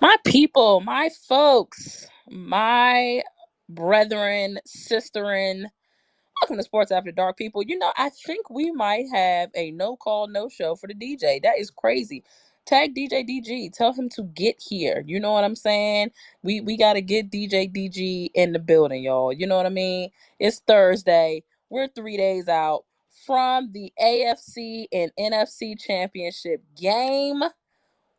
My people, my folks, my brethren, sisterin, welcome to Sports After Dark, people. I think we might have a no call, no show for the DJ. That is crazy. Tag DJ DG. Tell him to get here. You know what I'm saying? We gotta get DJ DG in the building, y'all. You know what I mean? It's Thursday. We're 3 days out from the AFC and NFC championship game.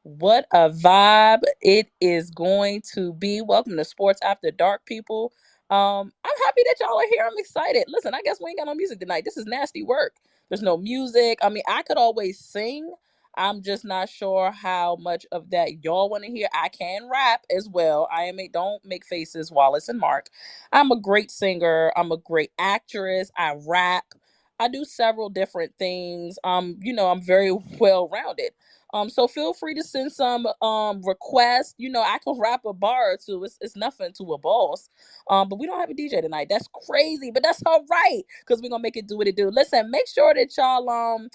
What a vibe it is going to be. Welcome to Sports After Dark, people. I'm happy that y'all are here. I'm excited. Listen, I guess we ain't got no music tonight. This is nasty work. There's no music. I mean, I could always sing. I'm just not sure how much of that y'all want to hear. I can rap as well. Don't make faces, Wallace and Mark. I'm a great singer. I'm a great actress. I rap. I do several different things. I'm very well rounded. So feel free to send some requests. I can rap a bar or two. It's nothing to a boss. But we don't have a DJ tonight. That's crazy, but that's all right because we're gonna make it do what it do. Listen, make sure that y'all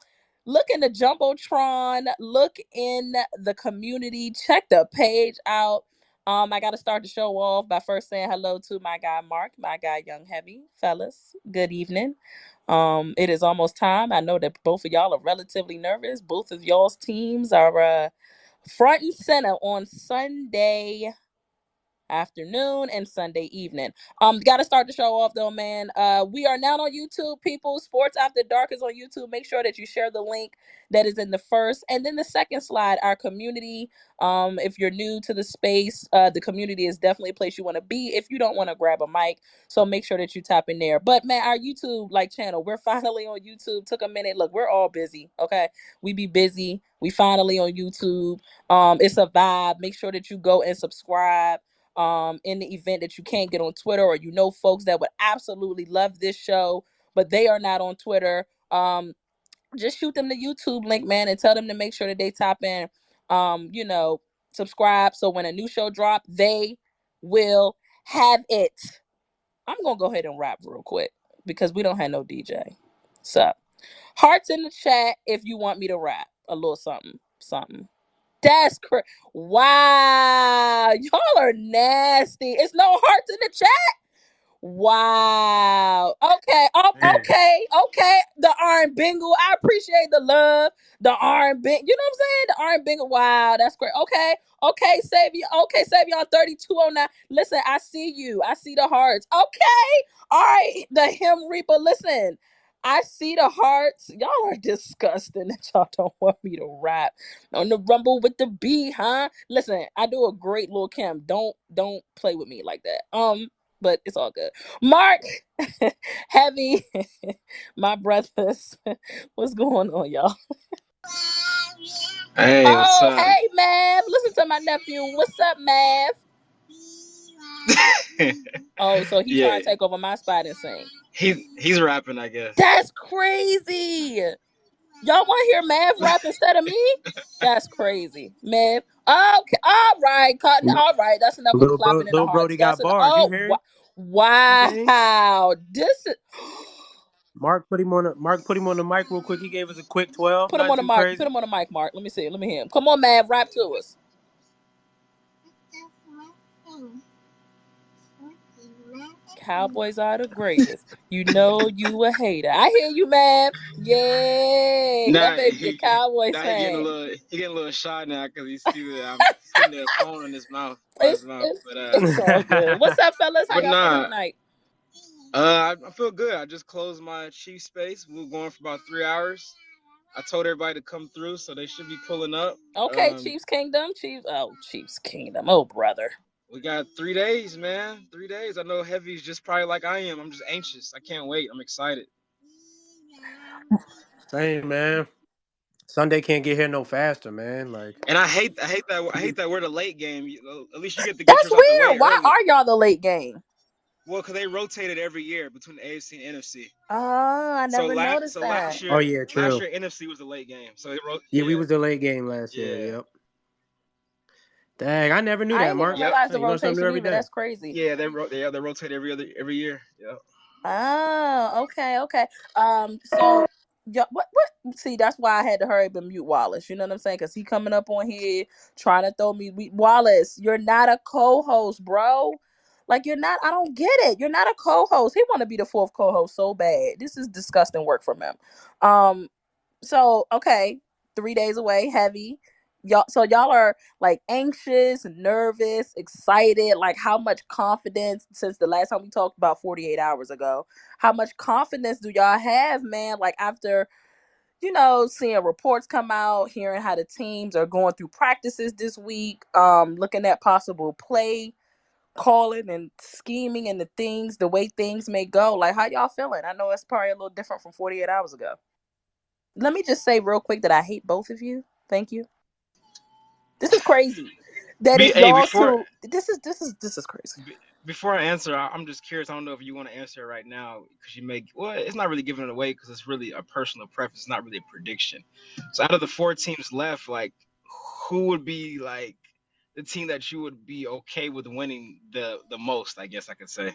look in the Jumbotron, look in the community, check the page out. I gotta start the show off by first saying hello to my guy Mark, my guy Young Heavy. Fellas, good evening. It is almost time. I know that both of y'all are relatively nervous. Both of y'all's teams are front and center on Sunday afternoon and Sunday evening. Gotta start the show off though, man. We are now on YouTube, people. Sports After Dark is on YouTube. Make sure that you share the link that is in the first and then the second slide, our community. If you're new to the space, the community is definitely a place you want to be if you don't want to grab a mic. So make sure that you tap in there. But man, our YouTube channel, we're finally on YouTube. Took a minute. Look, we're all busy. Okay. We be busy. We finally on YouTube. It's a vibe. Make sure that you go and subscribe in the event that you can't get on Twitter, or folks that would absolutely love this show but they are not on Twitter. Just shoot them the YouTube link, man, and tell them to make sure that they tap in, subscribe, so when a new show drop they will have it. I'm gonna go ahead and rap real quick because we don't have no DJ. So hearts in the chat if you want me to rap a little something. That's correct. Wow, y'all are nasty. It's no hearts in the chat. Wow. Okay. Man. Okay. The Iron Bingle. I appreciate the love. The Iron Bingle. You know what I'm saying? The Iron Bingle. Wow, that's great. Okay. Okay, Savior. Okay, Savior on 3209. Listen, I see you. I see the hearts. Okay. All right. The Hymn Reaper. Listen. I see the hearts. Y'all are disgusting that y'all don't want me to rap on the Rumble with the B, huh? Listen, I do a great little Kim. Don't play with me like that. But it's all good. Mark, Heavy, my brothers, what's going on, y'all? Hey, what's Oh, up? hey, Mav. Listen to my nephew. What's up, Mav? Oh, so he Yeah, trying to take over my spot and sing. he's rapping, I guess. That's crazy. Y'all want to hear Mav rap instead of me? That's crazy, Mav. Okay, all right, Cotton. All right, that's enough of the clapping in the Little hearts. Brody That's got an bars. You oh hear him? Okay. wow. This is. Mark put him on the mic real quick. He gave us a quick 12. Put him Not on the too mic. Put crazy. him on the mic, Mark. Let me see. Let me hear him. Come on, man. Rap to us. Cowboys are the greatest. You know you a hater. I hear you, man. Yay. That Nah, baby a Cowboys now fan. he getting a little shy now because he see that I'm putting the phone in his mouth by his It's mouth. it's it's all good. What's up, fellas? How But y'all feeling nah, tonight? I feel good. I just closed my Chief space. We were going for about 3 hours. I told everybody to come through, so they should be pulling up. Okay, Chiefs Kingdom. Chiefs Kingdom. Oh, brother. We got 3 days, man. 3 days. I know Heavy's just probably like I am. I'm just anxious. I can't wait. I'm excited. Same, man. Sunday can't get here no faster, man. Like, And I hate that we're the late game. At least you get to get That's yours out the way weird. Why early. are y'all the late game? Well, because they rotated every year between the AFC and NFC. Oh, I So never last noticed so that. last oh year yeah, last true. year NFC was the late game. So it wrote Yeah, we was the late game last year. yeah Yep. Dang, I never knew I that, didn't even Mark. yep realize Hey, the you learn something new rotation every either. day. That's crazy. they rotate every year. Yep. Oh, okay. So Yeah, what? See, that's why I had to hurry up and mute Wallace. You know what I'm saying? Because he coming up on here trying to throw me. Wallace, you're not a co-host, bro. Like you're not. I don't get it. You're not a co-host. He want to be the fourth co-host so bad. This is disgusting work from him. Um. So okay, 3 days away, heavy. Y'all. So y'all are like anxious, nervous, excited. Like how much confidence since the last time we talked about 48 hours ago? How much confidence do y'all have, man? Like after seeing reports come out, hearing how the teams are going through practices this week, looking at possible play calling and scheming and the way things may go. Like, how y'all feeling? I know it's probably a little different from 48 hours ago. Let me just say real quick that I hate both of you. Thank you. This is crazy. That is Hey, y'all too. This is crazy. before I answer, I'm just curious. I don't know if you want to answer it right now because it's not really giving it away because it's really a personal preference. It's not really a prediction. So out of the four teams left, like who would be like the team that you would be okay with winning the most? I guess I could say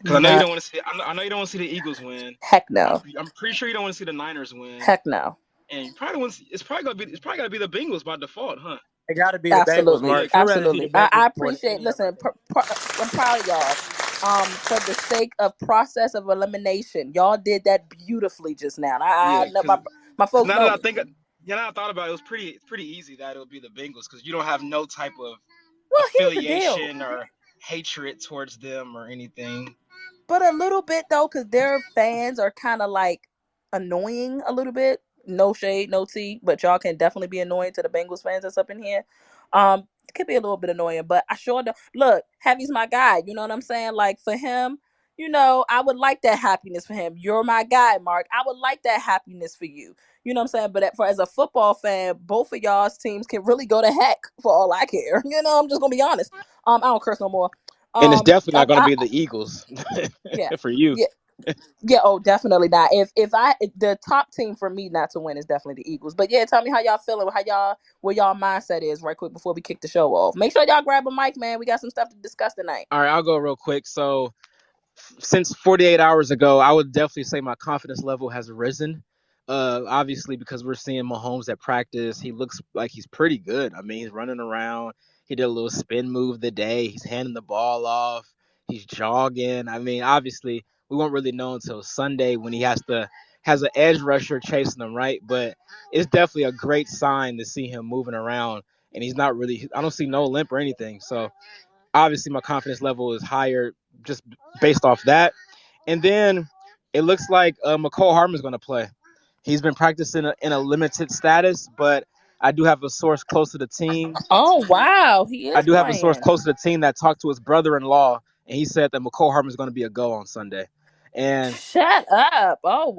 because I know you Not don't want to see. I know you don't want to see the Eagles win. heck no. I'm pretty sure you don't want to see the Niners win, Heck no. and you probably want. It's probably gonna be the Bengals by default, huh? It got to be the Bengals, Absolutely, Yeah, Mark. I'd rather see the absolutely. Bengals I more than appreciate. any other Listen, team. I'm proud of y'all. For the sake of process of elimination, y'all did that beautifully just now. I yeah, know my because folks now that know I me. think, yeah, now I thought about it, it's pretty easy that it would be the Bengals because you don't have no type of Well, here's the deal. affiliation or hatred towards them or anything. But a little bit though, because their fans are kind of like annoying a little bit. No shade, no tea, but y'all can definitely be annoying to the Bengals fans that's up in here. It could be a little bit annoying, but I sure do. Look, Heavy's my guy. You know what I'm saying? Like for him, I would like that happiness for him. You're my guy, Mark. I would like that happiness for you. You know what I'm saying? But as a football fan, both of y'all's teams can really go to heck for all I care. I'm just gonna be honest. I don't curse no more. And it's definitely not going to I be the Eagles yeah. for you. Yeah, yeah, oh, definitely not. If the top team for me not to win is definitely the Eagles. But yeah, tell me how y'all feeling, where y'all mindset is right quick before we kick the show off. Make sure y'all grab a mic, man. We got some stuff to discuss tonight. All right, I'll go real quick. So since 48 hours ago, I would definitely say my confidence level has risen. Obviously, because we're seeing Mahomes at practice, he looks like he's pretty good. I mean, he's running around. He did a little spin move today. He's handing the ball off. He's jogging. I mean, obviously, we won't really know until Sunday when he has an edge rusher chasing him, right? But it's definitely a great sign to see him moving around, and he's not really. I don't see no limp or anything. So obviously, my confidence level is higher just based off that. And then it looks like McCole Hardman's going to play. He's been practicing in a limited status, but I do have a source close to the team. Oh wow, he I is do have a source playing. close to the team that talked to his brother-in-law, and he said that McCole Hardman's going to be a go on Sunday. And Shut up. Oh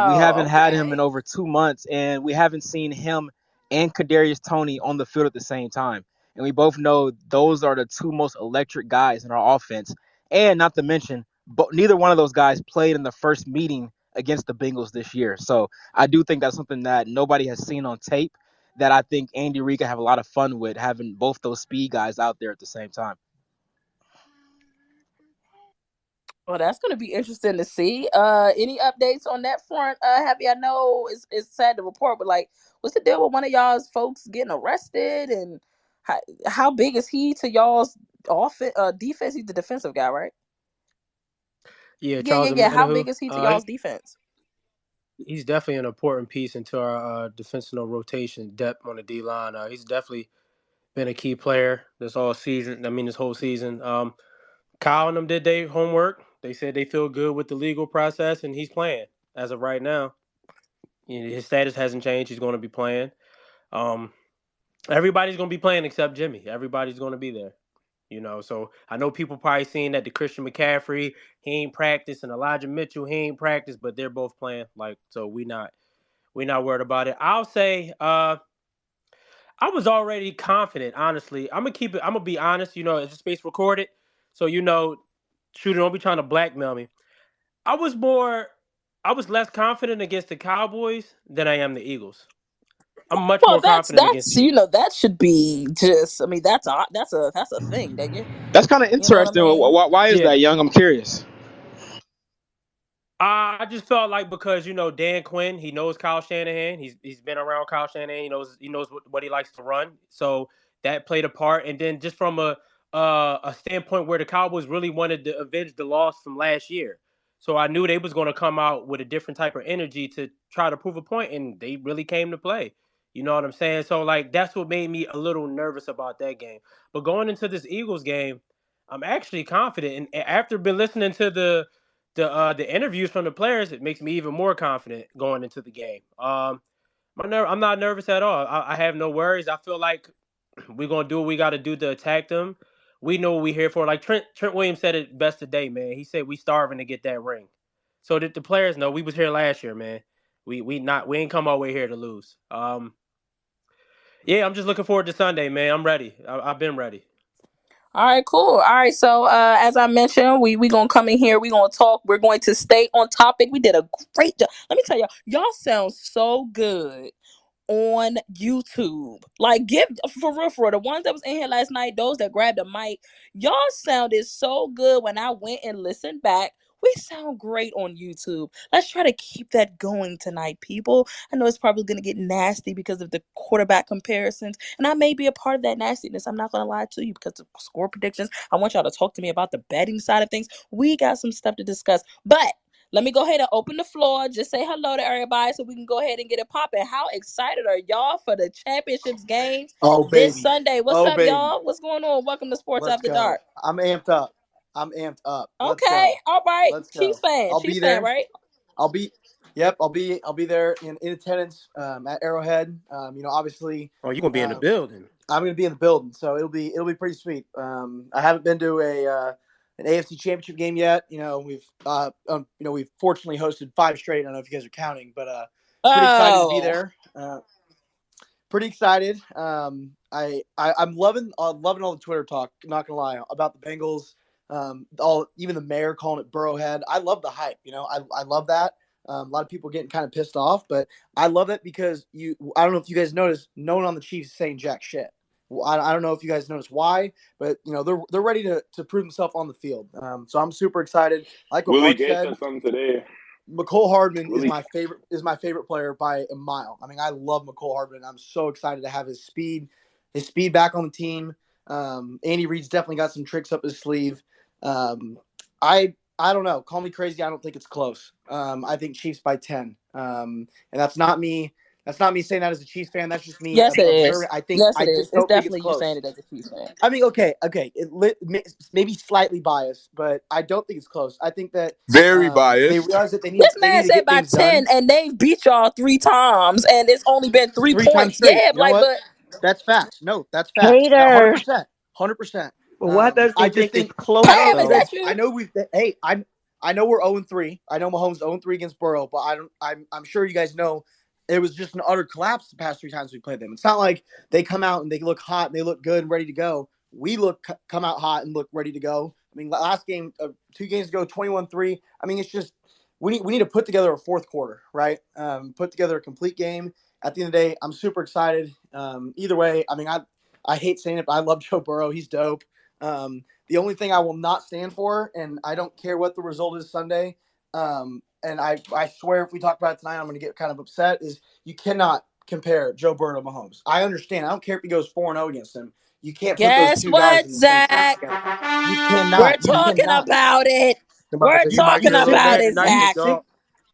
we wow. haven't had him in Okay. over 2 months, and we haven't seen him and Kadarius Toney on the field at the same time. And we both know those are the two most electric guys in our offense. And not to mention, but neither one of those guys played in the first meeting against the Bengals this year. So I do think that's something that nobody has seen on tape that I think Andy Reid can have a lot of fun with having both those speed guys out there at the same time. Well, that's gonna be interesting to see. Any updates on that front? Happy, I know it's sad to report, but like, what's the deal with one of y'all's folks getting arrested, and how big is he to y'all's defense? He's the defensive guy, right? Yeah, Yeah, yeah, Charles yeah. How Omenihu. big is he to y'all's defense? He's definitely an important piece into our defensive rotation depth on the D line. He's definitely been a key player this all season. I mean, this whole season. Kyle and them did their homework. They said they feel good with the legal process, and he's playing as of right now. His status hasn't changed. He's going to be playing. Um, everybody's going to be playing except Jimmy. Everybody's going to be there. So I know people probably seeing that the Christian McCaffrey, he ain't practiced, and Elijah Mitchell, he ain't practiced, but they're both playing. So we not worried about it. I'll say I was already confident, honestly. I'm gonna be honest, it's a space recorded. So shooter, don't be trying to blackmail me. I was more I was less confident against the Cowboys than I am the Eagles. I'm much Well, more that's confident against that's the Eagles. that should be just. I mean, that's a thing, dang it. That's kind of You know what I interesting. mean? Why is Yeah. that, Young? I'm curious. I just felt like because Dan Quinn, he knows Kyle Shanahan. He's been around Kyle Shanahan. He knows what he likes to run. So that played a part. And then just from a standpoint where the Cowboys really wanted to avenge the loss from last year, so I knew they was going to come out with a different type of energy to try to prove a point, and they really came to play. You know what I'm saying? So like that's what made me a little nervous about that game. But going into this Eagles game, I'm actually confident. And after been listening to the interviews from the players, it makes me even more confident going into the game. I'm not nervous at all. I have no worries. I feel like we're gonna do what we got to do to attack them. We know what we're here for. Like Trent Williams said it best today, man. He said we starving to get that ring, so that the players know we was here last year, man. We ain't come all the way here to lose. Yeah, I'm just looking forward to Sunday, man. I'm ready. I've been ready. All right, cool. All right, so as I mentioned, we gonna come in here. We gonna talk. We're going to stay on topic. We did a great job. Let me tell y'all sound so good on YouTube. Like, give for real, for real. The ones that was in here last night, those that grabbed the mic, y'all sounded so good when I went and listened back. We sound great on YouTube. Let's try to keep that going tonight, people. I know it's probably going to get nasty because of the quarterback comparisons, and I may be a part of that nastiness. I'm not going to lie to you because of score predictions. I want y'all to talk to me about the betting side of things. We got some stuff to discuss, but let me go ahead and open the floor. Just say hello to everybody so we can go ahead and get it popping. How excited are y'all for the championships games this Sunday? What's up, baby. y'all? What's going on? Welcome to Sports Let's After go. Dark. I'm amped up. Let's Okay, go. all right. Let's Chiefs go. fan. I'll Chiefs be fan, there. right? I'll be there in attendance at Arrowhead. Obviously. Oh, you gonna be in the building? I'm gonna be in the building, so it'll be pretty sweet. I haven't been to an AFC Championship game yet. We've fortunately hosted 5 straight. I don't know if you guys are counting, but pretty excited to be there. Pretty excited. I'm loving all the Twitter talk. Not gonna lie about the Bengals. Even the mayor calling it Burrowhead. I love the hype. I love that. A lot of people getting kind of pissed off, but I love it because I don't know if you guys noticed, no one on the Chiefs is saying jack shit. I don't know if you guys noticed why, but they're ready to prove themselves on the field. So I'm super excited. Like what Mark said something today. Mecole Hardman is my favorite player by a mile. I mean, I love Mecole Hardman. I'm so excited to have his speed back on the team. Andy Reid's definitely got some tricks up his sleeve. I don't know. Call me crazy. I don't think it's close. I think Chiefs by 10. And that's not me. That's not me saying that as a Chiefs fan. That's just me. Yes, it is. I Yes, just don't think definitely it's you close. saying it as a Chiefs fan. I mean, okay. Maybe slightly biased, but I don't think it's close. I think that very biased. They realize that they need. This they man need to said get by things 10, done. and they've beat y'all 3 times, and it's only been 3 3 times points. straight. Yeah, You know what? but That's facts. No, that's facts. Hater. 100%. Well, why does I he just think think it's close? Pam, is that you? I know we've. Hey, I know we're 0-3. I know Mahomes 0-3 against Burrow, but I'm sure you guys know it was just an utter collapse the past 3 times we played them. It's not like they come out and they look hot and they look good and ready to go. We come out hot and look ready to go. I mean, last game, 2 games ago, 21-3. I mean, it's just we need to put together a fourth quarter, right? Put together a complete game. At the end of the day, I'm super excited. Either way, I mean, I hate saying it, but I love Joe Burrow. He's dope. The only thing I will not stand for, and I don't care what the result is Sunday, and I swear if we talk about it tonight, I'm going to get kind of upset, is you cannot compare Joe Burrow to Mahomes. I understand. I don't care if he goes 4-0 against him. You can't put those Guess 2 guys what, in the same Zach? together. You cannot. We're You talking cannot. about it. We're You might talking get a little about mad it, tonight, big Zach. dog.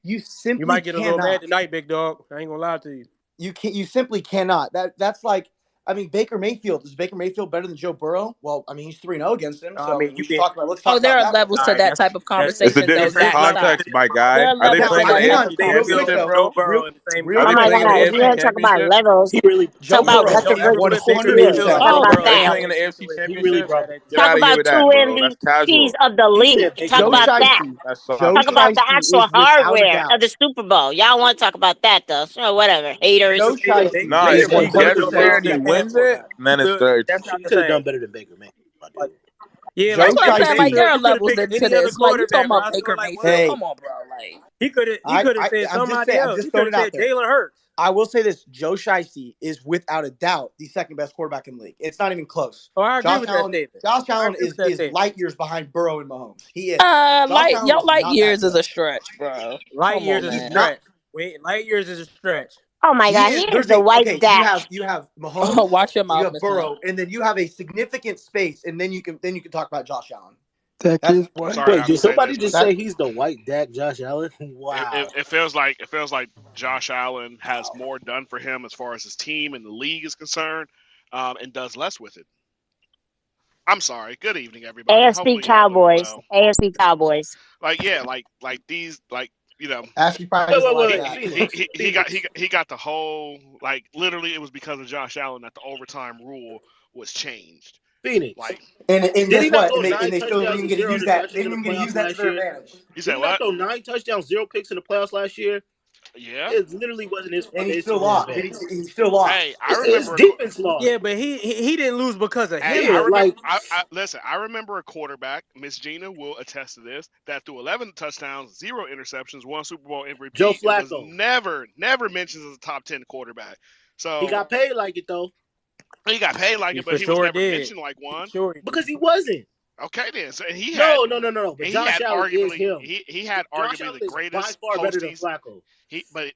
You You simply might get a little mad cannot. tonight, big dog. I ain't gonna lie to you. You simply cannot. That's like, I mean, Baker Mayfield. Is Baker Mayfield better than Joe Burrow? Well, I mean, he's 3-0 against him. So I mean, we should talk about. Let's Oh, talk there about are that. levels all to right, that type of It's a conversation, though, different Zach. Stop. context, my guy. There are Are they levels to playing in that the hang type on, of AFC Can't real flip quick conversation. Championship, though. Joe bro? Burrow in the same Real Oh my Are they quick. playing in the God! Real If you're AFC quick. gonna talk about Championship? levels, He really, Joe talk about Burrow. record Joe versus Won Burrow receipts bigger hundred than years. Are Mayfield. percent. Talk Joe about Burrow they in the that. playing in the championship AFC with he Eagles. really Championship? brought. Get Talk out of here about with two that, bro. That's MVPs casual. of the He league. said They Talk Joe about can't. that. Shiesty. That's Joe Talk soft. about the Shiesty actual is without a hardware doubt. of the Super Bowl. Y'all want to talk about that though? So whatever, haters. Joe Shiesty Nah, They is if either he he gets 100% could there make and he that without a doubt. pass wins or it, not. then it That's starts. not He the could have same. done better than Baker, man. My Like, dude. yeah, That's like Joe what you I'm could saying. say Like, Shiesty. there are you could have levels picked to any other this. Like, you talking quarterback, bro. about I feel Baker like Mayfield? Hey, Come on, bro. Like, he could have said I'm just Jalen Hurts. throwing He it could out have there. said Jalen Hurts. I will say this: Joe Shiesty is without a doubt the second best quarterback in the league. It's not even close. Oh, I agree with that statement. Josh I Allen agree is with that statement. light years behind Burrow and Mahomes. He is. Josh Allen Y'all is light not that years is good. a stretch, bro. Light Come years on, is a man. stretch. Wait, light years is a stretch. Oh my He God, he is. is the white Dak. You have Mahomes, Watch your you mouth, have Miss Burrow, and then you have a significant space, and then you can talk about Josh Allen. That That's kid. I'm what. sorry to Wait, have did to say somebody this, just but say he's the white Dak, Josh Allen? Wow. it feels like Josh Allen has more done for him as far as his team and the league is concerned, and does less with it. I'm sorry. Good evening, everybody. AFC Hopefully y'all doing Cowboys. well. AFC Cowboys. Like yeah, like these like you know Ashley probably doesn't like he that. he got the whole like literally it was because of Josh Allen that the overtime rule was changed. Phoenix. Like And Did guess he not what? throw And 9 they still didn't touchdowns even and get to 0 use that. interceptions They in the didn't even get to playoffs use that to last their year? advantage. you Did said he not what? throw 9 touchdowns, 0 picks in the playoffs last year? Yeah. It literally wasn't his And fault. he It's still too damn lost. bad. He still lost. Hey, I His remember defense lost. Yeah, but he didn't lose because of Hey, him. I Yeah, remember. like I listen. I remember a quarterback, Miss Gina will attest to this, that threw 11 touchdowns, 0 interceptions, won Super Bowl Joe MVP, and was Flacco. never mentioned as a top 10 quarterback. He So got paid like it though, he got paid like He it, but for he was sure never did. mentioned like one. Sure he did. because he wasn't. Okay, then. So and No. But and he Josh had Allen is arguably him. he had Josh arguably Allen the is by greatest far better than postseason. Flacco.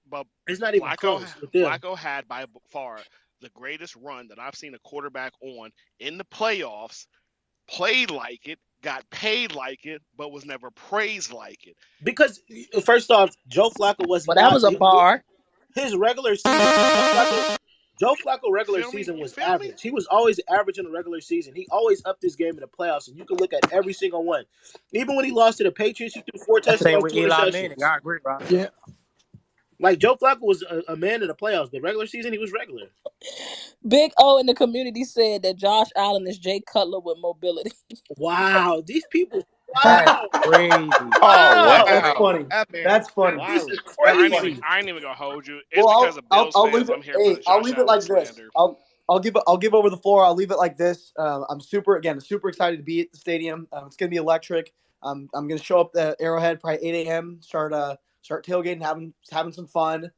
But It's not even Flacco close with them. Flacco had by far the greatest run that I've seen a quarterback on in the playoffs. Played like it, got paid like it, but was never praised like it. Because first off, Joe Flacco was Well, that not was a bar. his regular season. Joe Flacco You regular feel me? season You was feel me? average. He was always average in the regular season. He always upped his game in the playoffs, and you can look at every single one. Even when he lost to the Patriots, he threw 4 Same touchdowns, with 2 Eli Manning. interceptions. I agree, Rob. Yeah. Like Joe Flacco was a man in the playoffs, but regular season he was regular. Big O in the community said that Josh Allen is Jay Cutler with mobility. Wow, these people. That's Wow, crazy. Oh That's wow, funny. that man. That's funny. this Wow. is I crazy. ain't even gonna hold you. It's because Well, of Bills I'll fans. leave it. I'm here for the I'll Josh leave it Allen like this. slander. I'll give over the floor. I'll leave it like this. I'm super excited to be at the stadium. It's gonna be electric. I'm gonna show up at Arrowhead probably 8 a.m. Start tailgating, having some fun.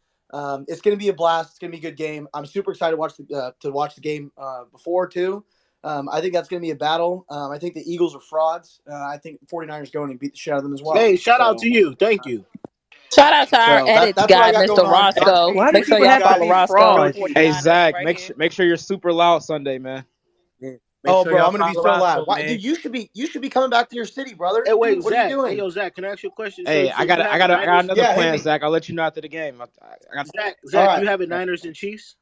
It's gonna be a blast. It's gonna be a good game. I'm super excited to watch the game before too. I think that's gonna be a battle. I think the Eagles are frauds. I think the 49ers go in and beat the shit out of them as well. Hey, shout out to you. Thank you. Shout out to our edits that's what I guy, got going Mr. on. Roscoe. Why do Make sure people y'all have to follow be Roscoe frauds? 49ers Hey, right Zach, here. make sure you're super loud Sunday, man. Yeah. Make Oh, sure bro, y'all I'm gonna be follow so loud. Roscoe, Why, man. dude? You should be coming back to your city, brother. Hey, wait, What are you Zach. doing? Hey, yo, Zach, can I ask you a question? Hey, So I got you have I got Niners. another Yeah, hit plan, me. Zach. I'll let you know after the game. I got Zach, All right. you have it Niners and Chiefs?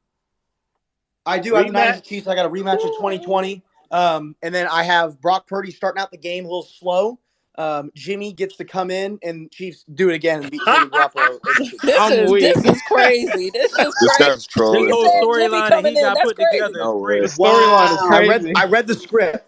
I do have the Niners Rematch? and Chiefs. I got a rematch of 2020. And then I have Brock Purdy starting out the game a little slow. Jimmy gets to come in and Chiefs do it again and beat Jimmy Garoppolo. I'm weak. This is crazy. This is This crazy. guy's He This trolling, whole said bro. Jimmy storyline that coming he in. got That's put crazy. together is No way. The crazy. storyline is crazy. I read the script.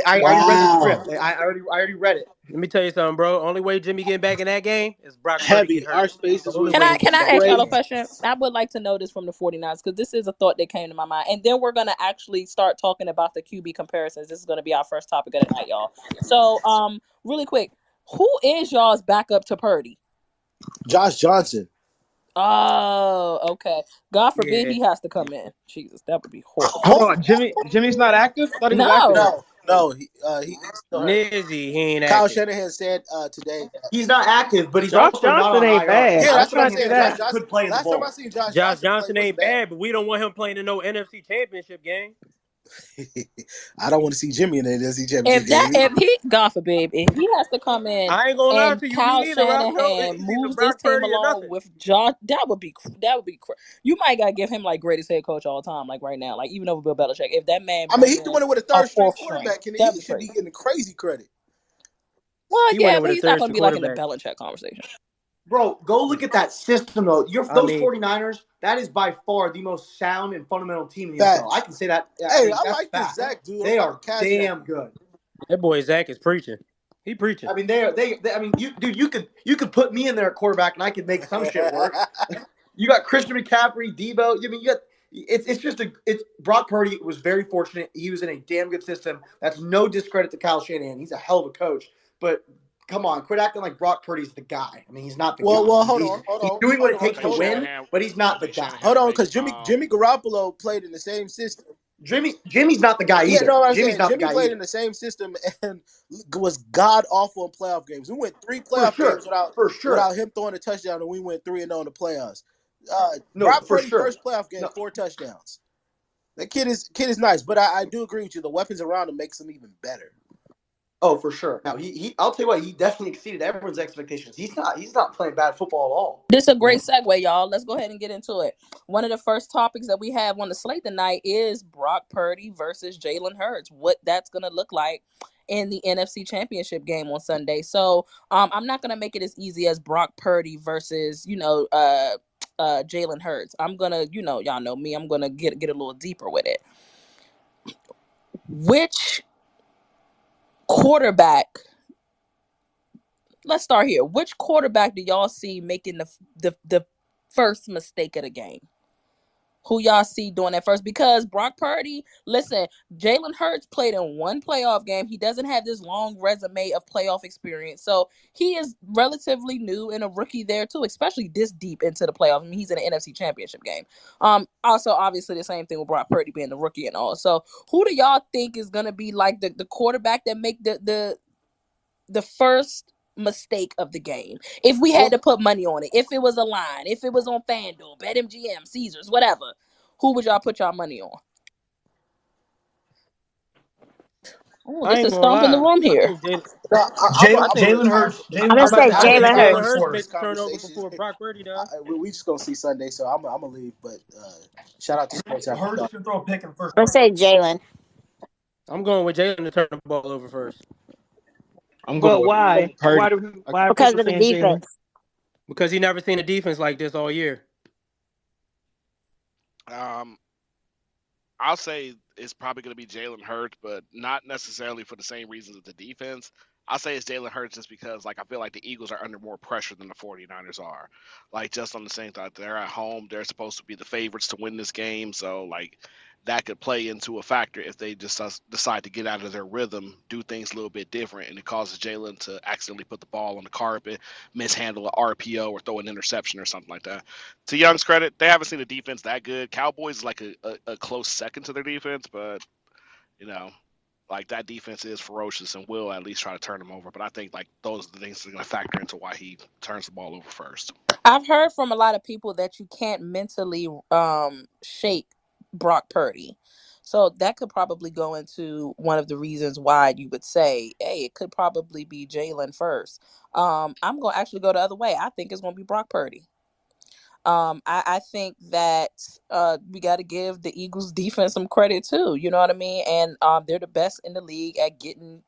I already read the script. I already read it. Let me tell you something, bro. Only way Jimmy getting back in that game is Brock Purdy get Heavy. hurt. Our That's the spaces only was Can way I he can getting I back in ask that y'all a game. crazy. question? I would like to know this from the 49ers because this is a thought that came to my mind. And then we're gonna actually start talking about the QB comparisons. This is gonna be our first topic of the night, y'all. So really quick, who is y'all's backup to Purdy? Josh Johnson. Oh, okay. God forbid Yeah. he has to come in. Jesus, that would be horrible. Hold on, Jimmy's not active? I thought he was active. No. No, he's still hurt. Nizzy, he ain't Kyle active. Shanahan said today. He's not active, but he's Josh also not Johnson on ain't IR. bad. Yeah, I I'm was that's what I'm trying to saying say saying. that. Could play in the Last time bowl. I seen Josh Josh Johnson play, Johnson he wasn't ain't bad. bad, but we don't want him playing in no NFC Championship game. I don't want to see Jimmy in the NFC Championship if game. he God forbid if he has to come in I ain't gonna lie and to you, me Kyle neither, Roscoe. Shanahan It's either moves this Brock team Purdy or along nothing. with Josh, that would be you might gotta give him like greatest head coach all time, like right now, like even over Bill Belichick. If that man I mean, brings he's in doing it with a a third string fourth string, quarterback, and that'd he be should be crazy. getting crazy credit. Well, He went yeah, in but with a he's not third gonna string be like in the quarterback. Belichick conversation. Bro, go look at that system, though. I Those mean, 49ers, that is by far the most sound and fundamental team in the NFL. Facts. I can say that. Hey, I that's like this fact. Zach dude. They I'm are about to cash that. damn good. that boy Zach is preaching. He preaching. I mean, I mean, you could put me in there at quarterback, and I could make some shit work. You got Christian McCaffrey, Debo. I mean, you got it's Brock Purdy was very fortunate. He was in a damn good system. That's no discredit to Kyle Shanahan. He's a hell of a coach. But come on, quit acting like Brock Purdy's the guy. I mean, he's not the guy. Well, hold He's on. doing what it takes I to think win, Shanahan. but he's I not the think guy. Shanahan Hold on, will because make, Jimmy Garoppolo played in the same system. Jimmy's not the guy Yeah, either. no, I'm Jimmy's saying not the Jimmy guy played either. in the same system and was god awful in playoff games. We went 3 For playoff sure. games For sure. without him throwing a touchdown, and we went 3-0 in the playoffs. No, Brock for Purdy's sure. first playoff game, No. 4 touchdowns. That kid is nice, but I do agree with you. The weapons around him makes him even better. Oh, for sure. Now he I'll tell you what, he definitely exceeded everyone's expectations. He's not playing bad football at all. This is a great segue, y'all. Let's go ahead and get into it. One of the first topics that we have on the slate tonight is Brock Purdy versus Jalen Hurts. What that's going to look like in the NFC Championship game on Sunday. So I'm not going to make it as easy as Brock Purdy versus, Jalen Hurts. I'm going to, y'all know me, I'm going to get a little deeper with it. Which quarterback... Let's start here. Which quarterback do y'all see making the first mistake of the game? Who y'all see doing that first? Because Brock Purdy, listen, Jalen Hurts played in one playoff game. He doesn't have this long resume of playoff experience. So he is relatively new and a rookie there too, especially this deep into the playoffs. I mean, he's in the NFC Championship game. Also, obviously, the same thing with Brock Purdy being the rookie and all. So who do y'all think is going to be like the quarterback that make the first mistake of the game? If we had to put money on it, if it was a line, if it was on FanDuel, BetMGM, Caesars, whatever, who would y'all put y'all money on? Oh, this is stomping the room here. Jalen Hurts. I'm gonna say I think Jalen Jalen Hurts. Hurts makes the turnover before Brock Purdy does. We just gonna see Sunday, so I'm gonna leave. But shout out to Sports After Dark. Hurts can throw a pick in the first. I'm gonna say Jalen. I'm going with Jalen to turn the ball over first. I'm But going with why? Purdy. Why are Because people of the saying Jalen? defense. Because he never seen a defense like this all year. I'll say it's probably going to be Jalen Hurts, but not necessarily for the same reasons as the defense. I'll say it's Jalen Hurts just because, I feel like the Eagles are under more pressure than the 49ers are. Just on the same thought, they're at home. They're supposed to be the favorites to win this game. So, that could play into a factor if they just decide to get out of their rhythm, do things a little bit different, and it causes Jalen to accidentally put the ball on the carpet, mishandle an RPO, or throw an interception or something like that. To Young's credit, they haven't seen a defense that good. Cowboys is a close second to their defense, but that defense is ferocious and will at least try to turn them over. But I think those are the things that are going to factor into why he turns the ball over first. I've heard from a lot of people that you can't mentally shake Brock Purdy. So that could probably go into one of the reasons why you would say, hey, it could probably be Jalen first. I'm going to actually go the other way. I think it's going to be Brock Purdy. I think that we got to give the Eagles defense some credit too. You know what I mean? And they're the best in the league at getting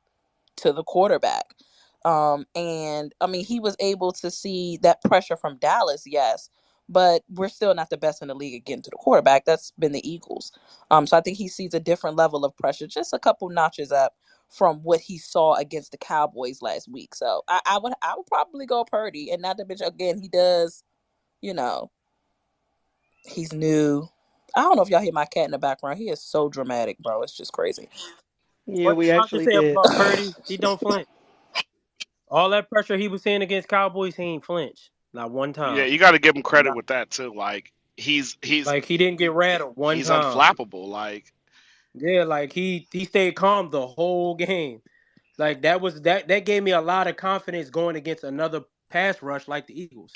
to the quarterback. And I mean, he was able to see that pressure from Dallas, yes, but we're still not the best in the league at getting to the quarterback. That's been the Eagles. So I think he sees a different level of pressure, just a couple notches up from what he saw against the Cowboys last week. So I would probably go Purdy, and not to mention again, he does, he's new. I don't know if y'all hear my cat in the background. He is so dramatic, bro. It's just crazy. Yeah, What we I'm just actually saying, did. Brock Purdy, he don't flinch. All that pressure he was seeing against Cowboys, he ain't flinched. Not one Yeah, time. you got to give him credit with that too. He's He didn't get rattled one he's time. unflappable. Yeah, he stayed calm the whole game. That gave me a lot of confidence going against another pass rush like the Eagles.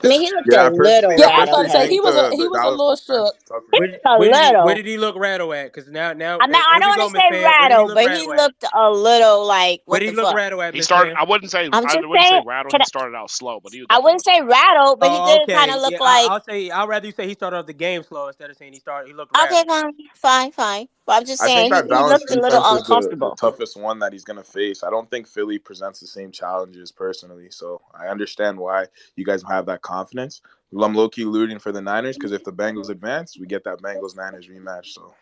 I mean, he looked Yeah, a little Yeah, I was about rattled, to say but he think was the a Dallas little defense shook. is tougher. a Where little. did he look rattled at? Because now I here we don't go, want to Miss say Pam. Where did he rattled, look but he rattled at? looked a little like, Where what did the he look fuck? rattled at, He Miss started. Pam? I wouldn't say rattled. He started out slow, but he was I definitely wouldn't looking say rattled. rattled, but he Oh, did kind of okay. look Yeah, like, I'd rather you say he started off the game slow instead of saying he looked okay, rattled. fine. But I'm just I think saying, that he Dallas looked a little defense is the uncomfortable. toughest one that he's gonna face. I don't think Philly presents the same challenges personally, so I understand why you guys have that confidence. I'm low key rooting for the Niners because if the Bengals advance, we get that Bengals Niners rematch. So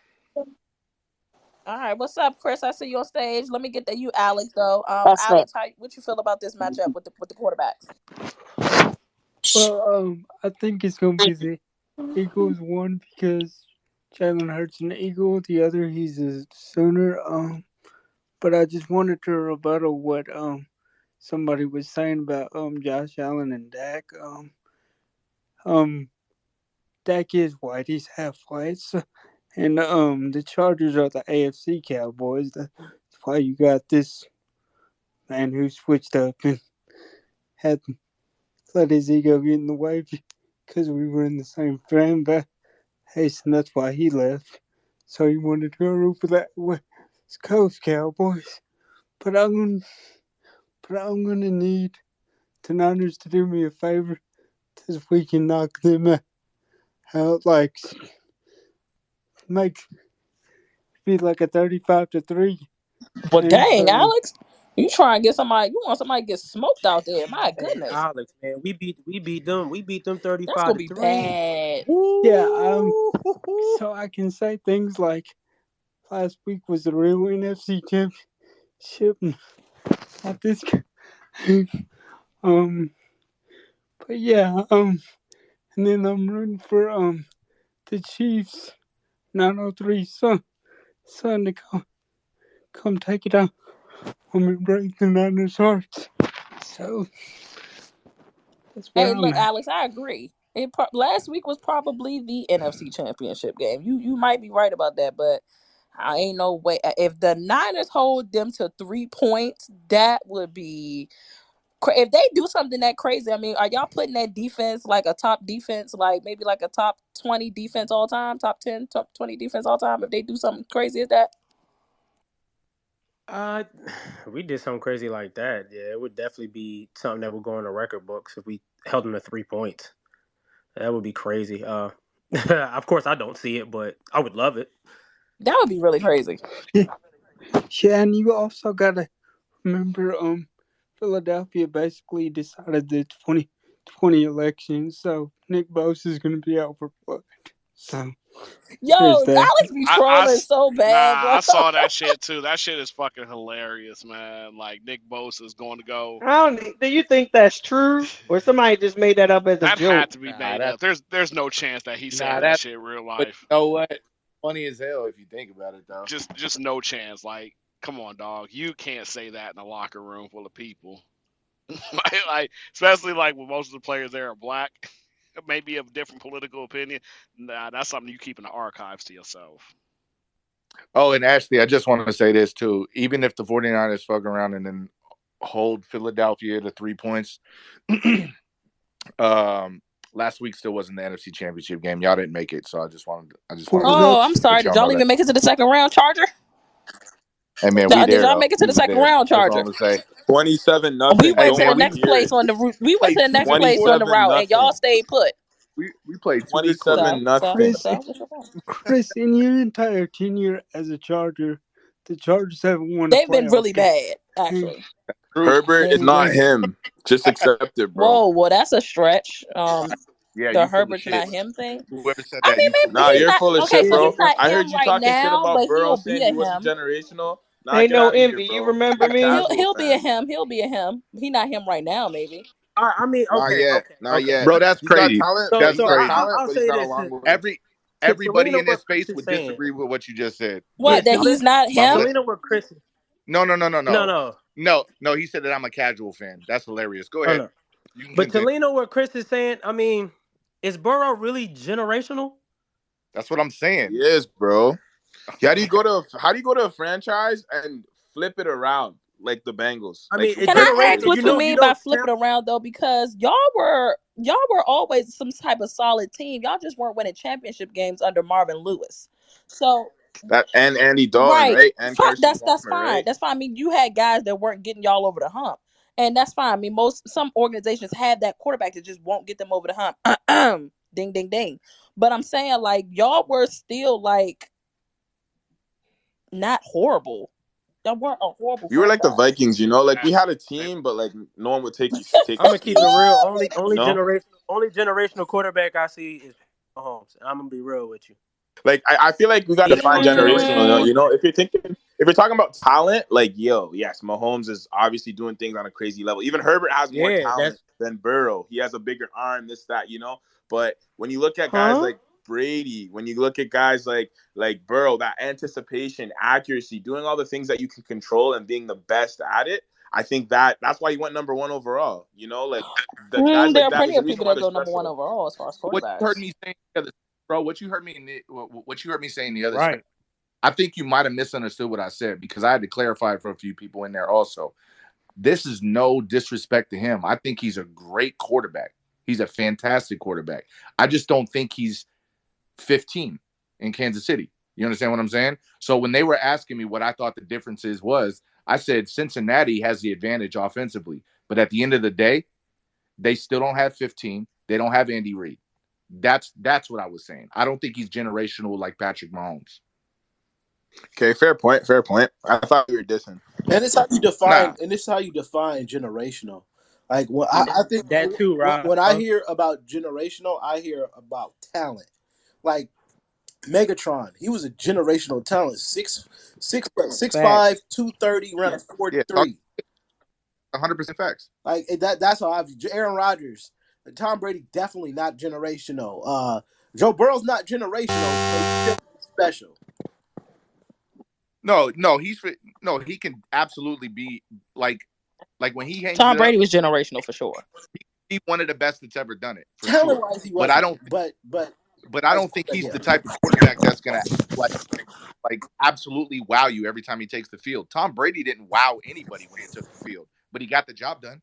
All right, what's up, Chris? I see you on stage. Let me get to you, Alex. Though, That's it. Alex, what you feel about this matchup with the quarterbacks? Well, I think it's gonna be the Eagles one because Jalen Hurts an Eagle. The other, he's a Sooner. But I just wanted to rebuttal what somebody was saying about Josh Allen and Dak. Um, Dak is white. He's half white. So, and the Chargers are the AFC Cowboys. That's why you got this man who switched up and had let his ego get in the way because we were in the same fan base, and that's why he left. So he wanted to go root for that West Coast Cowboys. But I'm gonna need the Niners to do me a favor, because we can knock them out, like make be like a 35-3. Well, And dang, so Alex, you trying to get somebody? You want somebody to get smoked out there? My Hey, goodness, Alex, man, we beat them that's 35 gonna to be 3. bad. yeah, Woo! so I can say things like last week was the real NFC Championship, not this. Um, but yeah, and then I'm rooting for the Chiefs 903 son to come take it out on me, break the Niners' hearts. So that's where Hey, I'm look, at. Alex, I agree. Last week was probably the NFC Championship game. You might be right about that, but I ain't no way. If the Niners hold them to 3 points, that would be. If they do something that crazy, I mean, are y'all putting that defense like a top defense, like maybe like a top 20 defense all time, top 10, top 20 defense all time? If they do something crazy as that, Uh, we did something crazy like that. Yeah, it would definitely be something that would go in the record books if we held them to 3 points. That would be crazy. Of course, I don't see it, but I would love it. that would be really crazy. Yeah, and you also gotta remember, Philadelphia basically decided the 2020 election, so Nick Bosa is gonna be out for blood. So Yo, there's that. Alex be trolling so bad, bro. I saw that shit too. That shit is fucking hilarious, man. Like Nick Bosa is going to go. I don't. Do you think that's true, or somebody just made that up as a That joke? had to be Nah, made that up. There's no chance that he's nah saying that that. shit in real But life. you know what? Funny as hell if you think about it, though. Just no chance. Like, come on, dog. You can't say that in a locker room full of people. like, especially like when most of the players there are black, maybe of different political opinion. Nah, that's something you keep in the archives to yourself. Oh, and Ashley, I just want to say this too. Even if the 49ers fuck around and then hold Philadelphia to 3 points, last week still wasn't the NFC Championship game. Y'all didn't make it, so I just wanted What was to that? Oh, I'm sorry. let Did y'all y'all know that. even make it to the second round, Charger? Hey man, we Did there y'all though. make it to We the was second there. round, That's all I'm Charger? gonna say. We 27-0. Hey went to Don't the man, want we to next hear place it. on the route. We went to played the two next good place on the quarters. route, and 27-0. y'all stayed put. We played two good quarters. So, 27-0. Chris, what's your problem? Chris, in your entire tenure as a Charger, the Chargers haven't won a They've been playoff really game. bad, actually. True. Herbert is And not him. Just accept it, bro. Whoa, well, that's a stretch. Yeah, The you full of Herbert's shit. not him thing. Whoever said I that, mean, you full of maybe Nah, he's shit. you're not full of okay. shit, So bro. he's not I heard him you right talking shit now, about but Burrow he'll be saying a he wasn't him. generational. Nah, Ain't get no out of here, envy. You bro. remember You're a me? casual He'll be a fan. him. He'll be a him. He not him right now, maybe. I mean, Not okay, yet. okay, Not okay. yet. Bro, that's He's got crazy. talent. So, That's He's so got crazy. talent, I'll but he's say got a this long way. to Everybody Talina in this what Chris space is would saying. disagree with what you just said. Yeah, What? That he's not But I'm him? gonna Talina what Chris. no. No, no, No, he said that I'm a casual fan. That's hilarious. Go no, ahead. no. You can But continue. Talina, what Chris is saying. I mean, is Burrow really generational? That's what I'm saying. He is, bro. How do you go to a franchise and flip it around like the Bengals? I Like mean, it's Can flip I it. ask generational. what you You mean by know, flip it around though? Because y'all were always some type of solid team. Y'all just weren't winning championship games under Marvin Lewis. So That and Andy Dalton, right, right? And Carson that's Palmer, fine. right? That's fine. I mean, you had guys that weren't getting y'all over the hump, and that's fine. I mean, some organizations have that quarterback that just won't get them over the hump. Ding, ding, ding. But I'm saying like y'all were still like not horrible. Y'all weren't a horrible You were like the franchise. Vikings, you know. Like we That, had a that team, but like no one would take I'm you gonna keep it real. serious. Only You know. generational quarterback I see is Mahomes. I'm gonna be real with you. Like I feel like we got to He's define only generational generational. You Mm, quarterback. know, if you're talking about talent, like yo, yes, Mahomes is obviously doing things on a crazy level. Even Herbert has more Yeah, talent that's than Burrow. He has a bigger arm, this that, you know. But when you look at guys Huh? like Brady, when you look at guys like Burrow, that anticipation, accuracy, doing all the things that you can control and being the best at it. I think that's why he went number 1 overall. You know, like the guys There like are that. plenty There's a of reason people why that they're go number one special. overall as far as What you heard quarterbacks. me saying the other, bro? What you heard me saying the other Right. segment, I think you might have misunderstood what I said because I had to clarify it for a few people in there also. This is no disrespect to him. I think he's a great quarterback. He's a fantastic quarterback. I just don't think he's 15 in Kansas City. You understand what I'm saying? So when they were asking me what I thought the differences was, I said Cincinnati has the advantage offensively. But at the end of the day, they still don't have 15. They don't have Andy Reid. That's what I was saying. I don't think he's generational like Patrick Mahomes. Okay, fair point. Fair point. I thought you were dissing. And it's how you define. Nah. And it's how you define generational. Like when I think That too, Rob. when I hear about generational, I hear about talent. Like Megatron, he was a generational talent. 6'5", 230, ran a 4.3. 100% facts. Like that's how I view Aaron Rodgers. Tom Brady definitely not generational. Joe Burrow's not generational, but he's still special. No, he can absolutely be like when he hangs Tom it Brady up, was generational for sure. he's one of the best that's ever done it. For Talent sure. wise, he But wasn't. I don't. But I don't think he's the type of quarterback that's gonna like absolutely wow you every time he takes the field. Tom Brady didn't wow anybody when he took the field, but he got the job done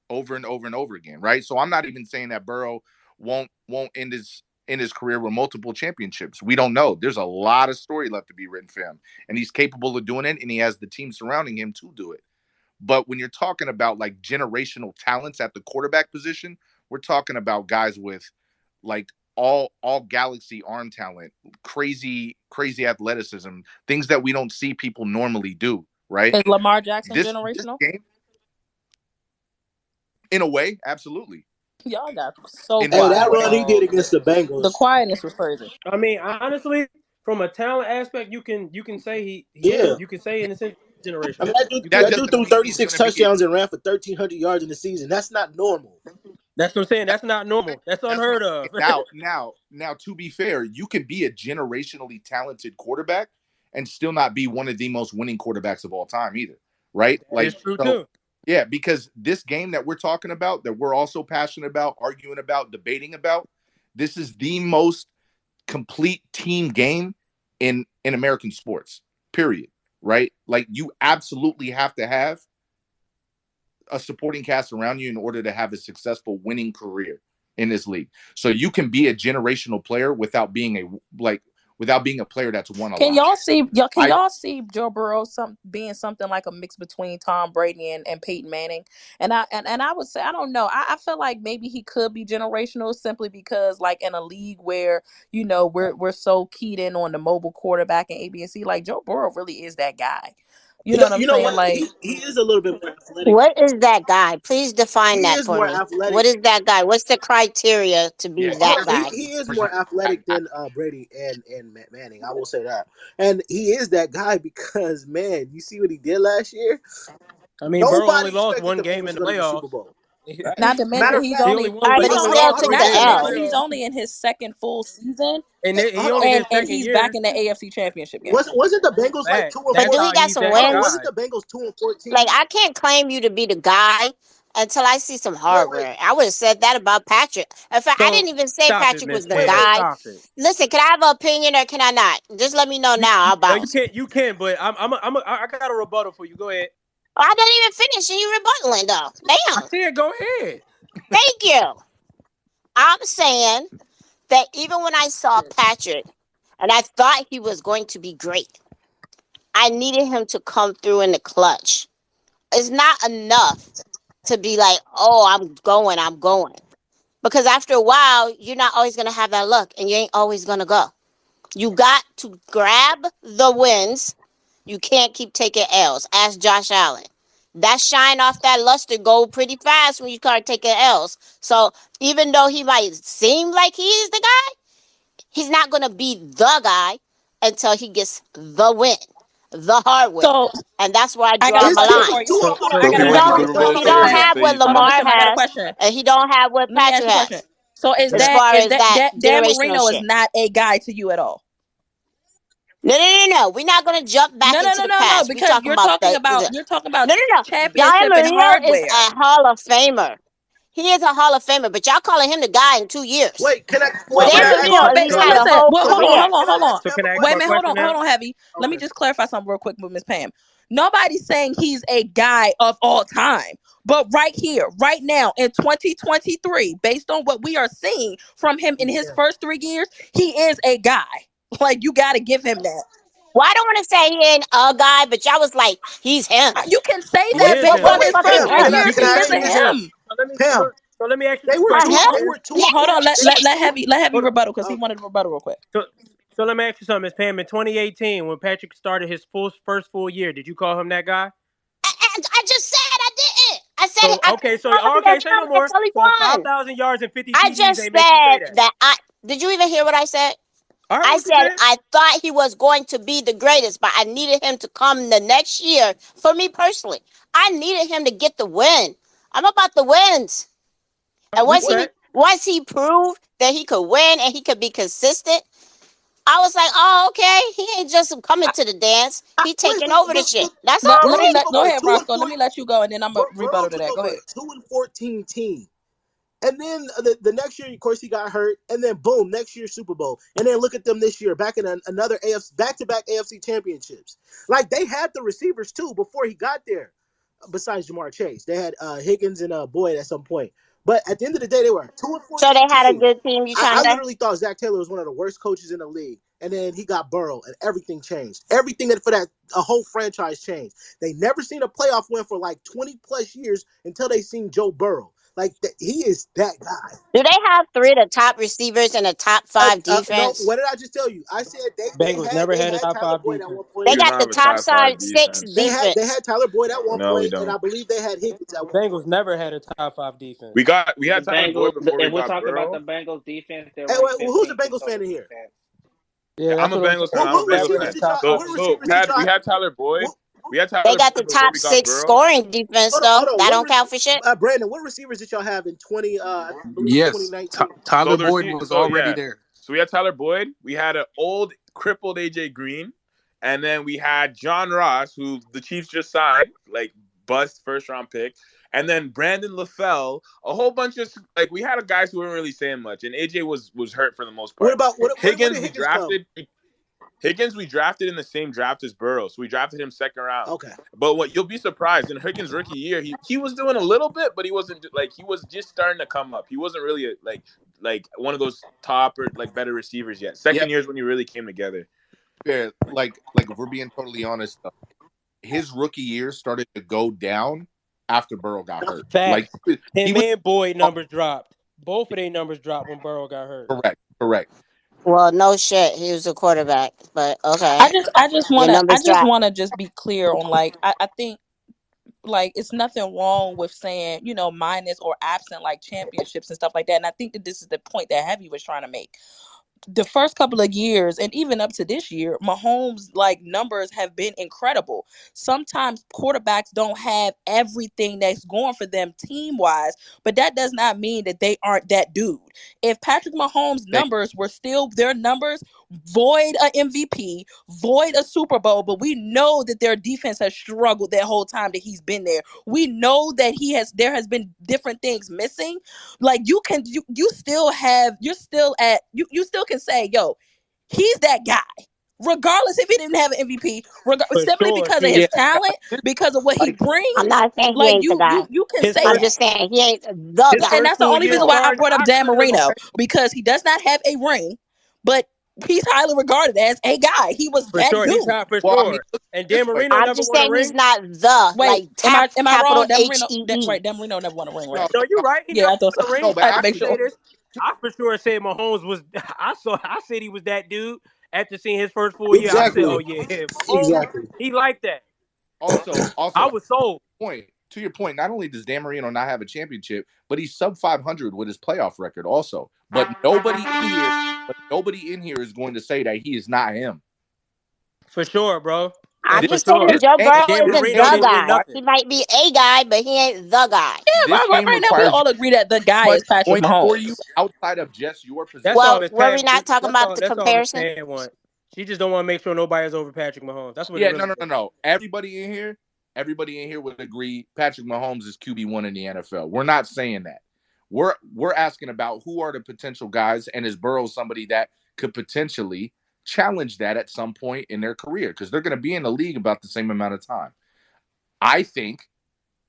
over and over and over again, right? So I'm not even saying that Burrow won't end his career with multiple championships. We don't know. There's a lot of story left to be written for him, and he's capable of doing it, and he has the team surrounding him to do it. But when you're talking about like generational talents at the quarterback position, we're talking about guys with like all galaxy arm talent, crazy athleticism, things that we don't see people normally do, right? Is Lamar Jackson This generational? game, in a way, absolutely. Y'all got so hey, quiet. that run he did against the Bengals. The quietness was crazy. I mean, honestly, from a talent aspect, you can say he Yeah. is. You can say in a sense generation. I mean, that dude threw 36 touchdowns and ran for 1,300 yards in the season. That's not normal. That's what I'm saying. That's not normal. That's unheard of. Now, to be fair, you can be a generationally talented quarterback and still not be one of the most winning quarterbacks of all time either, right? It's true too. Yeah, because this game that we're talking about, that we're also passionate about, arguing about, debating about, this is the most complete team game in American sports, period, right? Like you absolutely have to have a supporting cast around you in order to have a successful winning career in this league. So you can be a generational player without being a player that's won a Can lot. y'all see Joe Burrow being something like a mix between Tom Brady and Peyton Manning? And I would say, I don't know. I feel like maybe he could be generational simply because like in a league where, you know, we're so keyed in on the mobile quarterback and A, B, and C, like Joe Burrow really is that guy. You know what I'm saying? What? Like he is a little bit more athletic. What is that guy? Please define He that is for more me. athletic. What is that guy? What's the criteria to be that guy? He is more athletic than Brady and Manning. I will say that. And he is that guy because, man, you see what he did last year? I mean, Burrow only lost one game in the playoffs. Super Bowl. Not to mention he's only but he still took the L. He's only in his second full season, and he's back in the AFC Championship game. Wasn't the Bengals like 2-14? But do he got some wins? Wasn't the Bengals 2-14? Like I can't claim you to be the guy until I see some hardware. I would have said that about Patrick. In fact, I didn't even say Patrick was the guy. Listen, can I have an opinion or can I not? Just let me know now. I'll bounce. You can, but I got a rebuttal for you. Go ahead. I didn't even finish and you rebuttaling though. Damn. I said go ahead. Thank you. I'm saying that even when I saw Patrick and I thought he was going to be great, I needed him to come through in the clutch. It's not enough to be like, oh, I'm going. Because after a while, you're not always going to have that luck and you ain't always going to go. You got to grab the wins. You can't keep taking L's. Ask Josh Allen. That shine off that luster go pretty fast when you start taking L's. So even though he might seem like he is the guy, he's not going to be the guy until he gets the win, the hard way. And that's where I draw my line. He don't have what Lamar has, and he don't have what Patrick has. So is as far as that Dan generational Marino shit. is not a guy to you at all? No. We're not gonna jump back into the past. We're because talking about the you're talking about no. Guy championship and Marino is hardware. a Hall of Famer. He is a Hall of Famer, but y'all calling him the guy in 2 years. Wait, can I So wait? Can Dan I ask Marino you? at least so had a listen. whole Well, career. hold on. Can I So can I ask Wait a my minute, question now? hold on, Heavy. Let me Okay. just clarify something real quick with Miss Pam. Nobody's saying he's a guy of all time, but right here, right now, in 2023, based on what we are seeing from him in his first 3 years, he is a guy. Like, you got to give him that. Well, I don't want to say he ain't a guy, but y'all was like, he's him. You can say He that is What based him. on the his fuck first is Pam, three him? You years. can can He I is ask say you a he's this? him. him. Pam, So let me ask you they this were A question, two. Miss him? They Pam. were 2 and Hold on, 14. let Heavy Hold on. rebuttal because he wanted to rebuttal real quick. So let me ask you something, Miss Pam. In 2018, when Patrick started his first full year, did you call him that guy? I just said I didn't. I said it. So I okay, couldn't so tell you okay, that say no time more. until he So won. 5,000 yards and 50 I TDs just ain't make you say said that. that did you even hear what I said? I heard I what you said said. I thought he was going to be the greatest, but I needed him to come the next year for me personally. I needed him to get the win. I'm about the wins. And Respect. once he proved that he could win and he could be consistent, I was like, oh, okay. He ain't just coming to the dance. He Wait, taking over the shit. That's all I'm saying. Go a ahead, 2 and Roscoe. Let 4. me let you go, and then I'm a Burrow rebuttal to took that. Go over ahead. a 2 and 14 team. And then the next year, of course, he got hurt. And then boom, next year Super Bowl. And then look at them this year, back in another AFC, back-to-back AFC championships. Like they had the receivers too before he got there. Besides Jamar Chase, they had Higgins and Boyd at some point. But at the end of the day, they were a 2 and So 14 they had a team. good team, you trying I to say? literally thought Zach Taylor was one of the worst coaches in the league. And then he got Burrow, and everything changed. Everything for that a whole franchise changed. They never seen a playoff win for like 20 plus years until they seen Joe Burrow. Like he is that guy. Do they have three of the top receivers in the top five No, defense? what did I just tell you? I said Bengals never they had a had top Tyler 5 Boyd at defense. one We They point. do got not the have a top top five side six defense. They defense. had Tyler Boyd at one No, we point, and don't. I believe they had Higgins at one Bengals point. never had a top 5 defense. We The had Tyler Boyd Bengals, before we if we're got talking about the Burrow. Bengals defense, they're Hey, ranked wait, who's a 15th in Bengals total fan in here? defense. Yeah, I'm that's a what I'm Bengals fan. saying. I'm a What Bengals Definitely receivers fan. a did y'all? top So 5 What so receivers defense. did had y'all? we had Tyler Boyd. What, We had They Tyler got Boyd the before top we got six Burrow. scoring defense though. hold on. That don't count for shit. Brandon, what receivers did y'all have in 20? I believe Yes, 2019. Tyler So the Boyd receiver. was So already yeah. there. So we had Tyler Boyd. We had an old crippled AJ Green, and then we had John Ross, who the Chiefs just signed, like bust first round pick, and then Brandon LaFell. A whole bunch of like we had guys who weren't really saying much, and AJ was hurt for the most What part. about where Higgins did we Higgins come? drafted. Higgins, we drafted in the same draft as Burrow, so we drafted him second round. Okay. But what you'll be surprised in Higgins' rookie year, he was doing a little bit, but he wasn't like he was just starting to come up. He wasn't really like one of those top or like better receivers yet. Yeah, Second year's when he really came together. yeah. If we're being totally honest, his rookie year started to go down after Burrow got hurt. Like Facts. he Him was and Boyd numbers dropped. Both of their numbers dropped when Burrow got hurt. correct. Well, no shit. He was a quarterback, but okay. I just Your wanna numbers dropped. just be clear on like I think like it's nothing wrong with saying, minus or absent like championships and stuff like that. And I think that this is the point that Heavy was trying to make. The first couple of years and even up to this year, Mahomes like numbers have been incredible. Sometimes quarterbacks don't have everything that's going for them team wise, but that does not mean that they aren't that dude. If Patrick Mahomes' Thank numbers were still their numbers, void a MVP, void a Super Bowl, but we know that their defense has struggled that whole time that he's been there. We know that there has been different things missing. Like you still have you still can say, yo, he's that guy. Regardless if he didn't have an MVP, For simply sure. because of See, his talent, because of what he Like I'm brings, not saying he like ain't the guy. you can his say I'm first that. just saying he ain't the his guy. And first that's the full only year reason why I starting, brought up I Dan couldn't have Marino, because he does not have a ring, but he's highly regarded as a guy. He was for that sure. He's dude. hot for Well, I mean, sure. look And this Dan way. Marino I'm never just won a saying he's ring. not the Wait, like am I capital wrong? Dan Marino, HEE. right? Dan Marino never won a ring, No, right? No, you're right. He Yeah, never I thought so. won a ring. no, but I had I to make can actually, sure. say this. I for sure said Mahomes was. I said he was that dude after seeing his first full year. I said, exactly. oh yeah, Mahomes. Exactly. He liked that. also I was sold. to your point, not only does Dan Marino not have a championship, but he's sub 500 with his playoff record also. But nobody in here is going to say that he is not him. For sure, bro. I'm This For just saying sure. that this Joe game And Burrow Dan this isn't Marino the game didn't win guy. nothing. He might be a guy, but he ain't the guy. Yeah, this game right now we requires all agree that the guy much is Patrick points for you Mahomes. outside of just your That's position. all Well, Miss were we Pam. not talking That's about all. the That's all Miss comparison? Pam want. She just don't want to make sure nobody's over Patrick Mahomes. That's what it Yeah, really is. no. Everybody in here would agree Patrick Mahomes is QB1 in the NFL. We're not saying that. We're asking about who are the potential guys, and is Burrow somebody that could potentially challenge that at some point in their career, because they're going to be in the league about the same amount of time. I think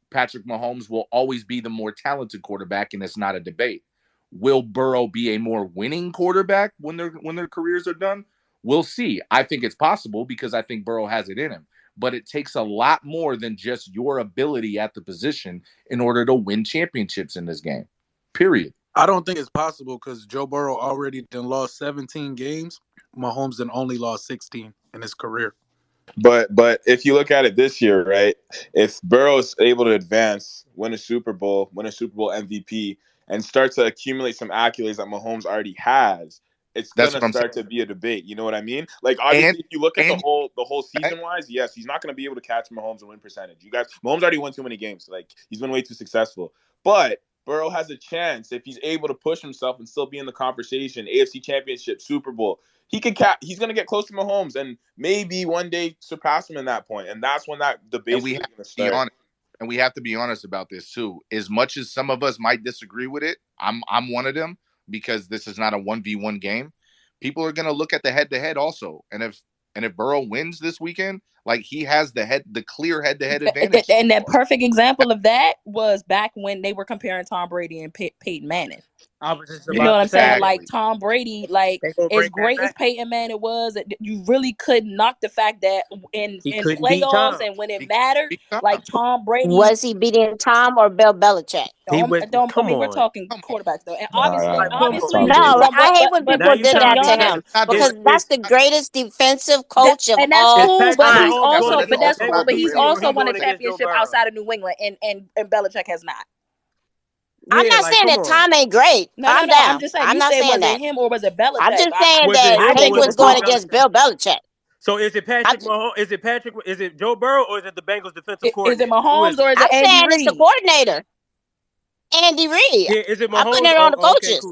Patrick Mahomes will always be the more talented quarterback, and it's not a debate. Will Burrow be a more winning quarterback when their careers are done? We'll see. I think it's possible because I think Burrow has it in him. But it takes a lot more than just your ability at the position in order to win championships in this game. Period. I don't think it's possible because Joe Burrow already done lost 17 games. Mahomes done only lost 16 in his career. But if you look at it this year, right? If Burrow's able to advance, win a Super Bowl MVP, and start to accumulate some accolades that Mahomes already has, it's That's gonna what I'm start to be a debate. You know what I mean? Like obviously, if you look at the whole season wise, yes, he's not gonna be able to catch Mahomes and win percentage. Mahomes already won too many games. Like he's been way too successful. But Burrow has a chance if he's able to push himself and still be in the conversation. AFC Championship, Super Bowl. He's going to get close to Mahomes and maybe one day surpass him in that point. And that's when that debate is going to start. And we have to be honest about this too. As much as some of us might disagree with it, I'm one of them, because this is not a 1v1 game. People are going to look at the head-to-head also. And if Burrow wins this weekend, like he has the clear head-to-head advantage. And that perfect example of that was back when they were comparing Tom Brady and Peyton Manning. You know what I'm saying? Like Tom Brady, like as great as Peyton Manning was, you really couldn't knock the fact that in playoffs and when it mattered, like Tom Brady. Was he beating Tom or Bill Belichick? We're talking quarterbacks though, and obviously, no, I hate when people did that to him because that's the greatest defensive coach of all time. But that's cool. But he's also won a championship outside of New England, and Belichick has not. I'm not saying that Tom ain't great. Calm down. I'm just saying. I'm not saying that. Him or was it Belichick? I'm just saying that I think was going against Bill Belichick. So is it Patrick Mahomes? Is it Joe Burrow or is it the Bengals defensive coordinator? Is it Mahomes or is it Andy I'm saying Reid? it's the coordinator, Andy Reid. Yeah, is it Mahomes? I'm putting it on the coaches.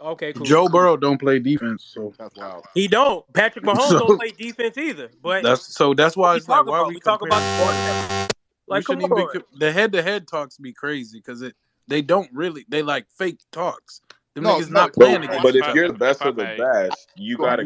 Okay, cool. Joe Burrow don't play defense, so that's wild. He don't. Patrick Mahomes don't play defense either. But that's why it's like why we talk about the quarterback. Like, come on. The head-to-head talks be crazy because they don't really. They like fake talks. Them niggas not playing against. But if you're the best of the best, you gotta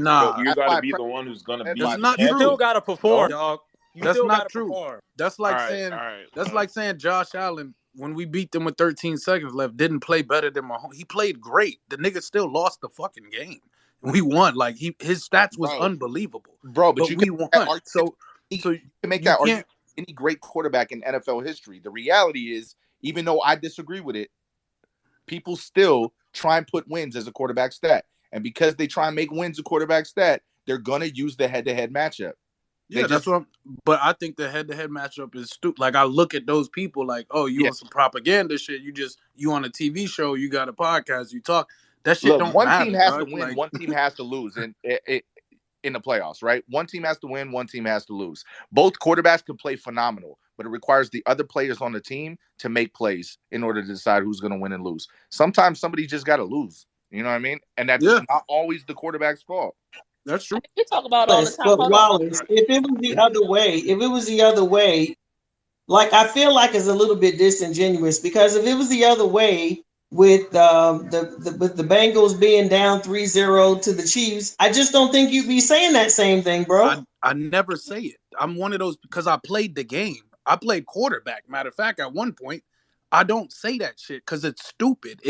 be the one who's gonna be. That's not you true. Still gotta perform, dog. That's not true. That's like saying Josh Allen, when we beat them with 13 seconds left, didn't play better than Mahomes. He played great. The nigga still lost the fucking game. We won. Like his stats was unbelievable. Bro, but we won. So you can make that argument. Any great quarterback in NFL history. The reality is, even though I disagree with it, people still try and put wins as a quarterback stat. And because they try and make wins a quarterback stat, they're gonna use the head-to-head matchup. Yeah, that's what. But I think the head-to-head matchup is stupid. Like I look at those people like, oh, you on some propaganda shit. You on a TV show. You got a podcast. You talk. That shit don't one matter. Team has to win. Like, one team has to lose. And in the playoffs, right? One team has to win, one team has to lose. Both quarterbacks can play phenomenal, but it requires the other players on the team to make plays in order to decide who's going to win and lose. Sometimes somebody just got to lose. You know what I mean? And that's not always the quarterback's fault. That's true. We talk about all the time. But Wallace, if it was the other way, like I feel like it's a little bit disingenuous because if it was the other way, with the Bengals being down 3-0 to the Chiefs, I just don't think you'd be saying that same thing, bro. I never say it. I'm one of those because I played the game. I played quarterback. Matter of fact, at one point, I don't say that shit because it's stupid.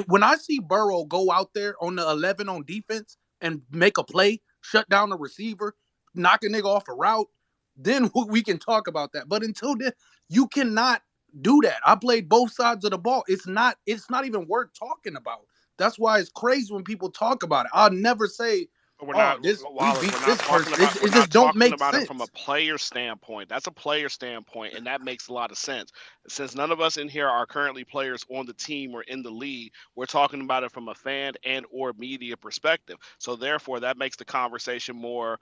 When I see Burrow go out there on the 11 on defense and make a play, shut down a receiver, knock a nigga off a route, then we can talk about that. But until then, you cannot do that. I played both sides of the ball. It's not even worth talking about. That's why it's crazy when people talk about it. I'll never say, We're not talking about it from a player standpoint. That's a player standpoint, and that makes a lot of sense. Since none of us in here are currently players on the team or in the league, we're talking about it from a fan and or media perspective. So therefore, that makes the conversation more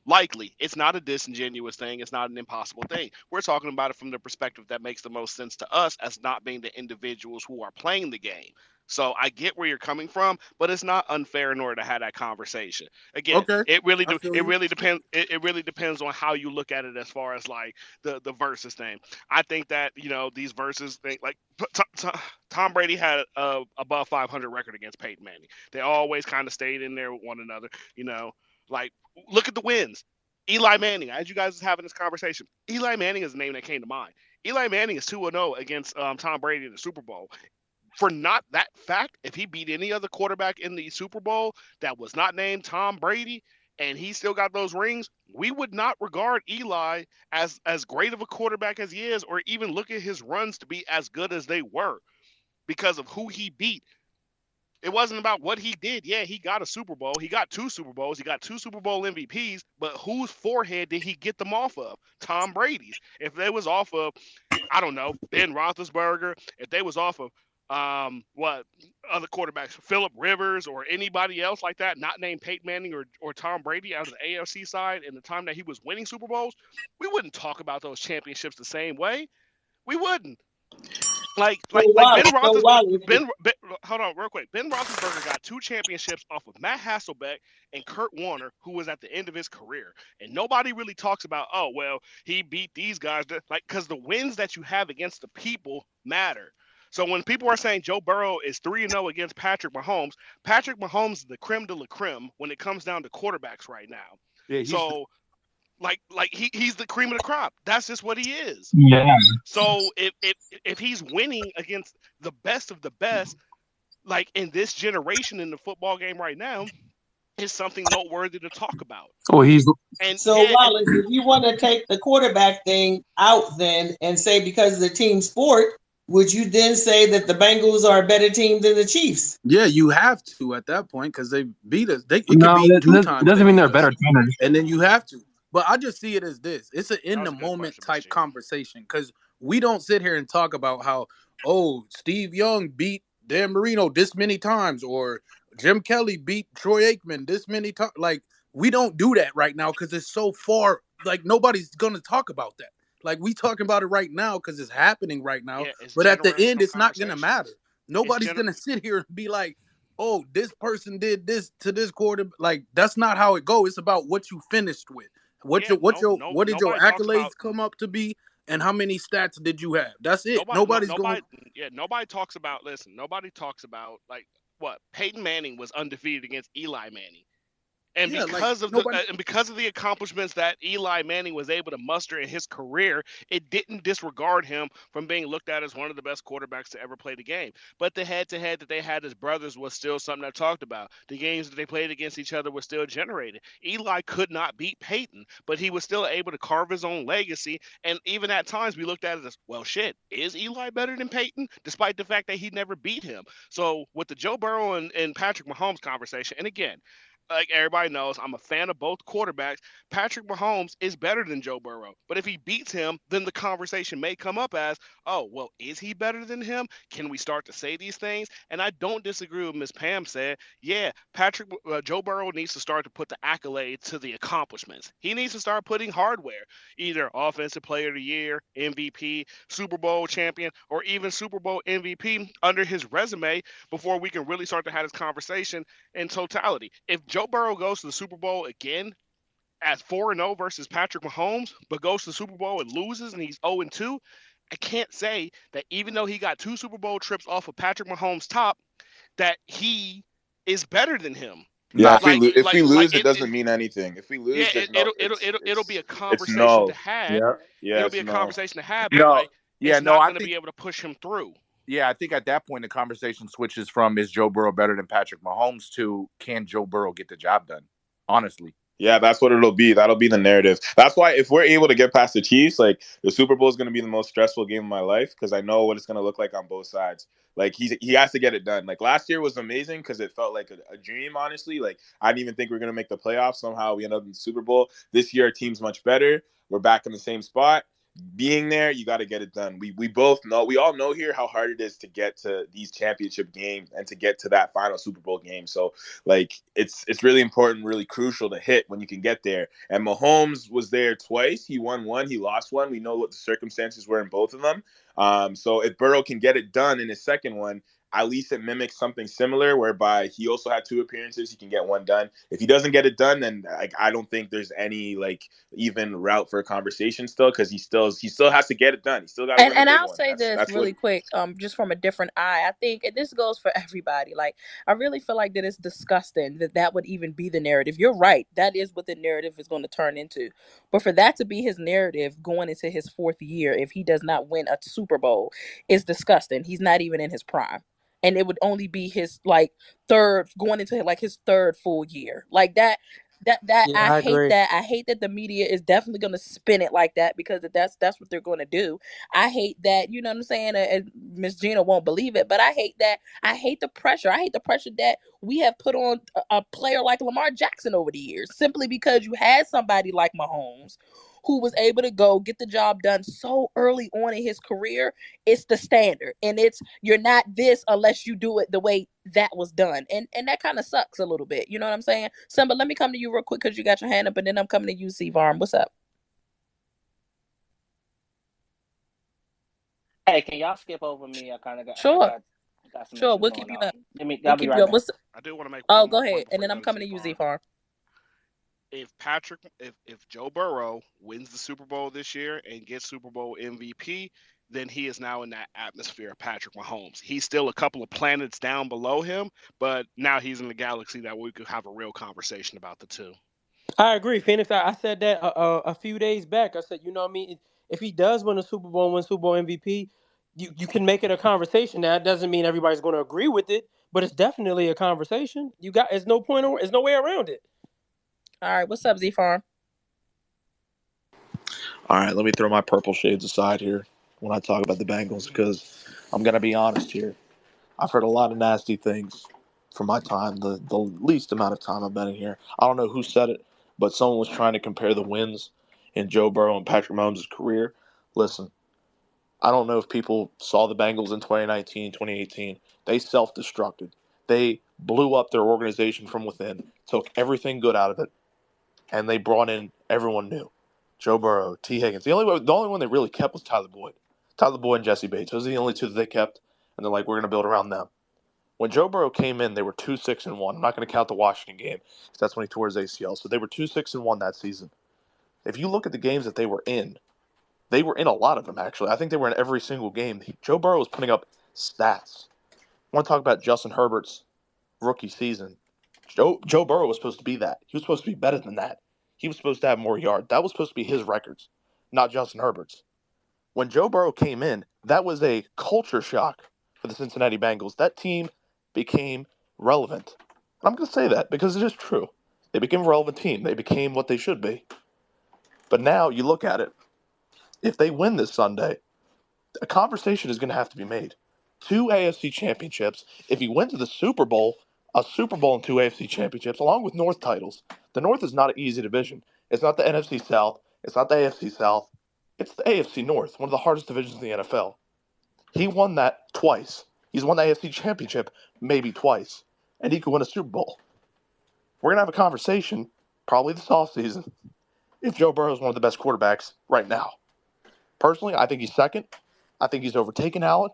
likely. It's not a disingenuous thing. It's not an impossible thing. We're talking about it from the perspective that makes the most sense to us as not being the individuals who are playing the game. So I get where you're coming from, but it's not unfair in order to have that conversation. Again, Okay, it really I do. feel It you. really depends. It really depends on how you look at it as far as like the versus thing. I think that these versus thing like Tom Brady had a above 500 record against Peyton Manning. They always kind of stayed in there with one another. Like look at the wins. Eli Manning, as you guys is having this conversation, Eli Manning is the name that came to mind. Eli Manning is 2-0 against Tom Brady in the Super Bowl. For not that fact, if he beat any other quarterback in the Super Bowl that was not named Tom Brady and he still got those rings, we would not regard Eli as great of a quarterback as he is, or even look at his runs to be as good as they were because of who he beat. It wasn't about what he did. Yeah, he got a Super Bowl. He got 2 Super Bowls. He got 2 Super Bowl MVPs. But whose forehead did he get them off of? Tom Brady's. If they was off of, I don't know, Ben Roethlisberger, if they was off of what other quarterbacks, Phillip Rivers or anybody else like that, not named Peyton Manning or Tom Brady out of the AFC side in the time that he was winning Super Bowls, we wouldn't talk about those championships the same way. We wouldn't. Like So like like Wally, Ben so Roethlisberger. Wally, Ben, hold on real quick. Ben Roethlisberger got 2 championships off of Matt Hasselbeck and Kurt Warner, who was at the end of his career, and nobody really talks about. Oh well, he beat these guys. Like because the wins that you have against the people matter. So when people are saying Joe Burrow is 3-0 against Patrick Mahomes is the creme de la creme when it comes down to quarterbacks right now. Yeah, So like he's the cream of the crop. That's just what he is. Yeah. So if he's winning against the best of the best, like in this generation in the football game right now, is something noteworthy to talk about. Well, he's And so yeah, and Wallace, if you want to take the quarterback thing out then and say because of the team sport, would you then say that the Bengals are a better team than the Chiefs? Yeah, you have to at that point because they beat us. It could no. be two That times they doesn't mean beat they're us, better teamers. and then you have to. But I just see it as this: it's an in that was the a good moment question, Mr. type G. conversation because we don't sit here and talk about how Steve Young beat Dan Marino this many times or Jim Kelly beat Troy Aikman this many times. Like we don't do that right now because it's so far. Like nobody's gonna talk about that. Like we talking about it right now because it's happening right now. Yeah, it's But at the end, generational it's not gonna matter. conversations. It's Nobody's gener- gonna sit here and be like, "Oh, this person did this to this quarter." Like that's not how it goes. It's about what you finished with. What yeah, what did your nobody talks about accolades come up to be, and how many stats did you have? That's it. nobody no, Nobody's going. nobody talks about nobody talks about like what Peyton Manning was undefeated against Eli Manning. And Yeah, like because of nobody. the accomplishments that Eli Manning was able to muster in his career, it didn't disregard him from being looked at as one of the best quarterbacks to ever play the game. But the head-to-head that they had as brothers was still something that talked about. The games that they played against each other were still generated. Eli could not beat Peyton, but he was still able to carve his own legacy. And even at times we looked at it as, well, shit, is Eli better than Peyton? Despite the fact that he never beat him. So with the Joe Burrow and Patrick Mahomes conversation, and again, like everybody knows, I'm a fan of both quarterbacks. Patrick Mahomes is better than Joe Burrow. But if he beats him, then the conversation may come up as, oh, well, is he better than him? Can we start to say these things? And I don't disagree with Ms. Pam said. Yeah, Joe Burrow needs to start to put the accolades to the accomplishments. He needs to start putting hardware, either Offensive Player of the Year, MVP, Super Bowl champion, or even Super Bowl MVP under his resume before we can really start to have this conversation in totality. If Joe Burrow goes to the Super Bowl again at 4-0 versus Patrick Mahomes, but goes to the Super Bowl and loses and he's 0-2, I can't say that even though he got 2 Super Bowl trips off of Patrick Mahomes' top, that he is better than him. Yeah, Like, if we lose, it it, doesn't mean anything. If we yeah, lose, there's no. it'll be a It's conversation no. to have. Yeah. Yeah, It'll it's be a no. conversation to have, but No. like Yeah, it's no, not I going to think be able to push him through. I think at that point the conversation switches from is Joe Burrow better than Patrick Mahomes to can Joe Burrow get the job done? Honestly. Yeah, that's what it'll be. That'll be the narrative. That's why if we're able to get past the Chiefs, like the Super Bowl is going to be the most stressful game of my life because I know what it's going to look like on both sides. Like he has to get it done. Like last year was amazing because it felt like a dream. Honestly, like I didn't even think we were going to make the playoffs. Somehow we ended up in the Super Bowl. This year, our team's much better. We're back in the same spot. Being there, you got to get it done. We both know, we all know here how hard it is to get to these championship games and to get to that final Super Bowl game. So like it's really important, really crucial to hit when you can get there. And Mahomes was there twice. He won one, he lost one. We know what the circumstances were in both of them. So if Burrow can get it done in his second one, at least it mimics something similar, whereby he also had 2 appearances. He can get 1 done. If he doesn't get it done, then like I don't think there's any like even route for a conversation still, because he still has to get it done. He still got to win the And big I'll one. say this That's what. really quick, just from a different eye. I think, and this goes for everybody. Like, I really feel like that it's disgusting that that would even be the narrative. You're right, that is what the narrative is going to turn into. But for that to be his narrative going into his 4th year, if he does not win a Super Bowl, is disgusting. He's not even in his prime, and it would only be his like 3rd going into like his 3rd full year, like that. That Yeah, I I hate agree. that. I hate that the media is definitely going to spin it like that, because that's what they're going to do. I hate that, you know what I'm saying? And Miss Gina won't believe it, but I hate that. I hate the pressure. I hate the pressure that we have put on a player like Lamar Jackson over the years, simply because you had somebody like Mahomes who was able to go get the job done so early on in his career. It's the standard. And it's, you're not this unless you do it the way that was done. And that kind of sucks a little bit. You know what I'm saying? Simba, let me come to you real quick because you got your hand up, and then I'm coming to you, C Varm. What's up? Hey, can y'all skip over me? I Sure. got some Sure. issues We'll keep going you on. up. I'll be Keep you right up. back. What's I do want to make Oh, one go more ahead. point And before then you I'm go to coming Z to you, Z Farm. Farm. If Joe Burrow wins the Super Bowl this year and gets Super Bowl MVP, then he is now in that atmosphere of Patrick Mahomes. He's still a couple of planets down below him, but now he's in the galaxy that we could have a real conversation about the two. I agree, Phoenix. I said that a few days back. I said, you know what I mean? If he does win a Super Bowl and win Super Bowl MVP, you can make it a conversation. Now, it doesn't mean everybody's going to agree with it, but it's definitely a conversation. There's no point, there's no way around it. All right. What's up, Z Farm? All right, let me throw my purple shades aside here when I talk about the Bengals, because I'm going to be honest here. I've heard a lot of nasty things from my time, the least amount of time I've been in here. I don't know who said it, but someone was trying to compare the wins in Joe Burrow and Patrick Mahomes' career. Listen, I don't know if people saw the Bengals in 2019, 2018. They self-destructed. They blew up their organization from within, took everything good out of it, and they brought in everyone new. Joe Burrow, T. Higgins. The only one they really kept was Tyler Boyd. Tyler Boyd and Jesse Bates. Those are the only 2 that they kept, and they're like, we're going to build around them. When Joe Burrow came in, they were 2-6-1. I'm not going to count the Washington game because that's when he tore his ACL. So they were 2-6-1 that season. If you look at the games that they were in a lot of them, actually. I think they were in every single game. Joe Burrow was putting up stats. I want to talk about Justin Herbert's rookie season. Joe Burrow was supposed to be that. He was supposed to be better than that. He was supposed to have more yards. That was supposed to be his records, not Justin Herbert's. When Joe Burrow came in, that was a culture shock for the Cincinnati Bengals. That team became relevant. And I'm going to say that because it is true. They became a relevant team. They became what they should be. But now you look at it. If they win this Sunday, a conversation is going to have to be made. 2 AFC championships. If he wins the Super Bowl, a Super Bowl and 2 AFC championships, along with North titles. The North is not an easy division. It's not the NFC South. It's not the AFC South. It's the AFC North, one of the hardest divisions in the NFL. He won that twice. He's won the AFC championship maybe twice. And he could win a Super Bowl. We're going to have a conversation, probably this offseason, if Joe Burrow is one of the best quarterbacks right now. Personally, I think he's second. I think he's overtaken Allen,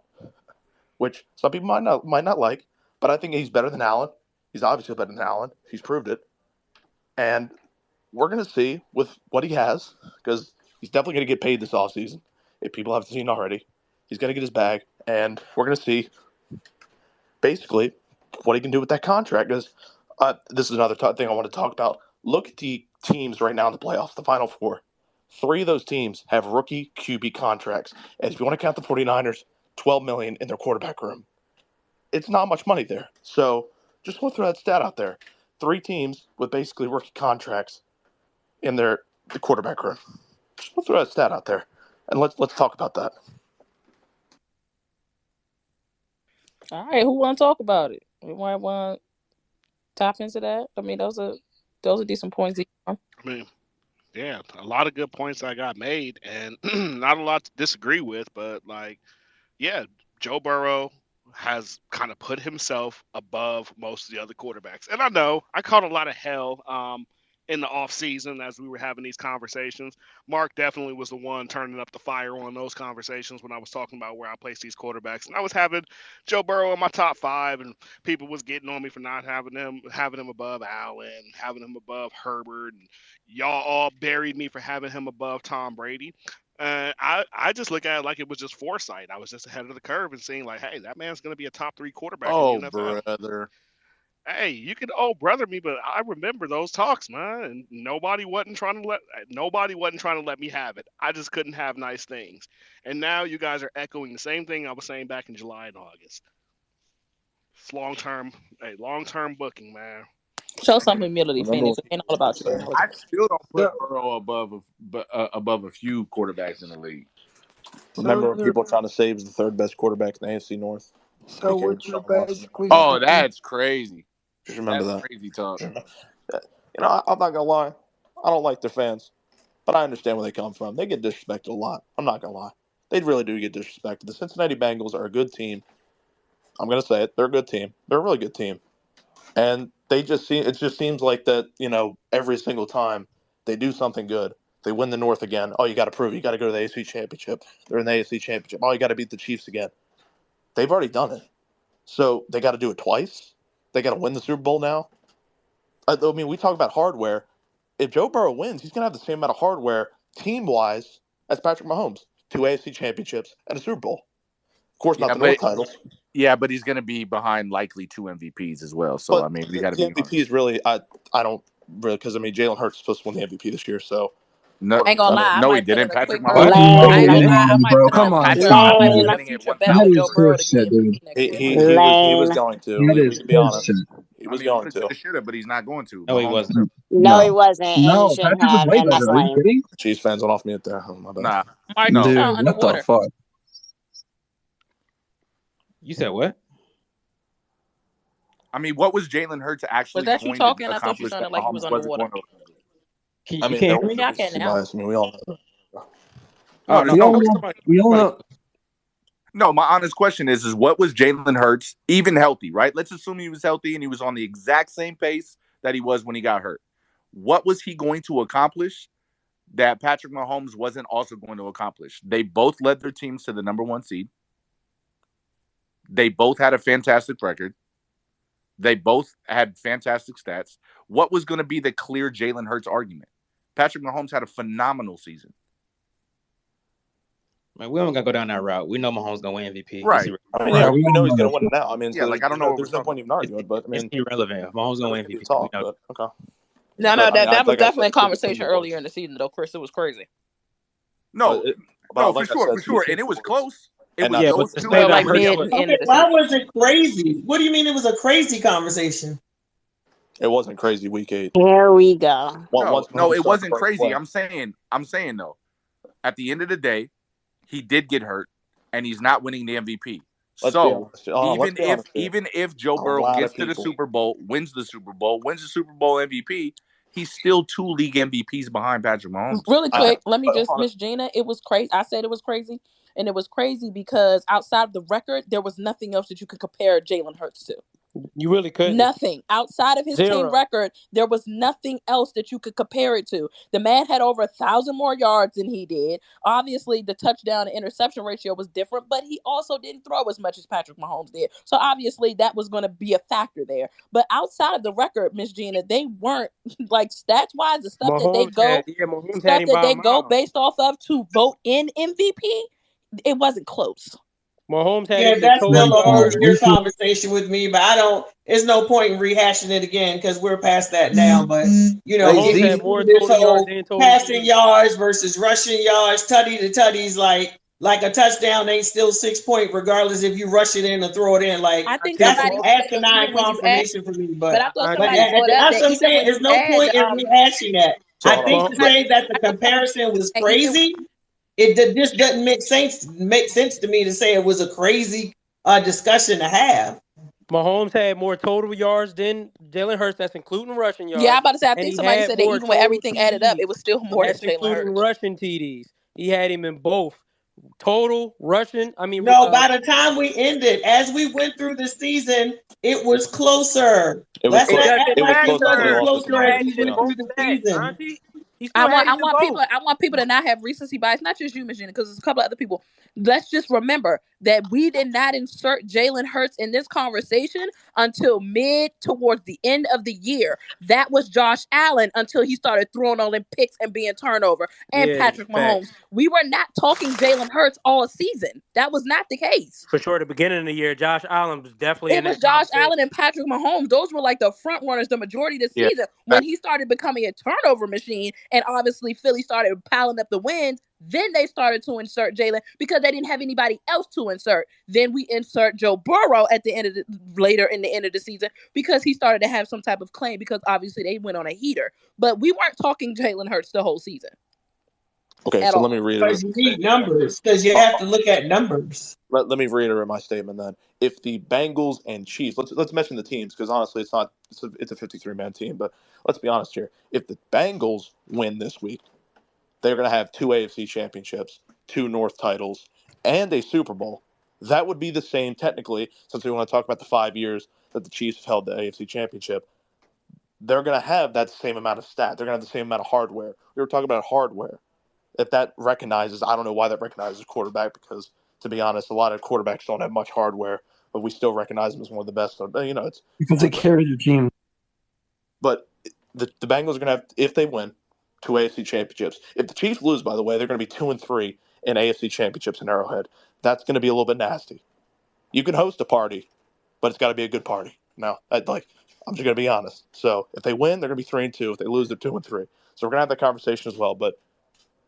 which some people might not like, but I think he's better than Allen. He's obviously better than Allen. He's proved it. And we're going to see with what he has, because he's definitely going to get paid this offseason. If people haven't seen already, he's going to get his bag, and we're going to see basically what he can do with that contract. Because this is another thing I want to talk about. Look at the teams right now in the playoffs, the Final Four. 3 of those teams have rookie QB contracts. And if you want to count the 49ers, $12 million in their quarterback room. It's not much money there. So just want to throw that stat out there. 3 teams with basically rookie contracts in the quarterback room. Just want to throw that stat out there. And let's talk about that. All right. Who want to talk about it? We might want to tap into that. I mean, those are decent points. I mean, yeah, a lot of good points I got made, and not a lot to disagree with, but like, yeah, Joe Burrow has kind of put himself above most of the other quarterbacks. And I know I caught a lot of hell in the off season as we were having these conversations. Mark definitely was the one turning up the fire on those conversations when I was talking about where I place these quarterbacks. And I was having Joe Burrow in my top 5, and people was getting on me for not having him above Allen, having him above Herbert, and y'all all buried me for having him above Tom Brady. I just look at it like it was just foresight. I was just ahead of the curve and seeing like, hey, that man's going to be a top 3 quarterback in the Oh, NFL. brother. Hey, you can brother me, but I remember those talks, man, and nobody wasn't trying to let me have it. I just couldn't have nice things. And now you guys are echoing the same thing I was saying back in July and August. It's long-term booking, man. Show some humility, Remember Phoenix. what It ain't all about you. I still don't put Burrow above a few quarterbacks in the league. Remember when people were trying to say he was the third best quarterback in the AFC North? So what you're basically Oh, saying? that's crazy. Just remember That's that. crazy talk. You know, I'm not gonna lie. I don't like their fans, but I understand where they come from. They get disrespected a lot. I'm not gonna lie. They really do get disrespected. The Cincinnati Bengals are a good team. I'm gonna say it. They're a good team. They're a really good team. And it just seems like that, you know, every single time they do something good, they win the North again. Oh, you got to prove it. You got to go to the AFC Championship. They're in the AFC Championship. Oh, you got to beat the Chiefs again. They've already done it. So they got to do it twice. They got to win the Super Bowl now. I mean, we talk about hardware. If Joe Burrow wins, he's going to have the same amount of hardware team-wise as Patrick Mahomes. 2 AFC Championships and a Super Bowl. Of course, not the North titles. Yeah, but he's going to be behind likely 2 MVPs as well. So, But I mean, we got to the be MVP is really I don't really because I mean Jalen Hurts is supposed to win the MVP this year, so no, I ain't gonna lie. I no, he might put in didn't. a Patrick quick Mahomes. I ain't gonna Lame. lie. I might bro. put in Come a on, future. stop. I might put in a Winning at future 1,000. bet That with Joe is Burrow to horse get shit, the dude. MVP next year. he was Lame. going to. That We is can be horse honest. shit. He I was mean, going to. should have, but he's not going to. No, he Mahomes wasn't. will. No, he No. wasn't, and he No, shouldn't Patrick was have, way and that's better. Are you lame. kidding? Chiefs fans went off mute there. Oh, my bad. Nah, Mark, no. you Dude, sound what the underwater. fuck? You said what? I mean, what was Jalen Hurts actually Was that you going talking? to I thought you accomplish that sounded like you was Mahomes wasn't underwater. going to accomplish? You I mean, can't there hear was me? Yeah, I can recency now. bias. I mean, we all know. No, Oh there's no, We all no. tell know. somebody. We all know. No, my honest question is what was Jalen Hurts even healthy, right? Let's assume he was healthy and he was on the exact same pace that he was when he got hurt. What was he going to accomplish that Patrick Mahomes wasn't also going to accomplish? They both led their teams to the number 1 seed. They both had a fantastic record. They both had fantastic stats. What was going to be the clear Jalen Hurts argument? Patrick Mahomes had a phenomenal season. Man, we don't gotta go down that route. We know Mahomes gonna win MVP. Right. I mean, Right. yeah, we we all know he's know going that to win shit. it now. I mean, Yeah, so like I don't know what there's we're no point talking even arguing. But I It's mean, irrelevant. If Mahomes gonna win it could be MVP, we talk. know. But okay. No, But, I mean, that was like I definitely a said, conversation earlier in the season, though. Chris, it was crazy. No, but for like I sure, said, for sure. And it was close. It And was Yeah, not but those to two. say Well, that like Hurts mid was and end Okay, of the why season. was it crazy? What do you mean it was a crazy conversation? it wasn't crazy week 8. Here we go. Once No, Mahomes it started wasn't to crazy. play. I'm saying though, at the end of the day, he did get hurt, and he's not winning the MVP. Let's be honest. Let's be honest here. even if Joe A Burrow lot gets of to the people. Super Bowl, wins the Super Bowl MVP, he's still 2 league MVPs behind Patrick Mahomes. Really quick, let me But just, hold on. Miss Gina, it was crazy. I said it was crazy, and it was crazy because outside of the record, there was nothing else that you could compare Jalen Hurts to. You really couldn't. Nothing outside of his team Zero. record. There was nothing else that you could compare it to. The man had over 1,000 more yards than he did. Obviously, the touchdown to interception ratio was different, but he also didn't throw as much as Patrick Mahomes did. So obviously, that was going to be a factor there. But outside of the record, Miss Gina, they weren't like stats wise. The stuff that they Mahomes had stuff him that by a they go mile. based off of to vote in MVP. It wasn't close. Mahomes had Yeah, him in that's total still a whole yards. year conversation with me, but I don't. There's no point in rehashing it again because we're past that now. But you know, Mahomes getting had more this total yards whole than total passing yards versus rushing yards, tutty to tutties, like a touchdown ain't still 6 point regardless if you rush it in or throw it in. Like I think that's an somebody said that asinine even when you add, confirmation for me. but I But thought I but somebody know. brought up that's that what I'm even saying. when There's you no add point in rehashing that. So I hold think on. to say that the comparison was crazy, this doesn't make sense to me to say it was a crazy discussion to have. Mahomes had more total yards than Jalen Hurts. That's including rushing yards. Yeah, I'm about to say. I And think he somebody had said that more even when total everything added up, TDs. it was still more than That's Jalen including Hurts. rushing TDs. He had him in both. total rushing. I mean, No, by the time we ended, as we went through the season, it was closer. Let's it not act doesn't like it close because they wasn't matter. lost to He closer some as had we you in went defense. through both the bets, season. Auntie. He still had you in both. I want people to not have recency bias, not just you, Michelle, because there's a couple of other people. Let's just remember that we did not insert Jalen Hurts in this conversation until mid towards the end of the year. That was Josh Allen until he started throwing all them picks and being turnover, and Yeah, Patrick Mahomes. facts. We were not talking Jalen Hurts all season. That was not the case. For sure, at the beginning of the year, Josh Allen was definitely It in was that Josh conversation. Allen and Patrick Mahomes. Those were like the front runners the majority of the Yeah. season. When he started becoming a turnover machine, and obviously Philly started piling up the wins, then they started to insert Jalen because they didn't have anybody else to insert. Then we insert Joe Burrow at the end of later in the end of the season because he started to have some type of claim because obviously they went on a heater. But we weren't talking Jalen Hurts the whole season. Okay, so let me reiterate. Because you need numbers. Because you have to look at numbers. Let me reiterate my statement then. If the Bengals and Chiefs, let's mention the teams because honestly, it's a 53-man team. But let's be honest here. If the Bengals win this week, they're going to have 2 AFC championships, 2 North titles, and a Super Bowl. That would be the same technically, since we want to talk about the 5 years that the Chiefs have held the AFC championship. They're going to have that same amount of stat. They're going to have the same amount of hardware. We were talking about hardware. If that recognizes, I don't know why that recognizes a quarterback because, to be honest, a lot of quarterbacks don't have much hardware, but we still recognize them as one of the best. You know, it's because they carry the team. But the Bengals are going to have, if they win, 2 AFC championships. If the Chiefs lose, by the way, they're going to be 2-3 in AFC championships in Arrowhead. That's going to be a little bit nasty. You can host a party, but it's got to be a good party. Now, I'm just going to be honest. So if they win, they're going to be 3-2. If they lose, they're 2-3. So we're going to have that conversation as well. But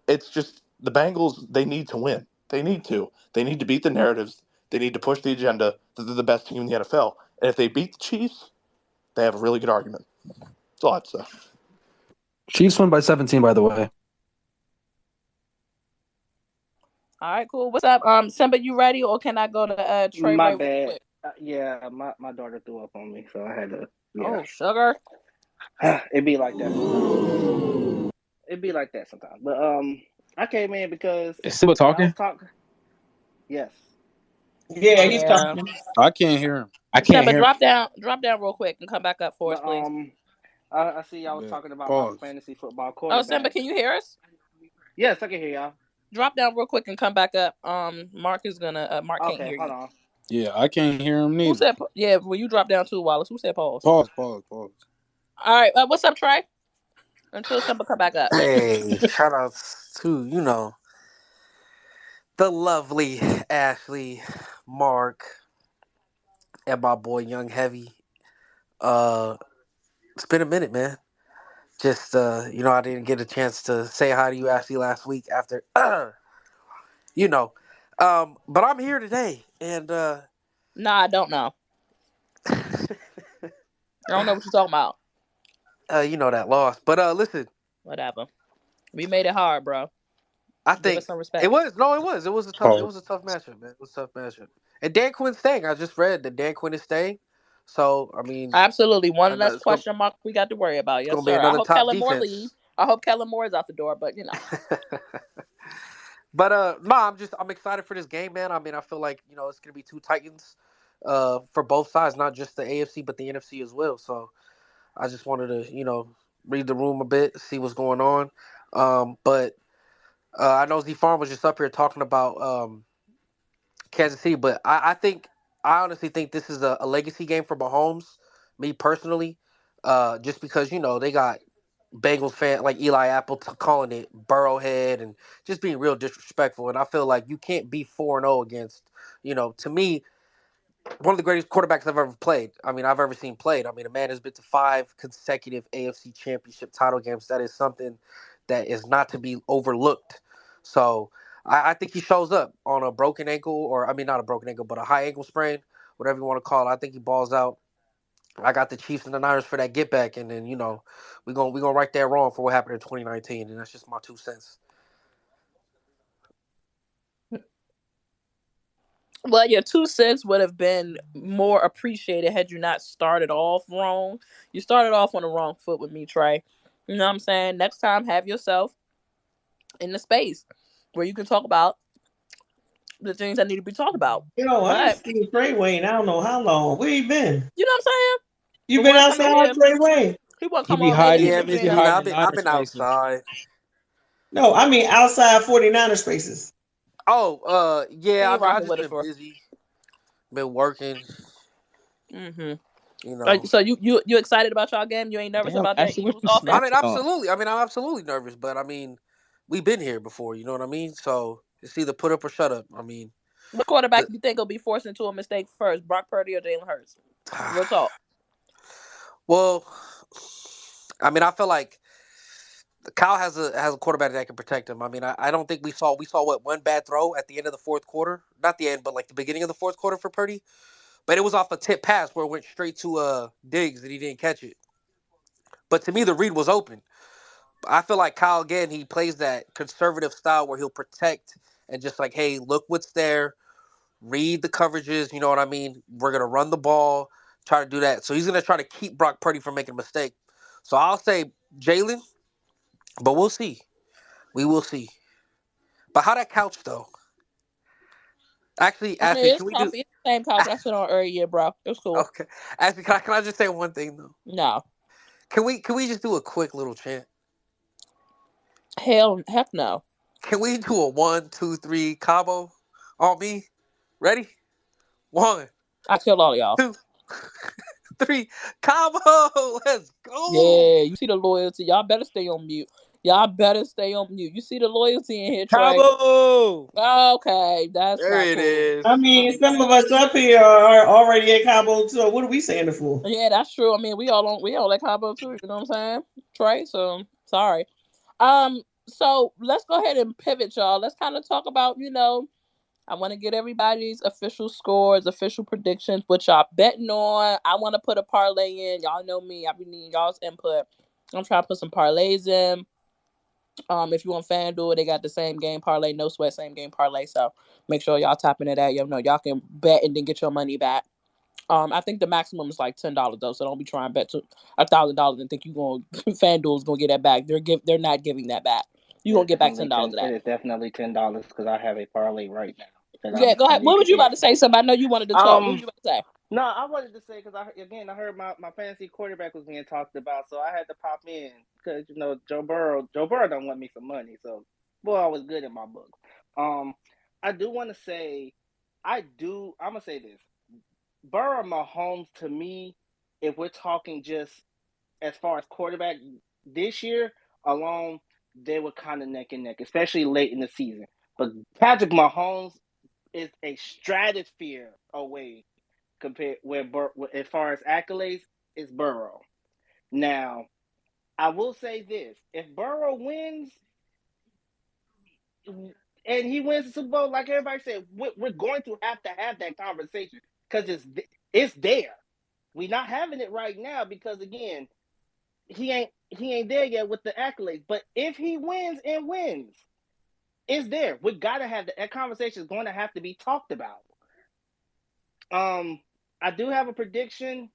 it's just the Bengals, they need to win. They need to. They need to beat the narratives. They need to push the agenda that they're the best team in the NFL. And if they beat the Chiefs, they have a really good argument. That's all I have to say. Chiefs won by 17, by the way. All right, cool. What's up? Simba, you ready, or can I go to Trey? My Ray real bad. quick? Yeah, my daughter threw up on me, so I had to. Yeah. Oh, sugar. It'd be like that sometimes. It'd be like that sometimes. But I came in because Is Simba talking? Yes. Yeah, he's talking. I can't hear him. I can't Simba, hear. drop down real quick and come back up for us, please. I see y'all was talking about my fantasy football quarterback. Oh, Simba, can you hear us? Yes, I can hear y'all. Drop down real quick and come back up. Mark is gonna. Mark can't hear you. Hold on. Yeah, I can't hear him neither. Who said? Yeah, will you drop down too, Wallace? Who said pause? Pause. All right, what's up, Trey? Until Simba come back up. Hey, shout outs to, the lovely Ashley, Mark, and my boy Young Heavy. It's been a minute, man. Just, I didn't get a chance to say hi to you, Ashley, last week after, but I'm here today, and, Nah, I don't know. I don't know what you're talking about. That loss. But, listen. Whatever. We made it hard, bro. I think some respect. It was a tough matchup, man. It was a tough matchup. And Dan Quinn's staying. I just read that Dan Quinn is staying. So, I mean, absolutely one less question mark we got to worry about. Yes, sir. I hope Kellen Moore leaves. I hope Kellen Moore is out the door, but But I'm excited for this game, man. I mean, I feel like, it's gonna be two Titans for both sides, not just the AFC but the NFC as well. So I just wanted to, read the room a bit, see what's going on. But I know Z Farm was just up here talking about Kansas City, but I honestly think this is a legacy game for Mahomes, me personally, just because, they got Bengals fan like Eli Apple calling it Burrowhead and just being real disrespectful. And I feel like you can't be 4-0 against, to me, one of the greatest quarterbacks I've ever played. I mean, I've ever seen played. I mean, a man has been to 5 consecutive AFC championship title games. That is something that is not to be overlooked. So I think he shows up on a broken ankle, or, I mean, not a broken ankle, but a high ankle sprain, whatever you want to call it. I think he balls out. I got the Chiefs and the Niners for that get back, and then, we're gonna right that wrong for what happened in 2019, and that's just my 2 cents. Well, your 2 cents would have been more appreciated had you not started off wrong. You started off on the wrong foot with me, Trey. You know what I'm saying? Next time, have yourself in the space where you can talk about the things that need to be talked about. You know, I ain't But seen Trey Wayne. I don't know how long. Where you been? you know what I'm saying? You But been when I come in outside, here, Trey Wayne? he won't He come be on maybe hiding. Yeah, in Miss He between Gina, hiding I've in been Niner spaces. outside. No, I mean outside 49er spaces. Oh, He yeah. I ain't mean, I rocking just with us been for. busy, been working. Mm-hmm. You know. So you excited about y'all game? You ain't nervous Damn, about that Ashley, what Eagles you offense? I mean, snapping on? absolutely. I mean, I'm absolutely nervous, but I mean, we've been here before. You know what I mean? So it's either put up or shut up. I mean, What quarterback the, you think will be forced into a mistake first, Brock Purdy or Jalen Hurts? Real talk. well, I mean, I feel like Kyle has a quarterback that can protect him. I mean, I don't think we saw what, one bad throw at the end of the fourth quarter, not the end, but like the beginning of the fourth quarter for Purdy. But it was off a tip pass where it went straight to Diggs and he didn't catch it. But to me, the read was open. I feel like Kyle again, he plays that conservative style where he'll protect and just like, hey, look what's there, read the coverages. You know what I mean? We're gonna run the ball, try to do that. So he's gonna try to keep Brock Purdy from making a mistake. So I'll say Jalen, but we'll see. We will see. But how that couch though? Actually, I mean, Ashley, it's can we do? comfy. It's the same couch I sit on earlier, bro. It's cool. Okay, Ashley, can I just say one thing though? No. Can we just do a quick little chant? Heck no. Can we do a 1, 2, 3 combo on me? Ready? 1, I kill all y'all. 2, 3 combo. Let's go. Yeah, you see the loyalty. Y'all better stay on mute. Y'all better stay on mute. You see the loyalty in here, Trey. Cabo. Okay, that's There not it cool. is. I mean, some of us up here are already at Cabo, so what are we saying it for? Yeah, that's true. I mean, we all that combo too. You know what I'm saying, Trey? So sorry. So let's go ahead and pivot, y'all. Let's kind of talk about, I want to get everybody's official scores, official predictions, what y'all betting on. I want to put a parlay in. Y'all know me. I be needing y'all's input. I'm trying to put some parlays in. If you want FanDuel, they got the same game parlay, no sweat, same game parlay. So make sure y'all tap into that. Y'all can bet and then get your money back. I think the maximum is like $10 though, so don't be trying to bet to $1,000 and think you going FanDuel's gonna get that back. They're not giving that back. You gonna get back $10 of It that. is definitely $10 because I have a parlay right now that Yeah, go I ahead. need What to was you about hit. to say? Something I know you wanted to talk. What was you about to say? No, I wanted to say because I heard my fantasy quarterback was being talked about, so I had to pop in because Joe Burrow don't want me some money, so boy, I was good in my book. I do want to say, I'm gonna say this: Burrow and Mahomes to me, if we're talking just as far as quarterback this year alone, they were kind of neck and neck, especially late in the season. But Patrick Mahomes is a stratosphere away compared as far as accolades, it's Burrow. Now, I will say this: if Burrow wins, and he wins the Super Bowl, like everybody said, we're going to have that conversation because it's there. We're not having it right now because again, he ain't there yet with the accolades. But if he wins, it's there. We gotta have that conversation is going to have to be talked about. I do have a prediction.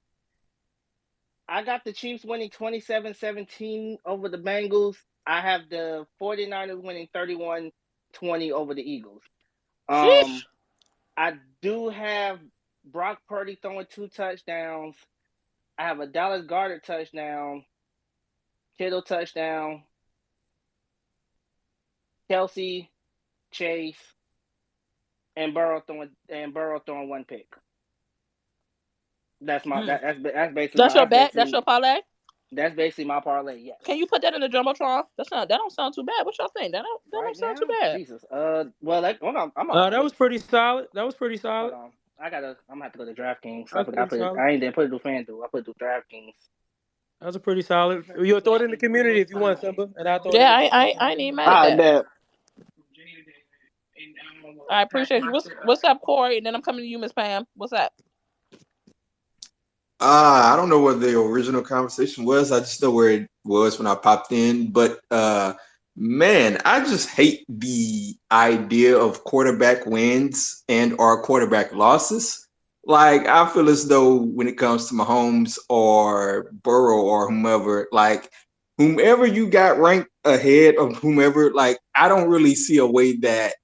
I got the Chiefs winning 27-17 over the Bengals. I have the 49ers winning 31-20 over the Eagles. Sheesh. I do have Brock Purdy throwing 2 touchdowns. I have a Dallas Goedert touchdown, Kittle touchdown, Kelsey, Chase, and Burrow throwing 1 pick. That's my that's basically That's your bet. That's your parlay. That's basically my parlay. Yes. Can you put that in the jumbotron? That don't sound too bad. What y'all think? That don't sound too bad. Jesus. Well, hold on. That was pretty solid. Hold on. I'm gonna have to go to DraftKings. That was pretty solid. I ain't didn't put it through FanDuel. I put it through DraftKings. That was a pretty solid. You'll throw it in the community if you want, Simba, and I'll throw it. Yeah, I ain't even mad at that. Bet. I appreciate you. What's up, Corey? And then I'm coming to you, Miss Pam. What's up? I don't know what the original conversation was. I just know where it was when I popped in. But man, I just hate the idea of quarterback wins and or quarterback losses. Like, I feel as though when it comes to Mahomes or Burrow or whomever, like whomever you got ranked ahead of whomever, like I don't really see a way that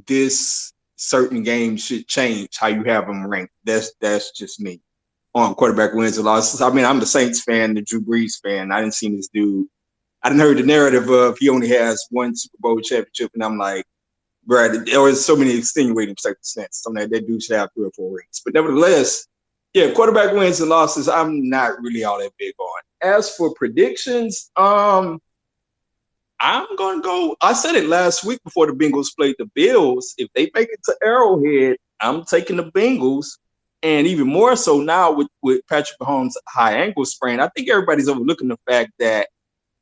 this certain games should change how you have them ranked. That's just me on quarterback wins and losses. I mean, I'm the Saints fan, the Drew Brees fan. I didn't see this dude. I didn't heard the narrative of he only has one Super Bowl championship, and I'm like, bro, there was so many extenuating circumstances. So that dude should have 3 or 4 rings. But nevertheless, yeah, quarterback wins and losses, I'm not really all that big on. As for predictions, I'm going to go. I said it last week before the Bengals played the Bills. If they make it to Arrowhead, I'm taking the Bengals. And even more so now with Patrick Mahomes' high ankle sprain, I think everybody's overlooking the fact that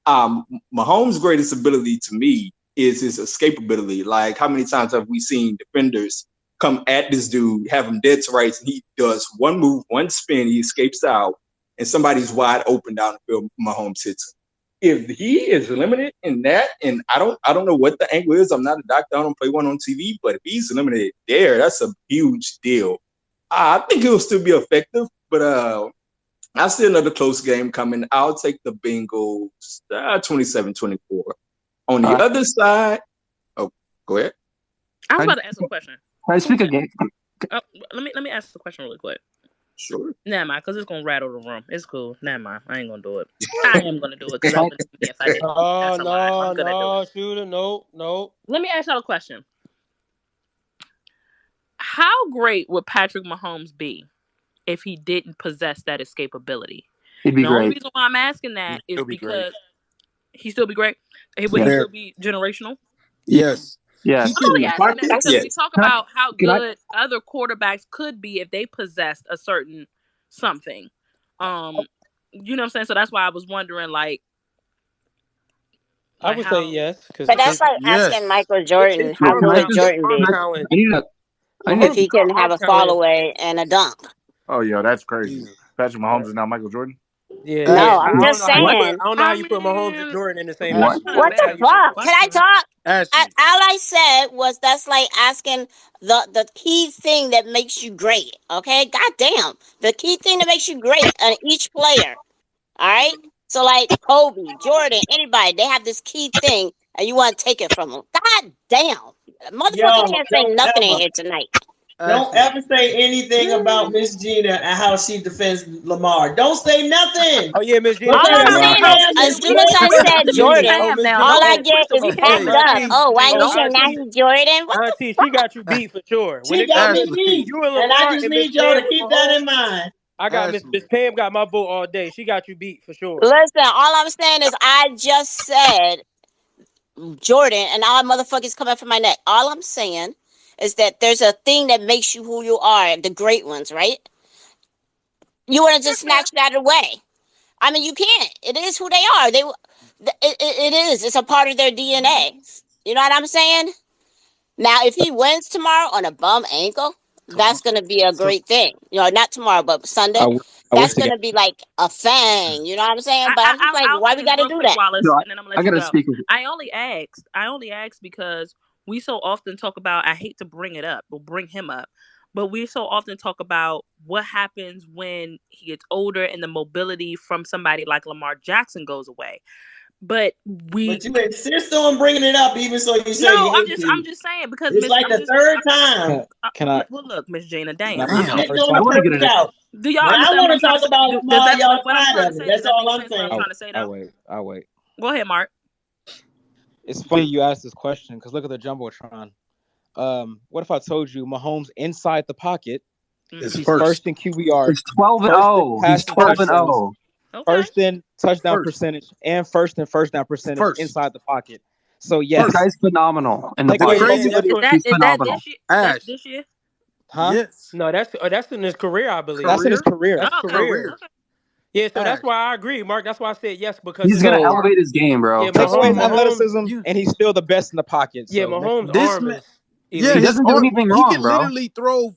Mahomes' greatest ability to me is his escapability. Like, how many times have we seen defenders come at this dude, have him dead to rights, and he does one move, one spin, he escapes out, and somebody's wide open down the field, Mahomes hits him. If he is limited in that, and I don't know what the angle is, I'm not a doctor, I don't play one on TV, but if he's limited there, that's a huge deal. I think he'll still be effective, but I see another close game coming. I'll take the Bengals 27-24. On the other side, oh, go ahead. I was about to ask a question. Can I speak again? Let me ask the question really quick. Sure. Never mind, because it's going to rattle the room. It's cool. Never mind. I ain't going to do it. I am going to do it because I wouldn't do it if I didn't. Oh, That's a lie. I'm no, shooter, no. Let me ask y'all a question. How great would Patrick Mahomes be if he didn't possess that escapability? He'd be the great. only reason why I'm asking that is because he'd still be great. Would he still be generational? Yes. Yeah. I'm only asking that because we talk about how good other quarterbacks could be if they possessed a certain something. You know what I'm saying? So that's why I was wondering, like I would say yes. But that's like asking Michael Jordan how good would Jordan be if he can have a fall away and a dunk. Oh, yo, that's crazy. Patrick Mahomes is now Michael Jordan? Yeah. No, I'm just saying. I don't know how you put Mahomes and Jordan in the same. What the fuck? Can I talk? All I said was that's like asking the key thing that makes you great. Okay, goddamn, the key thing that makes you great on each player. All right, so like Kobe, Jordan, anybody, they have this key thing, and you want to take it from them. God damn, motherfucker can't say nothing in here tonight. Don't ever say anything about Miss Gina and how she defends Lamar. Don't say nothing. Oh yeah, Miss Gina. All I'm saying is, as soon as I said Jordan, all I get is packed up. Oh, why you say now he's Jordan? What Auntie, she got you beat for sure. She got me beat, and I just need y'all to keep that in mind. I got Miss Pam got my vote all day. She got you beat for sure. Listen, all I'm saying is I just said Jordan, and all motherfuckers coming from my neck. All I'm saying is that there's a thing that makes you who you are, the great ones, right? You want to just snatch that away. I mean, you can't. It is who they are. It is. It's a part of their DNA. You know what I'm saying? Now, if he wins tomorrow on a bum ankle, that's going to be a great thing. You know, not tomorrow, but Sunday. That's going to be like a thing. You know what I'm saying? But I'm just like, why we got to do that? Wallace, and then I'm gonna let you go. I only asked because we so often talk about, I hate to bring it up, but bring him up, but we so often talk about what happens when he gets older and the mobility from somebody like Lamar Jackson goes away. But you insist on bringing it up, even so you say no. I'm just saying because it's like the third time. Can I? Well, look, Miss Gina, damn. I want to get it out. Do y'all? I want to talk about Lamar. Y'all side of it. That's all I'm saying. I'm trying to say that. I'll wait. Go ahead, Mark. It's funny you asked this question because look at the jumbotron. What if I told you Mahomes inside the pocket? He's first in QBR. He's 12-0. He's 12-0. First in touchdown percentage and first in first down percentage inside the pocket. So yes, this guy's phenomenal. And He's phenomenal. That's this year? Huh? Yes. No, that's in his career, I believe. That's in his career. That's career. Okay. Yeah, so that's why I agree, Mark. That's why I said yes, because he's gonna elevate his game, bro. Yeah, takes away his athleticism, and he's still the best in the pocket. Yeah, so Mahomes' arm is. Yeah, he doesn't do anything wrong, he can bro. literally throw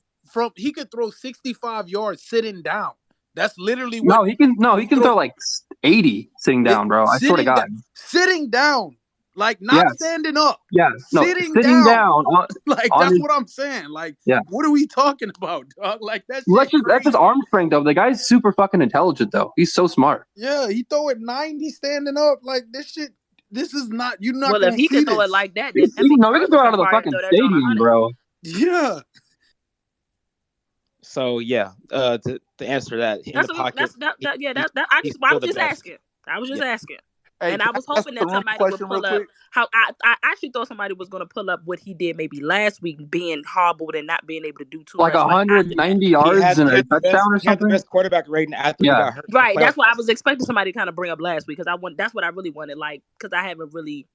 he could throw 65 yards sitting down. That's literally what he can throw like 80 sitting down, bro. I swear to God. Sitting down. Like not standing up. Yeah. No, sitting down. Like that's what I'm saying. Like, what are we talking about, dog? Like that's his arm strength though. The guy's super fucking intelligent though. He's so smart. Yeah, he throw it 90 standing up. Like this shit. This is not. You're not. Well, if he can throw it like that, then we can throw it out of the fucking stadium, bro. Yeah. So yeah, to answer that, in the pocket, I he's still was the just best. asking. I was just asking. Hey, And can I was I ask hoping a that Rudy somebody would question real pull up quick? how I actually thought somebody was going to pull up what he did maybe last week, being hobbled and not being able to do too Like much. Like after that. 190 yards and a touchdown or He had the something. best quarterback rating after he Yeah. got hurt. in the Right, that's playoffs what I last was year. expecting somebody to kind of bring up last week because that's what I really wanted. Like, because I haven't really.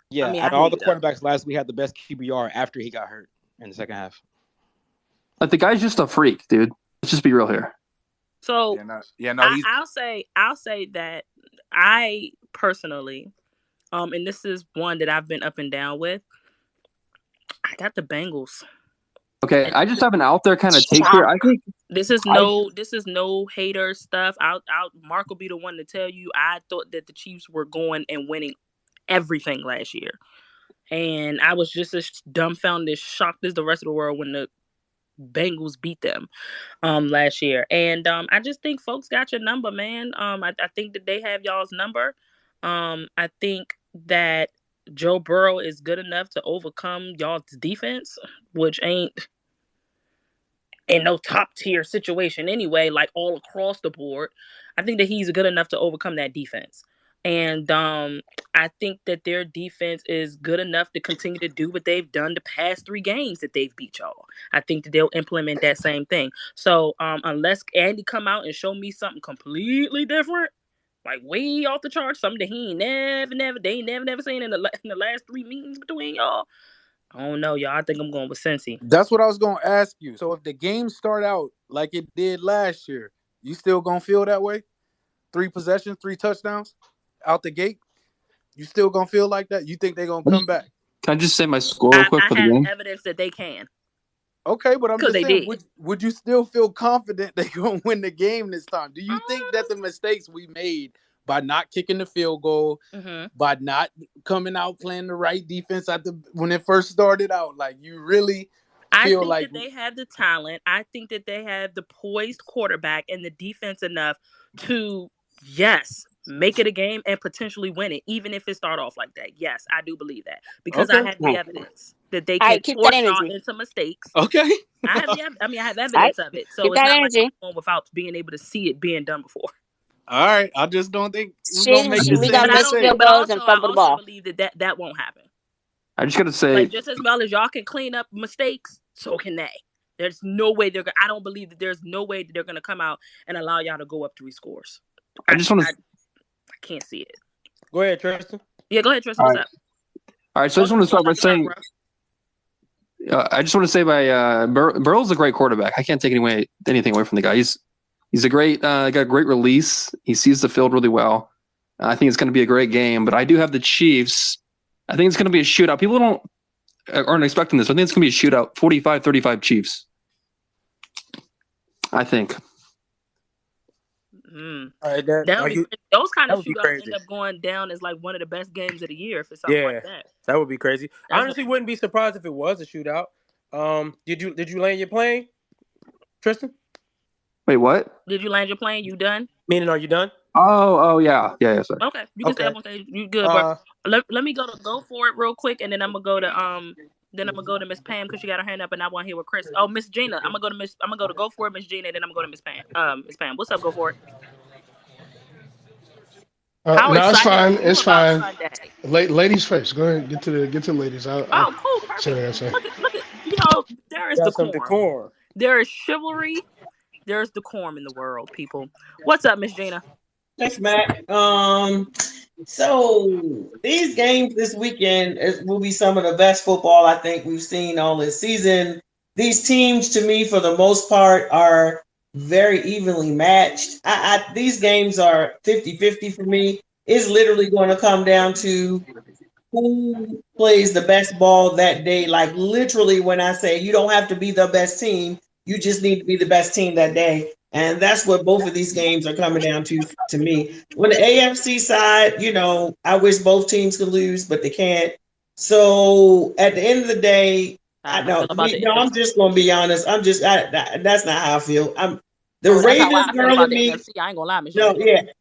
Yeah, I mean, out I of all hear the you though. quarterbacks last week, had the best QBR after he got hurt in the second half. Like the guy's just a freak, dude. Let's just be real here. So he's I'll say that I personally, and this is one that I've been up and down with. I got the Bengals. Okay, I just have an out there kind of take here. I think this is no hater stuff. Mark will be the one to tell you. I thought that the Chiefs were going and winning everything last year, and I was just as dumbfounded, shocked as the rest of the world when the Bengals beat them last year. And I just think folks got your number, man. I think that they have y'all's number. I think that Joe Burrow is good enough to overcome y'all's defense, which ain't in no top tier situation anyway, like all across the board. I think that he's good enough to overcome that defense. And I think that their defense is good enough to continue to do what they've done the past 3 games that they've beat y'all. I think that they'll implement that same thing. So unless Andy come out and show me something completely different, like way off the charts, something that he ain't never seen in the last 3 meetings between y'all, I don't know, y'all. I think I'm going with Cincy. That's what I was going to ask you. So if the game start out like it did last year, you still going to feel that way? 3 possessions, 3 touchdowns out the gate? You still going to feel like that? You think they're going to come back? Can I just say my score real quick for the game? I have evidence that they can. Okay, but I'm just saying, would you still feel confident they're going to win the game this time? Do you think that the mistakes we made by not kicking the field goal, by not coming out playing the right defense when it first started out, like you really feel like... I think that they have the talent. I think that they have the poised quarterback and the defense enough to, yes, make it a game and potentially win it, even if it start off like that. Yes, I do believe that because I have the evidence that they can force y'all into mistakes. Okay, I have evidence of it, so it's not like I'm going without being able to see it being done before. All right, I just don't think we're gonna make this. But I also believe that won't happen. I just gotta say, like, just as well as y'all can clean up mistakes, so can they. There's no way they're gonna. I don't believe that there's no way that they're gonna come out and allow y'all to go up 3 scores. I just want to. I can't see it. Go ahead, Tristan. Yeah, go ahead, Tristan. What's up? All right, so I just want to start by saying, I just want to say, Burrow's a great quarterback. I can't take anything away from the guy. He's a great, got a great release. He sees the field really well. I think it's going to be a great game. But I do have the Chiefs. I think it's going to be a shootout. People aren't expecting this. I think it's going to be a shootout. 45-35 Chiefs. I think. All right, those kind of shootouts end up going down as like one of the best games of the year if it's something like that. That would be crazy. I honestly wouldn't be surprised if it was a shootout. Did you land your plane, Tristan? Wait, what? Did you land your plane? You done? Meaning, are you done? Oh yeah. Sorry. Okay, you can stay up on stage. You good? But let me go for it real quick, and then I'm gonna go to Miss Pam because she got her hand up, and I want to hear what Chris. Oh, Miss Gina. I'm gonna go for it, Miss Gina, and then I'm gonna go to Miss Pam. Miss Pam, what's up? Go for it. No, it's fine. It's fine. Ladies first. Go ahead. Get to the ladies. Cool. Perfect. Look at. There is decorum. There is chivalry. There's decorum in the world, people. What's up, Miss Gina? Thanks, Matt. So these games this weekend will be some of the best football I think we've seen all this season. These teams, to me, for the most part, are very evenly matched. These games are 50-50 for me. It's literally going to come down to who plays the best ball that day. Like literally, when I say you don't have to be the best team, you just need to be the best team that day. And that's what both of these games are coming down to me. On the AFC side, I wish both teams could lose, but they can't. So at the end of the day, I'm just going to be honest. That's not how I feel. The Ravens girl in me. I ain't gonna lie,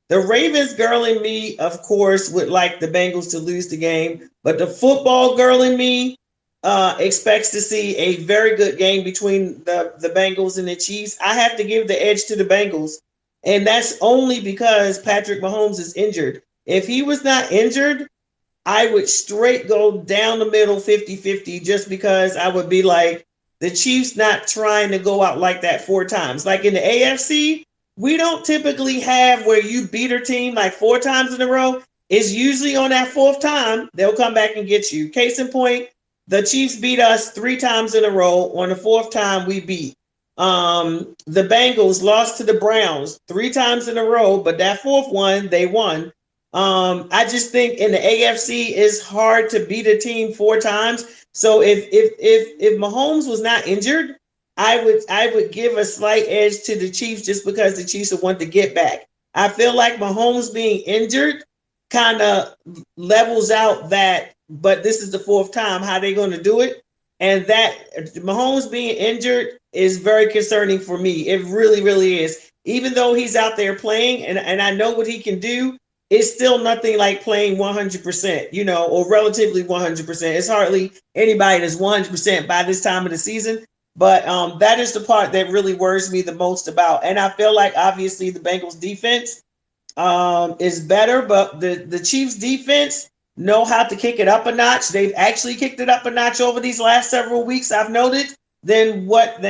the Ravens girl in me, of course, would like the Bengals to lose the game, but the football girl in me expects to see a very good game between the Bengals and the Chiefs. I have to give the edge to the Bengals. And that's only because Patrick Mahomes is injured. If he was not injured, I would straight go down the middle 50-50 just because I would be like, the Chiefs not trying to go out like that 4 times. Like in the AFC, we don't typically have where you beat a team like 4 times in a row. It's usually on that 4th time, they'll come back and get you. Case in point, the Chiefs beat us 3 times in a row. On the 4th time, we beat. The Bengals lost to the Browns 3 times in a row, but that 4th one, they won. I just think in the AFC it's hard to beat a team 4 times. So if Mahomes was not injured, I would give a slight edge to the Chiefs just because the Chiefs would want to get back. I feel like Mahomes being injured kind of levels out that, but this is the 4th time. How they going to do it? And that Mahomes being injured is very concerning for me. It really, really is. Even though he's out there playing and I know what he can do, it's still nothing like playing 100%, or relatively 100%. It's hardly anybody that's 100% by this time of the season. But that is the part that really worries me the most about. And I feel like obviously the Bengals defense is better, but the Chiefs defense know how to kick it up a notch. They've actually kicked it up a notch over these last several weeks, I've noted, than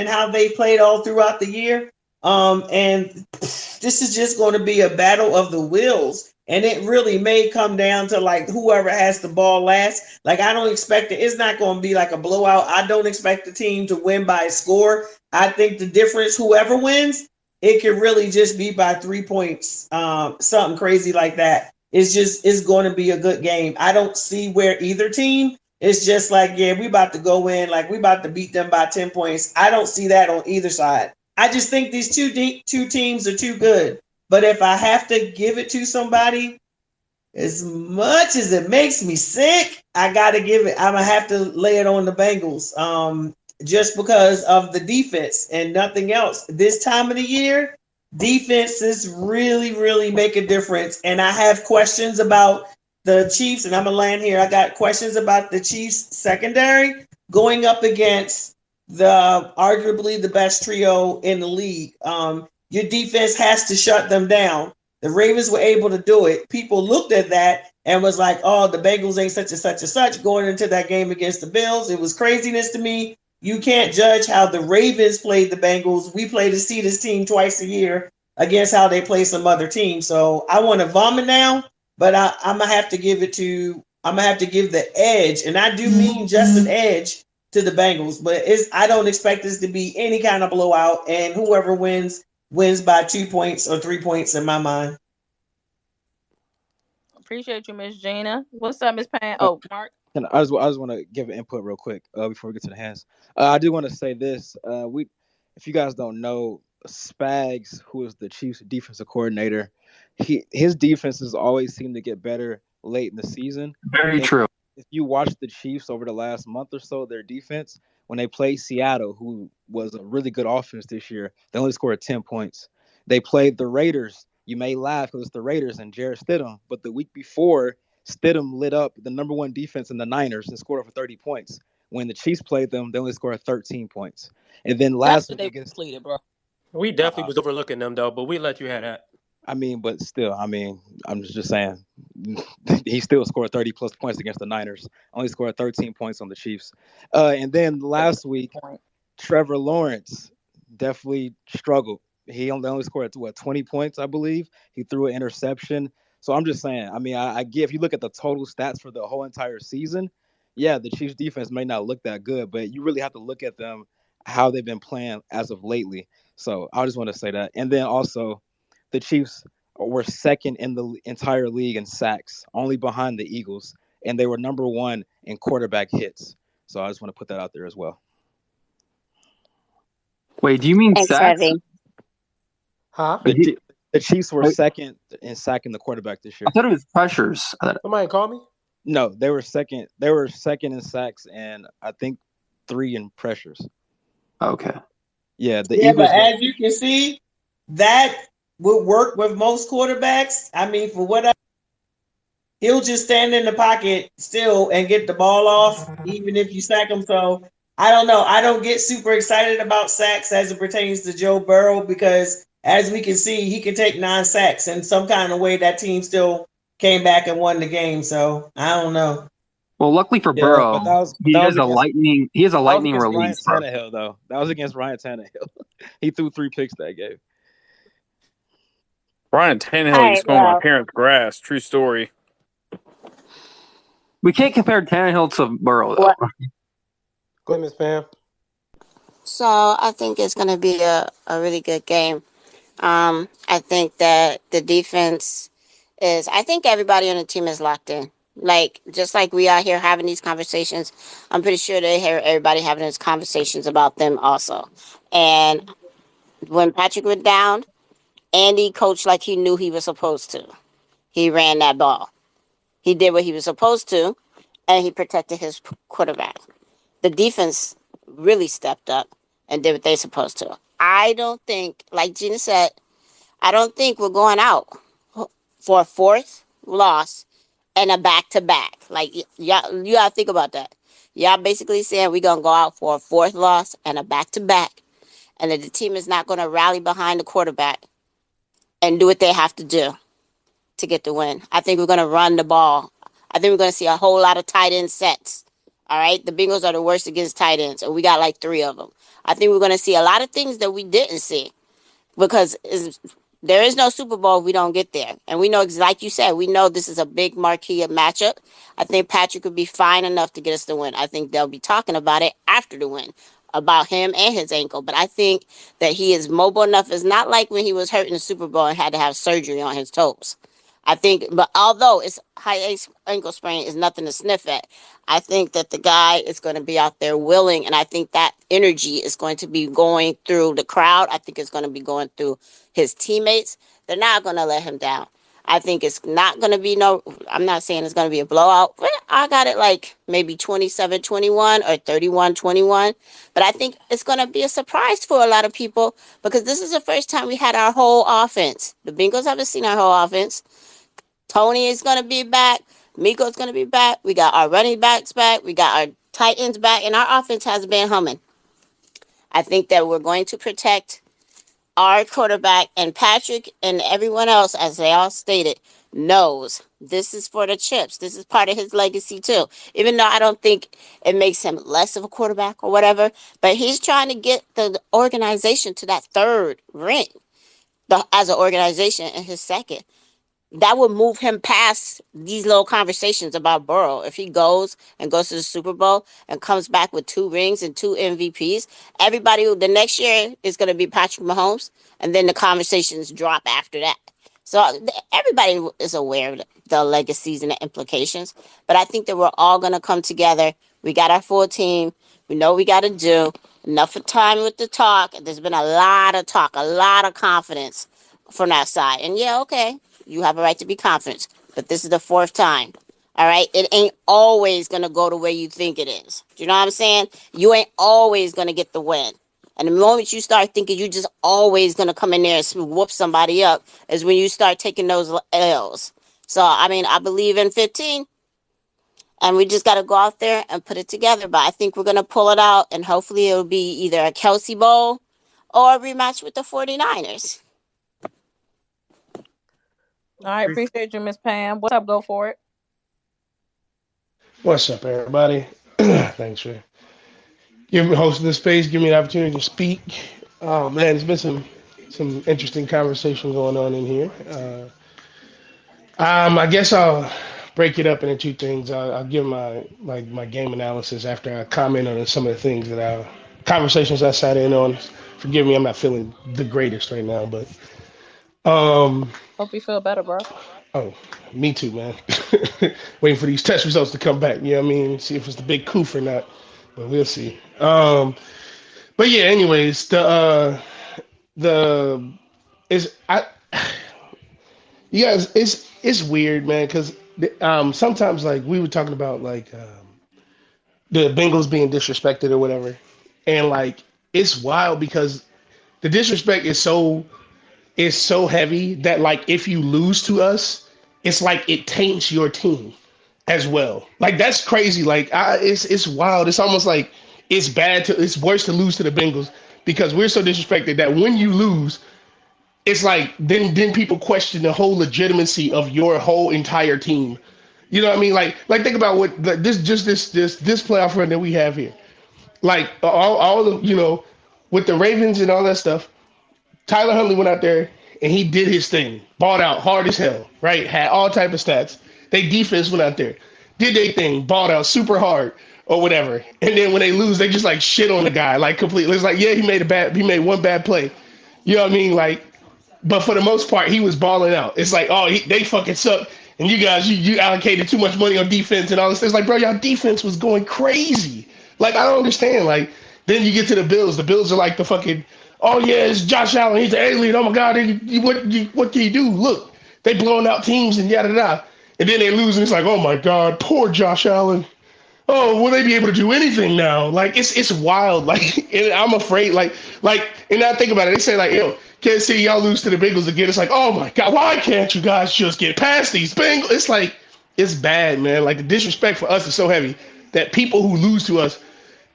how they played all throughout the year. And this is just going to be a battle of the wills. And it really may come down to like whoever has the ball last. Like I don't expect it. It's not going to be like a blowout. I don't expect the team to win by a score. I think the difference, whoever wins, it can really just be by 3 points. Something crazy like that. It's going to be a good game. I don't see where either team is just like, yeah, we about to go in, like we about to beat them by 10 points. I don't see that on either side. I just think these two teams are too good. But if I have to give it to somebody, as much as it makes me sick, I got to give it. I'm going to have to lay it on the Bengals just because of the defense and nothing else. This time of the year, defenses really, really make a difference. And I have questions about the Chiefs, and I'm going to land here. I got questions about the Chiefs secondary going up against arguably the best trio in the league. Your defense has to shut them down. The Ravens were able to do it. People looked at that and was like, oh, the Bengals ain't such and such and such going into that game against the Bills. It was craziness to me. You can't judge how the Ravens played the Bengals. We play to see this team twice a year against how they play some other teams. So I want to vomit now, but I'm going to have to give the edge. And I do mean just an edge to the Bengals, but I don't expect this to be any kind of blowout, and whoever wins by 2 points or 3 points in my mind. Appreciate you, Miss Gina. What's up, Miss Pam? Oh, Mark. I just want to give an input real quick before we get to the hands. I do want to say this. If you guys don't know, Spags, who is the Chiefs defensive coordinator, his defenses always seem to get better late in the season. Very true. If you watch the Chiefs over the last month or so, their defense, when they played Seattle, who was a really good offense this year, they only scored 10 points. They played the Raiders. You may laugh because it's the Raiders and Jarrett Stidham, but the week before, Stidham lit up the number 1 defense in the Niners and scored over 30 points. When the Chiefs played them, they only scored 13 points. And then last week against completed, bro. We definitely was overlooking them though, but we let you have that. I mean, but still, I'm just saying, he still scored 30 plus points against the Niners. Only scored 13 points on the Chiefs. And then last week, Trevor Lawrence definitely struggled. He only scored 20 points, I believe. He threw an interception. So I'm just saying, I get, if you look at the total stats for the whole entire season, yeah, the Chiefs defense may not look that good, but you really have to look at them, how they've been playing as of lately. So I just want to say that. And then also, the Chiefs were second in the entire league in sacks, only behind the Eagles, and they were number 1 in quarterback hits. So I just want to put that out there as well. Wait, do you mean sacks? Huh? The Chiefs were second in sacking the quarterback this year. I thought it was pressures. Somebody call me? No, they were second. They were second in sacks and I think 3 in pressures. Okay. Yeah, Eagles. But as you can see, that would work with most quarterbacks. For what he'll just stand in the pocket still and get the ball off, even if you sack him. So I don't know. I don't get super excited about sacks as it pertains to Joe Burrow because, as we can see, he can take 9 sacks in some kind of way. That team still came back and won the game. So I don't know. Well, luckily for Yeah, Burrow, but that was he has against a lightning Ryan release. Bro. Tannehill, though. That was against Ryan Tannehill. He threw 3 picks that game. Ryan Tannehill All used right, to go on my well, parents' grass. True story. We can't compare Tannehill to Burrow, though. what? Go ahead, Miss Pam. So I think it's going to be a really good game. I think that the defense I think everybody on the team is locked in. Like, just like we are here having these conversations, I'm pretty sure they hear everybody having these conversations about them also. And when Patrick went down, Andy coached like he knew he was supposed to. He ran that ball. He did what he was supposed to, and he protected his quarterback. The defense really stepped up and did what they're supposed to. I don't think, like Gina said, I don't think we're going out for a 4th loss and a back-to-back. Like, y'all, you got to think about that. Y'all basically saying we're going to go out for a 4th loss and a back-to-back, and that the team is not going to rally behind the quarterback and do what they have to do to get the win. I think we're going to run the ball. I think we're going to see a whole lot of tight end sets. All right? The Bengals are the worst against tight ends, and we got like 3 of them. I think we're going to see a lot of things that we didn't see because there is no Super Bowl if we don't get there. And we know, like you said, we know this is a big marquee matchup. I think Patrick would be fine enough to get us the win. I think they'll be talking about it after the win, about him and his ankle. But I think that he is mobile enough. It's not like when he was hurt in the Super Bowl and had to have surgery on his toes. I think, but although it's high ankle sprain is nothing to sniff at, I think that the guy is going to be out there willing, and I think that energy is going to be going through the crowd. I think it's going to be going through his teammates. They're not going to let him down. I think it's not going to be I'm not saying it's going to be a blowout, but I got it like maybe 27-21 or 31-21. But I think it's going to be a surprise for a lot of people because this is the first time we had our whole offense. The Bengals haven't seen our whole offense. Tony is going to be back. Miko's going to be back. We got our running backs back. We got our tight ends back. And our offense has been humming. I think that we're going to protect our quarterback. And Patrick and everyone else, as they all stated, knows this is for the chips. This is part of his legacy, too. Even though I don't think it makes him less of a quarterback or whatever. But he's trying to get the organization to that 3rd ring as an organization in his 2nd. That would move him past these little conversations about Burrow. If he goes to the Super Bowl and comes back with 2 rings and 2 MVPs, the next year is going to be Patrick Mahomes, and then the conversations drop after that. So everybody is aware of the legacies and the implications, but I think that we're all going to come together. We got our full team. We know we got to do enough of time with the talk. There's been a lot of talk, a lot of confidence from that side. And yeah, okay. You have a right to be confident, but this is the 4th time. All right? It ain't always going to go the way you think it is. Do you know what I'm saying? You ain't always going to get the win. And the moment you start thinking you're just always going to come in there and whoop somebody up is when you start taking those L's. So, I mean, I believe in 15, and we just got to go out there and put it together. But I think we're going to pull it out, and hopefully it'll be either a Kelsey Bowl or a rematch with the 49ers. All right, appreciate you, Miss Pam. What's up? Go for it. What's up, everybody? Thanks for hosting this space, give me the opportunity to speak. Oh man, there's been some interesting conversation going on in here. I guess I'll break it up into 2 things. I'll give my game analysis after I comment on some of the things that conversations I sat in on. Forgive me, I'm not feeling the greatest right now, but hope you feel better, bro. Oh, me too, man. Waiting for these test results to come back. You know what I mean? See if it's the big coof or not. But we'll see. But yeah, anyways, you guys, it's weird, man, because sometimes like we were talking about like the Bengals being disrespected or whatever, and like it's wild because the disrespect is so heavy that like if you lose to us, it's like it taints your team as well. Like that's crazy. Like it's wild. It's almost like it's worse to lose to the Bengals because we're so disrespected that when you lose, it's like then people question the whole legitimacy of your whole entire team. You know what I mean? Like think about what this playoff run that we have here. Like all the with the Ravens and all that stuff. Tyler Huntley went out there and he did his thing, balled out hard as hell, right? Had all type of stats. They defense went out there, did their thing, balled out super hard or whatever. And then when they lose, they just like shit on the guy, like completely. It's like, yeah, he made one bad play. You know what I mean? Like, but for the most part, he was balling out. It's like, oh, they fucking suck. And you guys, you allocated too much money on defense and all this. It's like, bro, y'all defense was going crazy. Like, I don't understand. Like, then you get to the Bills. The Bills are like the fucking, oh yeah, it's Josh Allen. He's an alien. Oh my God, what can you do? Look, they blowing out teams and yada yada. And then they lose, and it's like, oh my God, poor Josh Allen. Oh, will they be able to do anything now? Like it's wild. Like, and I'm afraid. Like, and now think about it. They say like, yo, Kansas City, y'all lose to the Bengals again. It's like, oh my God, why can't you guys just get past these Bengals? It's like, it's bad, man. Like the disrespect for us is so heavy that people who lose to us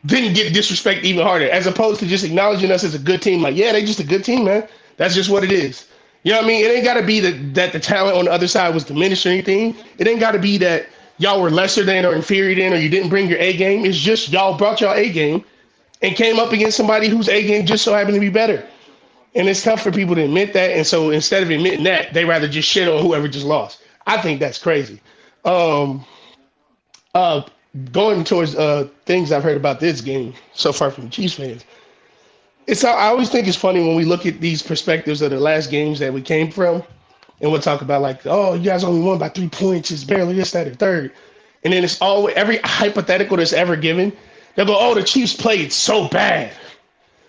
didn't get disrespect even harder, as opposed to just acknowledging us as a good team. Like, yeah, they just a good team, man. That's just what it is. You know what I mean? It ain't got to be that the talent on the other side was diminished or anything. It ain't got to be that y'all were lesser than or inferior than or you didn't bring your A game. It's just y'all brought y'all A game and came up against somebody whose A game just so happened to be better. And it's tough for people to admit that. And so instead of admitting that, they rather just shit on whoever just lost. I think that's crazy. Going towards things I've heard about this game so far from Chiefs fans. I always think it's funny when we look at these perspectives of the last games that we came from, and we'll talk about like, oh, you guys only won by 3 points. It's barely this, that, or third. And then it's always every hypothetical that's ever given. They'll go, oh, the Chiefs played so bad.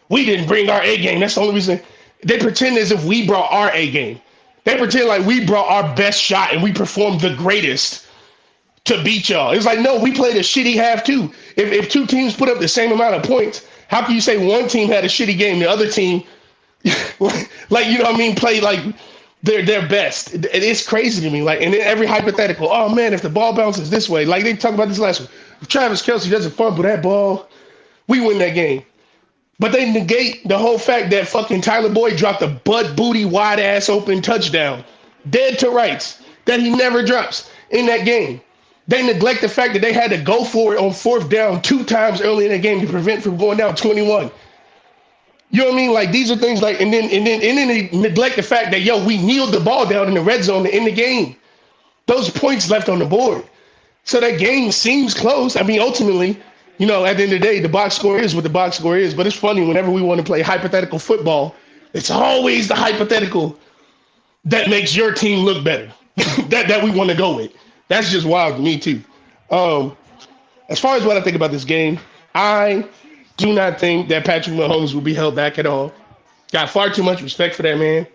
We didn't bring our A game. That's the only reason. They pretend as if we brought our A game. They pretend like we brought our best shot and we performed the greatest to beat y'all. It's like, no, we played a shitty half too. If two teams put up the same amount of points, how can you say one team had a shitty game, the other team, like, you know what I mean, played like their best? It's crazy to me. Like, and then every hypothetical, oh man, if the ball bounces this way, like they talked about this last one. If Travis Kelce doesn't fumble that ball, we win that game. But they negate the whole fact that fucking Tyler Boyd dropped a butt booty wide ass open touchdown, dead to rights, that he never drops in that game. They neglect the fact that they had to go for it on 4th down 2 times early in the game to prevent from going down 21. You know what I mean? Like, these are things like, and then they neglect the fact that, yo, we kneeled the ball down in the red zone to end the game. Those points left on the board. So that game seems close. I mean, ultimately, you know, at the end of the day, the box score is what the box score is. But it's funny, whenever we want to play hypothetical football, it's always the hypothetical that makes your team look better that we want to go with. That's just wild to me, too. As far as what I think about this game, I do not think that Patrick Mahomes will be held back at all. Got far too much respect for that man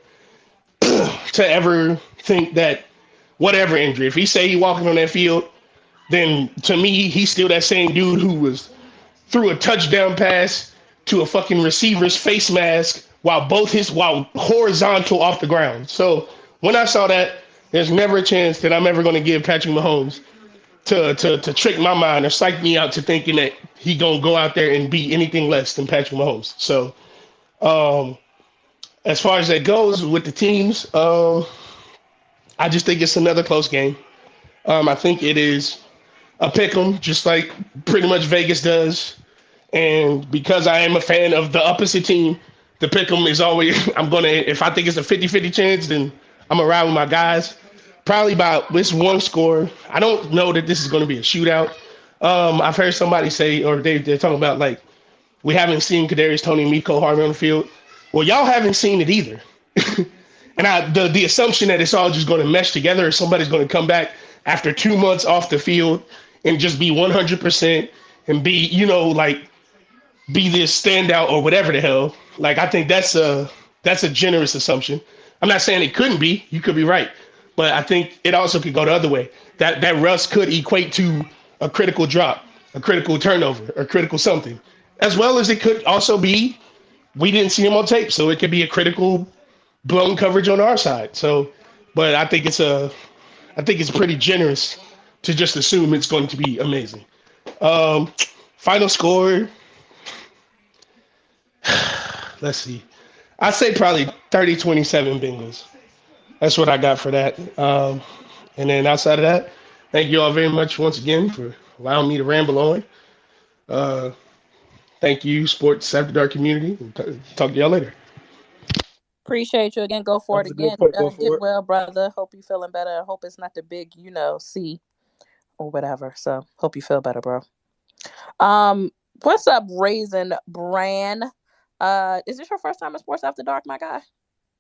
to ever think that whatever injury, if he say he walking on that field, then to me, he's still that same dude who was threw a touchdown pass to a fucking receiver's face mask while horizontal off the ground. So when I saw that, there's never a chance that I'm ever going to give Patrick Mahomes to trick my mind or psych me out to thinking that he going to go out there and be anything less than Patrick Mahomes. So as far as that goes with the teams, I just think it's another close game. I think it is a pick 'em, just like pretty much Vegas does. And because I am a fan of the opposite team, the pick 'em is always, if I think it's a 50-50 chance, then I'm going to ride with my guys. Probably about this one score. I don't know that this is going to be a shootout. I've heard somebody say, or they're talking about, like, we haven't seen Kadarius Toney and Mecole Hardman on the field. Well, y'all haven't seen it either. And the assumption that it's all just going to mesh together, or somebody's going to come back after 2 months off the field and just be 100% and be, you know, like, be this standout or whatever the hell. Like, I think that's a generous assumption. I'm not saying it couldn't be. You could be right. But I think it also could go the other way. That rust could equate to a critical drop, a critical turnover, a critical something. As well as it could also be, we didn't see him on tape, so it could be a critical blown coverage on our side. So, but I think it's a I think it's pretty generous to just assume it's going to be amazing. Final score, let's see. I say probably 30-27 Bengals. That's what I got for that. And then outside of that, thank you all very much once again for allowing me to ramble on. Thank you, Sports After Dark community. Talk to y'all later. Appreciate you again. Go for That it was a good again. put. Go Get for it. well, brother. Hope you feeling better. I hope it's not the big, C or whatever. So hope you feel better, bro. What's up, Raisin Bran? Is this your first time in Sports After Dark, my guy?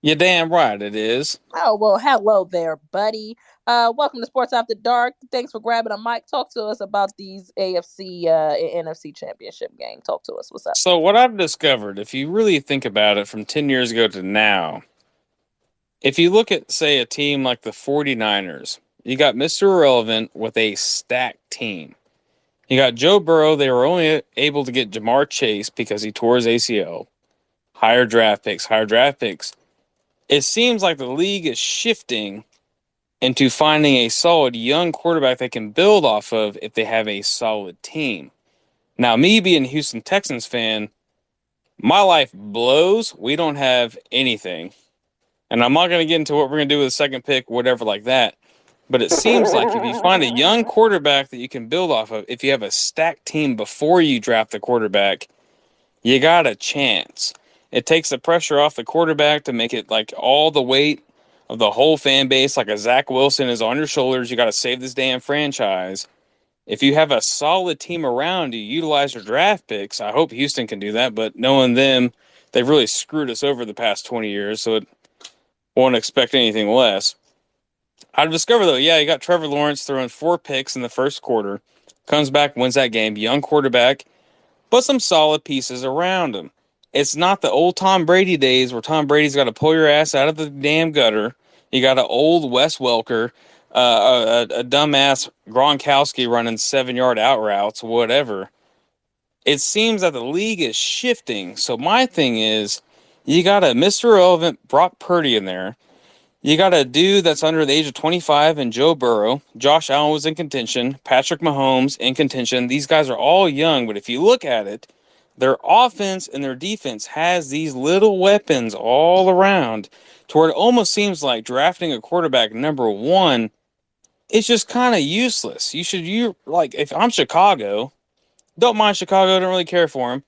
You're damn right it is. Oh, well, hello there, buddy. Welcome to Sports After Dark. Thanks for grabbing a mic. Talk to us about these AFC and NFC championship game. Talk to us. What's up? So what I've discovered, if you really think about it from 10 years ago to now, if you look at, say, a team like the 49ers, you got Mr. Irrelevant with a stacked team. You got Joe Burrow. They were only able to get Jamar Chase because he tore his ACL. Higher draft picks. It seems like the league is shifting into finding a solid young quarterback they can build off of if they have a solid team. Now, me being a Houston Texans fan, my life blows. We don't have anything. And I'm not going to get into what we're going to do with the second pick, whatever like that. But it seems like if you find a young quarterback that you can build off of, if you have a stacked team before you draft the quarterback, you got a chance. It takes the pressure off the quarterback to make it like all the weight of the whole fan base, like a Zach Wilson, is on your shoulders. You got to save this damn franchise. If you have a solid team around you, utilize your draft picks. I hope Houston can do that, but knowing them, they've really screwed us over the past 20 years, so it won't expect anything less. I've discovered, though, you got Trevor Lawrence throwing 4 picks in the first quarter. Comes back, wins that game. Young quarterback, but some solid pieces around him. It's not the old Tom Brady days where Tom Brady's got to pull your ass out of the damn gutter. You got an old Wes Welker, a dumbass Gronkowski running 7-yard out routes, whatever. It seems that the league is shifting. So my thing is, you got a Mr. Irrelevant Brock Purdy in there. You got a dude that's under the age of 25 and Joe Burrow. Josh Allen was in contention. Patrick Mahomes in contention. These guys are all young, but if you look at it, their offense and their defense has these little weapons all around to where it almost seems like drafting a quarterback number 1 is just kind of useless. If I'm Chicago, don't mind Chicago, don't really care for him.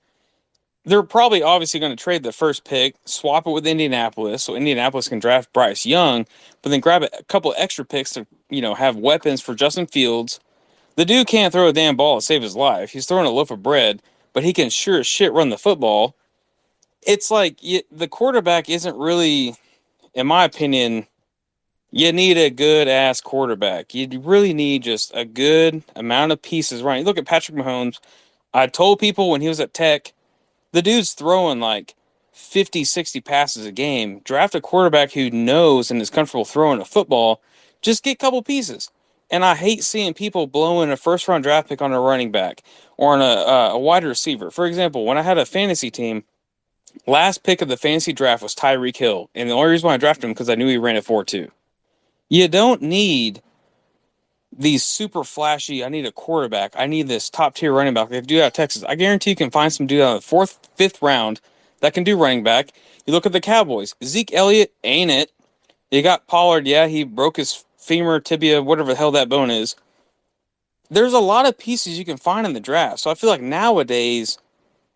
They're probably obviously going to trade the first pick, swap it with Indianapolis, so Indianapolis can draft Bryce Young, but then grab a couple extra picks to, have weapons for Justin Fields. The dude can't throw a damn ball to save his life. He's throwing a loaf of bread, but he can sure as shit run the football. It's like the quarterback isn't really, in my opinion, you need a good-ass quarterback. You really need just a good amount of pieces running. Look at Patrick Mahomes. I told people when he was at Tech, the dude's throwing like 50, 60 passes a game. Draft a quarterback who knows and is comfortable throwing a football. Just get a couple pieces. And I hate seeing people blowing a first-round draft pick on a running back or on a wide receiver. For example, when I had a fantasy team, last pick of the fantasy draft was Tyreek Hill. And the only reason why I drafted him because I knew he ran a 4.2. You don't need these super flashy, I need a quarterback, I need this top-tier running back. They do that at Texas. I guarantee you can find some dude out of the 4th, 5th round that can do running back. You look at the Cowboys. Zeke Elliott ain't it. You got Pollard, he broke his femur, tibia, whatever the hell that bone is. There's a lot of pieces you can find in the draft. So I feel like nowadays,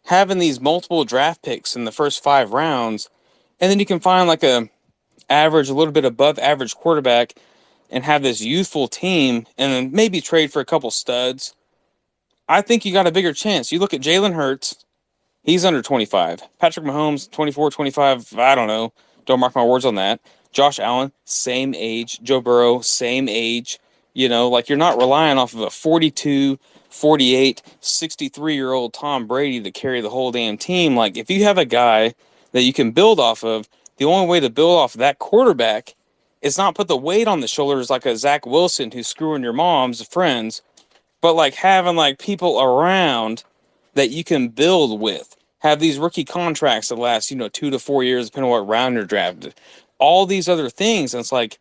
having these multiple draft picks in the first 5 rounds, and then you can find like a little bit above average quarterback and have this youthful team and then maybe trade for a couple studs, I think you got a bigger chance. You look at Jalen Hurts, he's under 25. Patrick Mahomes, 24, 25, I don't know. Don't mark my words on that. Josh Allen, same age. Joe Burrow, same age. You're not relying off of a 42, 48, 63-year-old Tom Brady to carry the whole damn team. Like, if you have a guy that you can build off of, the only way to build off that quarterback is not put the weight on the shoulders like a Zach Wilson who's screwing your mom's friends, but like having like people around that you can build with. Have these rookie contracts that last, 2 to 4 years, depending on what round you're drafted. All these other things. And it's like,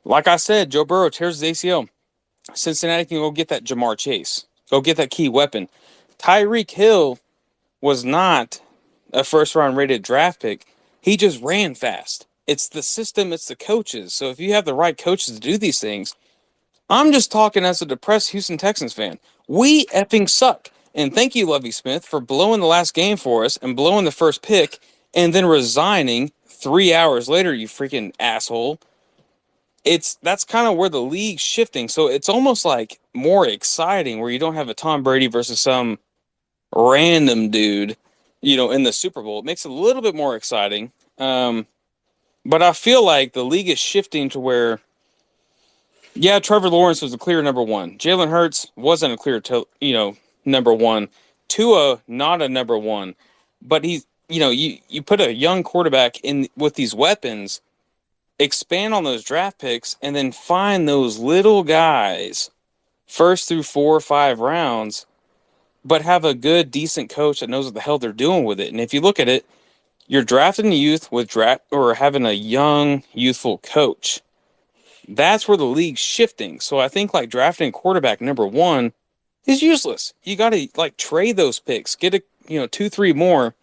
Like I said, Joe Burrow tears his ACL. Cincinnati can go get that Jamar Chase. Go get that key weapon. Tyreek Hill was not a first-round rated draft pick. He just ran fast. It's the system, it's the coaches. So if you have the right coaches to do these things, I'm just talking as a depressed Houston Texans fan. We effing suck. And thank you, Lovie Smith, for blowing the last game for us and blowing the first pick and then resigning 3 hours later, you freaking asshole. That's kind of where the league's shifting. So it's almost like more exciting where you don't have a Tom Brady versus some random dude, in the Super Bowl. It makes it a little bit more exciting. But I feel like the league is shifting to where, yeah, Trevor Lawrence was a clear number one. Jalen Hurts wasn't a clear, number one. Tua, not a number one. But he's, you put a young quarterback in with these weapons, expand on those draft picks, and then find those little guys first through 4 or 5 rounds, but have a good, decent coach that knows what the hell they're doing with it. And if you look at it, you're drafting youth with or having a young, youthful coach. That's where the league's shifting. So I think like drafting quarterback number one is useless. You got to like trade those picks, get 2-3 more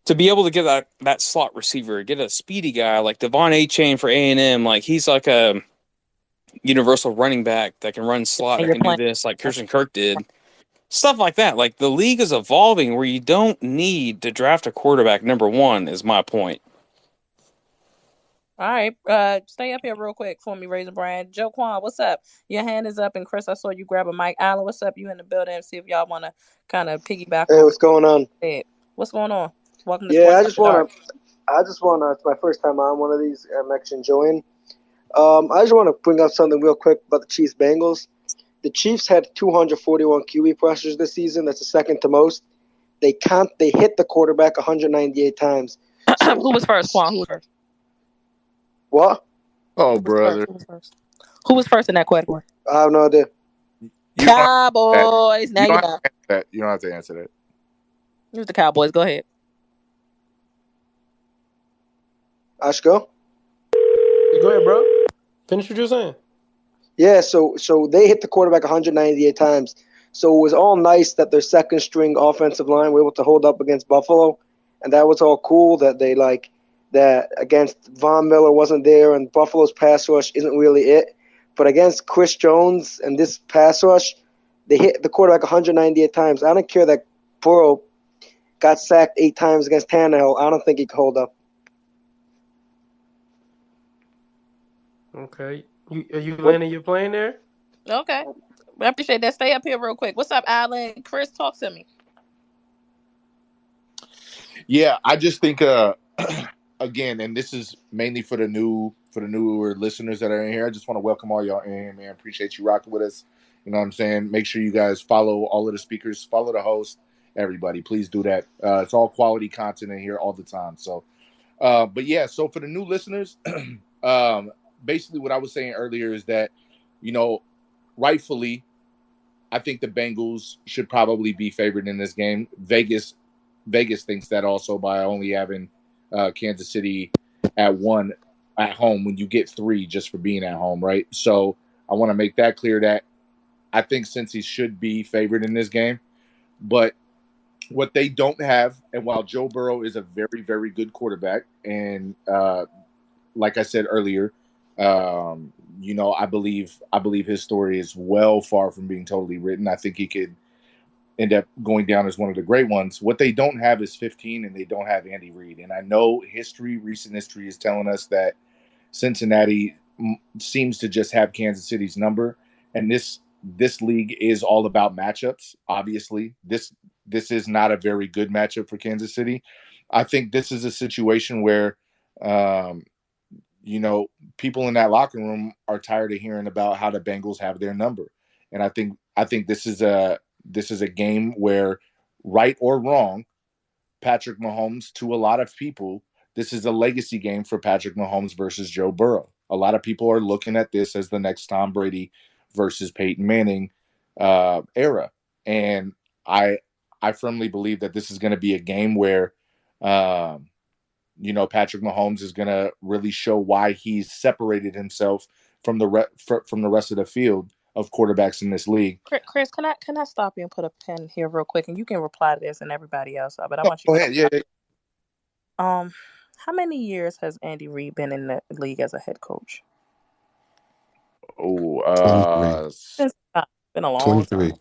to be able to get that slot receiver, get a speedy guy like Devon Achane for A&M. Like he's like a universal running back that can run slot, that can do this like Christian Kirk did. Stuff like that. Like the league is evolving where you don't need to draft a quarterback number one is my point. All right. Stay up here real quick for me, Razor Brand. Joe Quan, what's up? Your hand is up, and Chris, I saw you grab a mic. Allen, what's up? You in the building? See if y'all want to kind of piggyback. Hey, what's going on? What's going on? Welcome to Sports. I just want to. It's my first time on one of these. I'm actually enjoying. I just want to bring up something real quick about the Chiefs Bengals. The Chiefs had 241 QB pressures this season. That's the second to most. They hit the quarterback 198 times. So, who was first, Quan? Who was first? What? Oh, brother. Who was first in that category? I have no idea. Cowboys. Now you know. You don't have to answer that. It was the Cowboys. Go ahead. I should go? Go ahead, bro. Finish what you're saying. Yeah, so they hit the quarterback 198 times. So it was all nice that their second string offensive line were able to hold up against Buffalo, and that was all cool that they that against Von Miller wasn't there and Buffalo's pass rush isn't really it. But against Chris Jones and this pass rush, they hit the quarterback 198 times. I don't care that Burrow got sacked 8 times against Tannehill. I don't think he could hold up. Okay. Are you landing your plane there? Okay. I appreciate that. Stay up here real quick. What's up, Alan? Chris, talk to me. Yeah, I just think again, and this is mainly for the newer listeners that are in here. I just want to welcome all y'all in here, man. Appreciate you rocking with us. You know what I'm saying? Make sure you guys follow all of the speakers, follow the host, everybody. Please do that. It's all quality content in here all the time. So, but yeah, so for the new listeners, basically what I was saying earlier is that, rightfully, I think the Bengals should probably be favored in this game. Vegas thinks that also by only having Kansas City at 1 at home when you get 3 just for being at home, right? So I want to make that clear that I think Cincy should be favored in this game. But what they don't have, and while Joe Burrow is a very, very good quarterback, and like I said earlier, I believe his story is well far from being totally written. I think he could end up going down as one of the great ones. What they don't have is 15, and they don't have Andy Reid. And I know recent history is telling us that Cincinnati seems to just have Kansas City's number. And this league is all about matchups. Obviously, this is not a very good matchup for Kansas City. I think this is a situation where, people in that locker room are tired of hearing about how the Bengals have their number. And I think this is a game where, right or wrong, Patrick Mahomes, to a lot of people, this is a legacy game for Patrick Mahomes versus Joe Burrow. A lot of people are looking at this as the next Tom Brady versus Peyton Manning era. And I firmly believe that this is going to be a game where, Patrick Mahomes is going to really show why he's separated himself from the rest of the field of quarterbacks in this league. Chris, can I stop you and put a pin here real quick, and you can reply to this and everybody else, but I Oh, want you go to ahead. Yeah. how many years has Andy Reid been in the league as a head coach? Oh, 23. Been a long 23. time.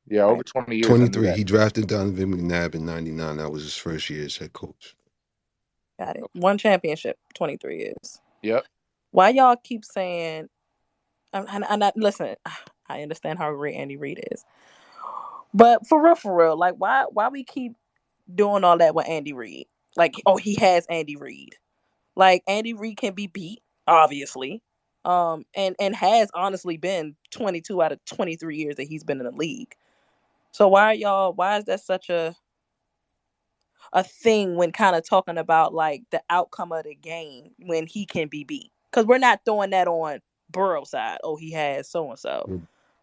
Yeah, over 20 years. 23. He drafted Donovan McNabb in 99. That was his first year as head coach. Got it. One championship, 23 years. Yep. Why y'all keep saying, listen, I understand how great Andy Reid is. But for real, like why we keep doing all that with Andy Reid? Like, oh, he has Andy Reid. Like, Andy Reid can be beat, obviously. And has honestly been 22 out of 23 years that he's been in the league. So why is that such a thing when kind of talking about like the outcome of the game when he can be beat? Because we're not throwing that on Burrow's side. Oh, he has so and so.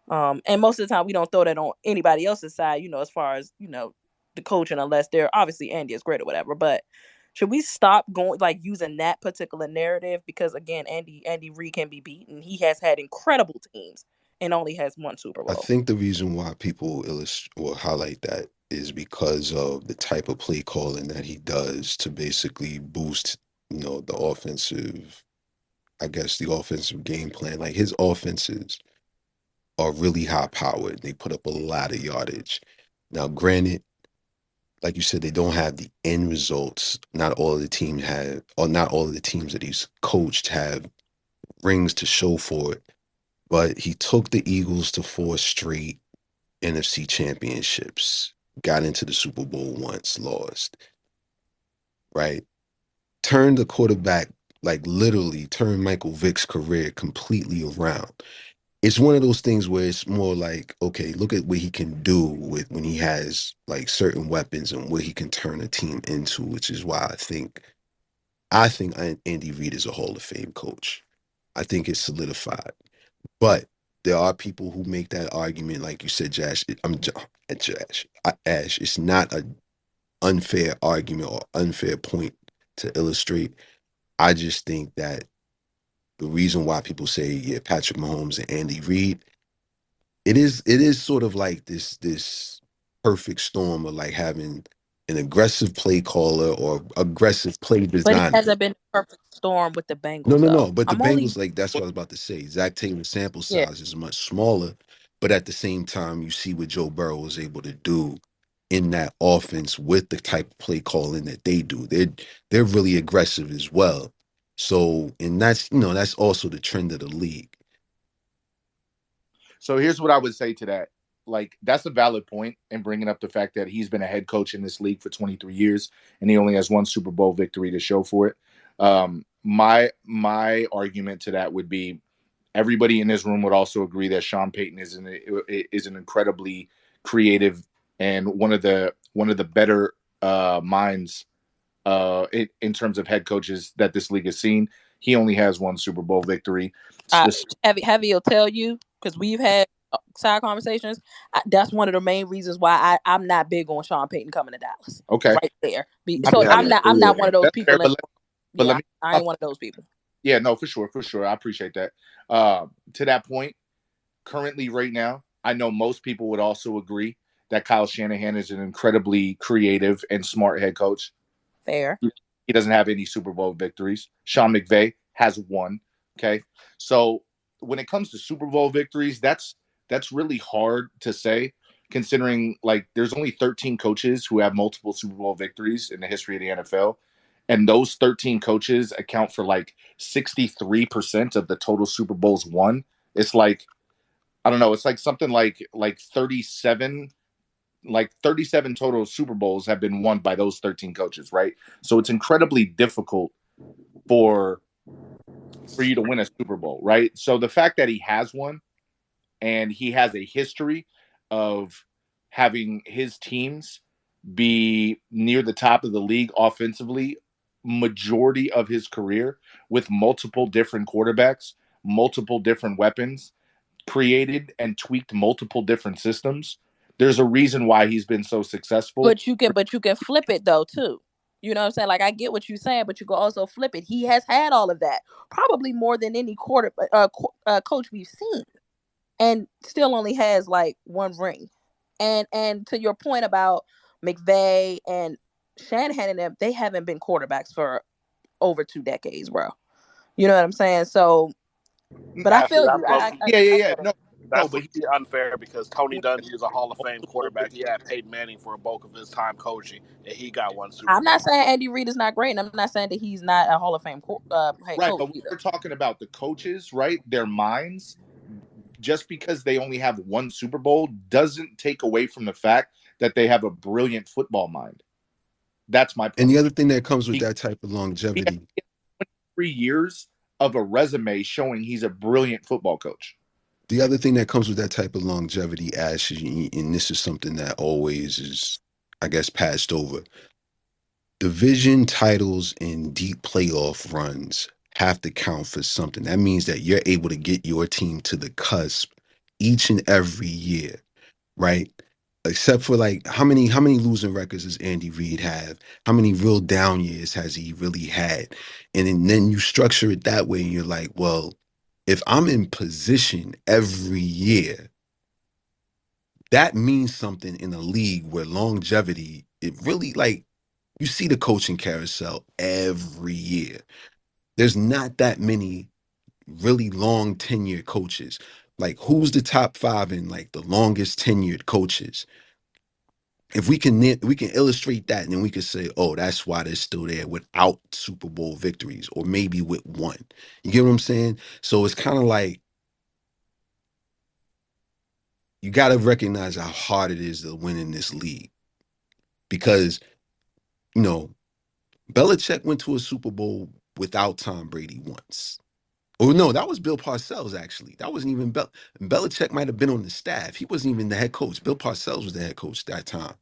And most of the time we don't throw that on anybody else's side, as far as, the coaching, unless they're obviously Andy is great or whatever. But should we stop going like using that particular narrative? Because again, Andy Reid can be beaten. He has had incredible teams and only has one Super Bowl. I think the reason why people highlight that is because of the type of play calling that he does to basically boost, the offensive game plan. Like his offenses are really high powered. They put up a lot of yardage. Now, granted, like you said, they don't have the end results. Not all of the teams that he's coached have rings to show for it. But he took the Eagles to 4 straight NFC championships, got into the Super Bowl once, lost, right? Turned the quarterback, like literally turned Michael Vick's career completely around. It's one of those things where it's more like, okay, look at what he can do with when he has like certain weapons and what he can turn a team into, which is why I think Andy Reid is a Hall of Fame coach. I think it's solidified. But there are people who make that argument, like you said, Ash. It's not an unfair argument or unfair point to illustrate. I just think that the reason why people say, yeah, Patrick Mahomes and Andy Reid, it is sort of like this perfect storm of like having an aggressive play caller or aggressive play But it designer. hasn't been a perfect storm with the Bengals. No. But the Bengals, like that's what I was about to say. Zach Taylor's sample size is much smaller, but at the same time, you see what Joe Burrow was able to do in that offense with the type of play calling that they do. They're really aggressive as well. So, and that's also the trend of the league. So here's what I would say to that. Like, that's a valid point in bringing up the fact that he's been a head coach in this league for 23 years and he only has one Super Bowl victory to show for it. My argument to that would be everybody in this room would also agree that Sean Payton is an incredibly creative and one of the better minds in terms of head coaches that this league has seen. He only has one Super Bowl victory. Heavy will tell you, because we've had side conversations. That's one of the main reasons why I'm not big on Sean Payton coming to Dallas. Okay, right there. So I'm not one of those people. I ain't one of those people. Yeah, no, for sure. I appreciate that. To that point, currently, right now, I know most people would also agree that Kyle Shanahan is an incredibly creative and smart head coach. Fair. He doesn't have any Super Bowl victories. Sean McVay has one. Okay, so when it comes to Super Bowl victories, that's really hard to say, considering like there's only 13 coaches who have multiple Super Bowl victories in the history of the NFL. And those 13 coaches account for like 63% of the total Super Bowls won. It's like, I don't know, it's like something like 37 total Super Bowls have been won by those 13 coaches, right? So it's incredibly difficult for you to win a Super Bowl, right? So the fact that he has one and he has a history of having his teams be near the top of the league offensively majority of his career with multiple different quarterbacks, multiple different weapons, created and tweaked multiple different systems. There's a reason why he's been so successful. But you can flip it though too. You know what I'm saying? Like, I get what you're saying, but you can also flip it. He has had all of that, probably more than any coach we've seen, and still only has like one ring. And to your point about McVay and Shanahan and them, they haven't been quarterbacks for over 2 decades, bro. You know what I'm saying? So, but I Actually, feel that's you. low I key. get it. That's But low key unfair because Tony Dungy is a Hall of Fame quarterback. He had Peyton Manning for a bulk of his time coaching, and he got one Super I'm Bowl. not saying Andy Reid is not great, and I'm not saying that he's not a Hall of Fame head right, coach but when either. we're talking about the coaches, right? Their minds, just because they only have one Super Bowl doesn't take away from the fact that they have a brilliant football mind. That's my And point. the other thing that comes with He, that type of he longevity, has 3 years of a resume showing he's a brilliant football coach. the other thing that comes with that type of longevity, Ash, and this is something that always is, I guess, passed over. Division titles and deep playoff runs have to count for something. That means that you're able to get your team to the cusp each and every year, right? Except for like how many losing records does Andy Reid have? How many real down years has he really had? And then you structure it that way, and you're like, well, if I'm in position every year, that means something in a league where longevity, it really like you see the coaching carousel every year. There's not that many really long tenured coaches. Like who's the top 5 in like the longest tenured coaches? If we can illustrate that, and then we could say, oh, that's why they're still there without Super Bowl victories, or maybe with one. You get what I'm saying? So it's kind of like you got to recognize how hard it is to win in this league, because you know Belichick went to a Super Bowl without Tom Brady once. Oh no, that was Bill Parcells. Actually, that wasn't even Belichick. Might have been on the staff. He wasn't even the head coach. Bill Parcells was the head coach that time.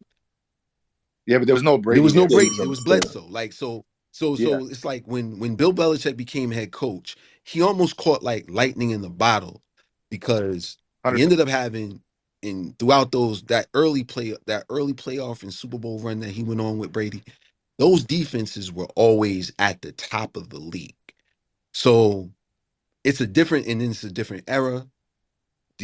Yeah, but there was no There Brady was no there. Brady. There was Bledsoe. Like Yeah, it's like when Bill Belichick became head coach, he almost caught like lightning in the bottle, because he 100%. ended up having throughout that early playoff and Super Bowl run that he went on with Brady, those defenses were always at the top of the league. So it's a different era.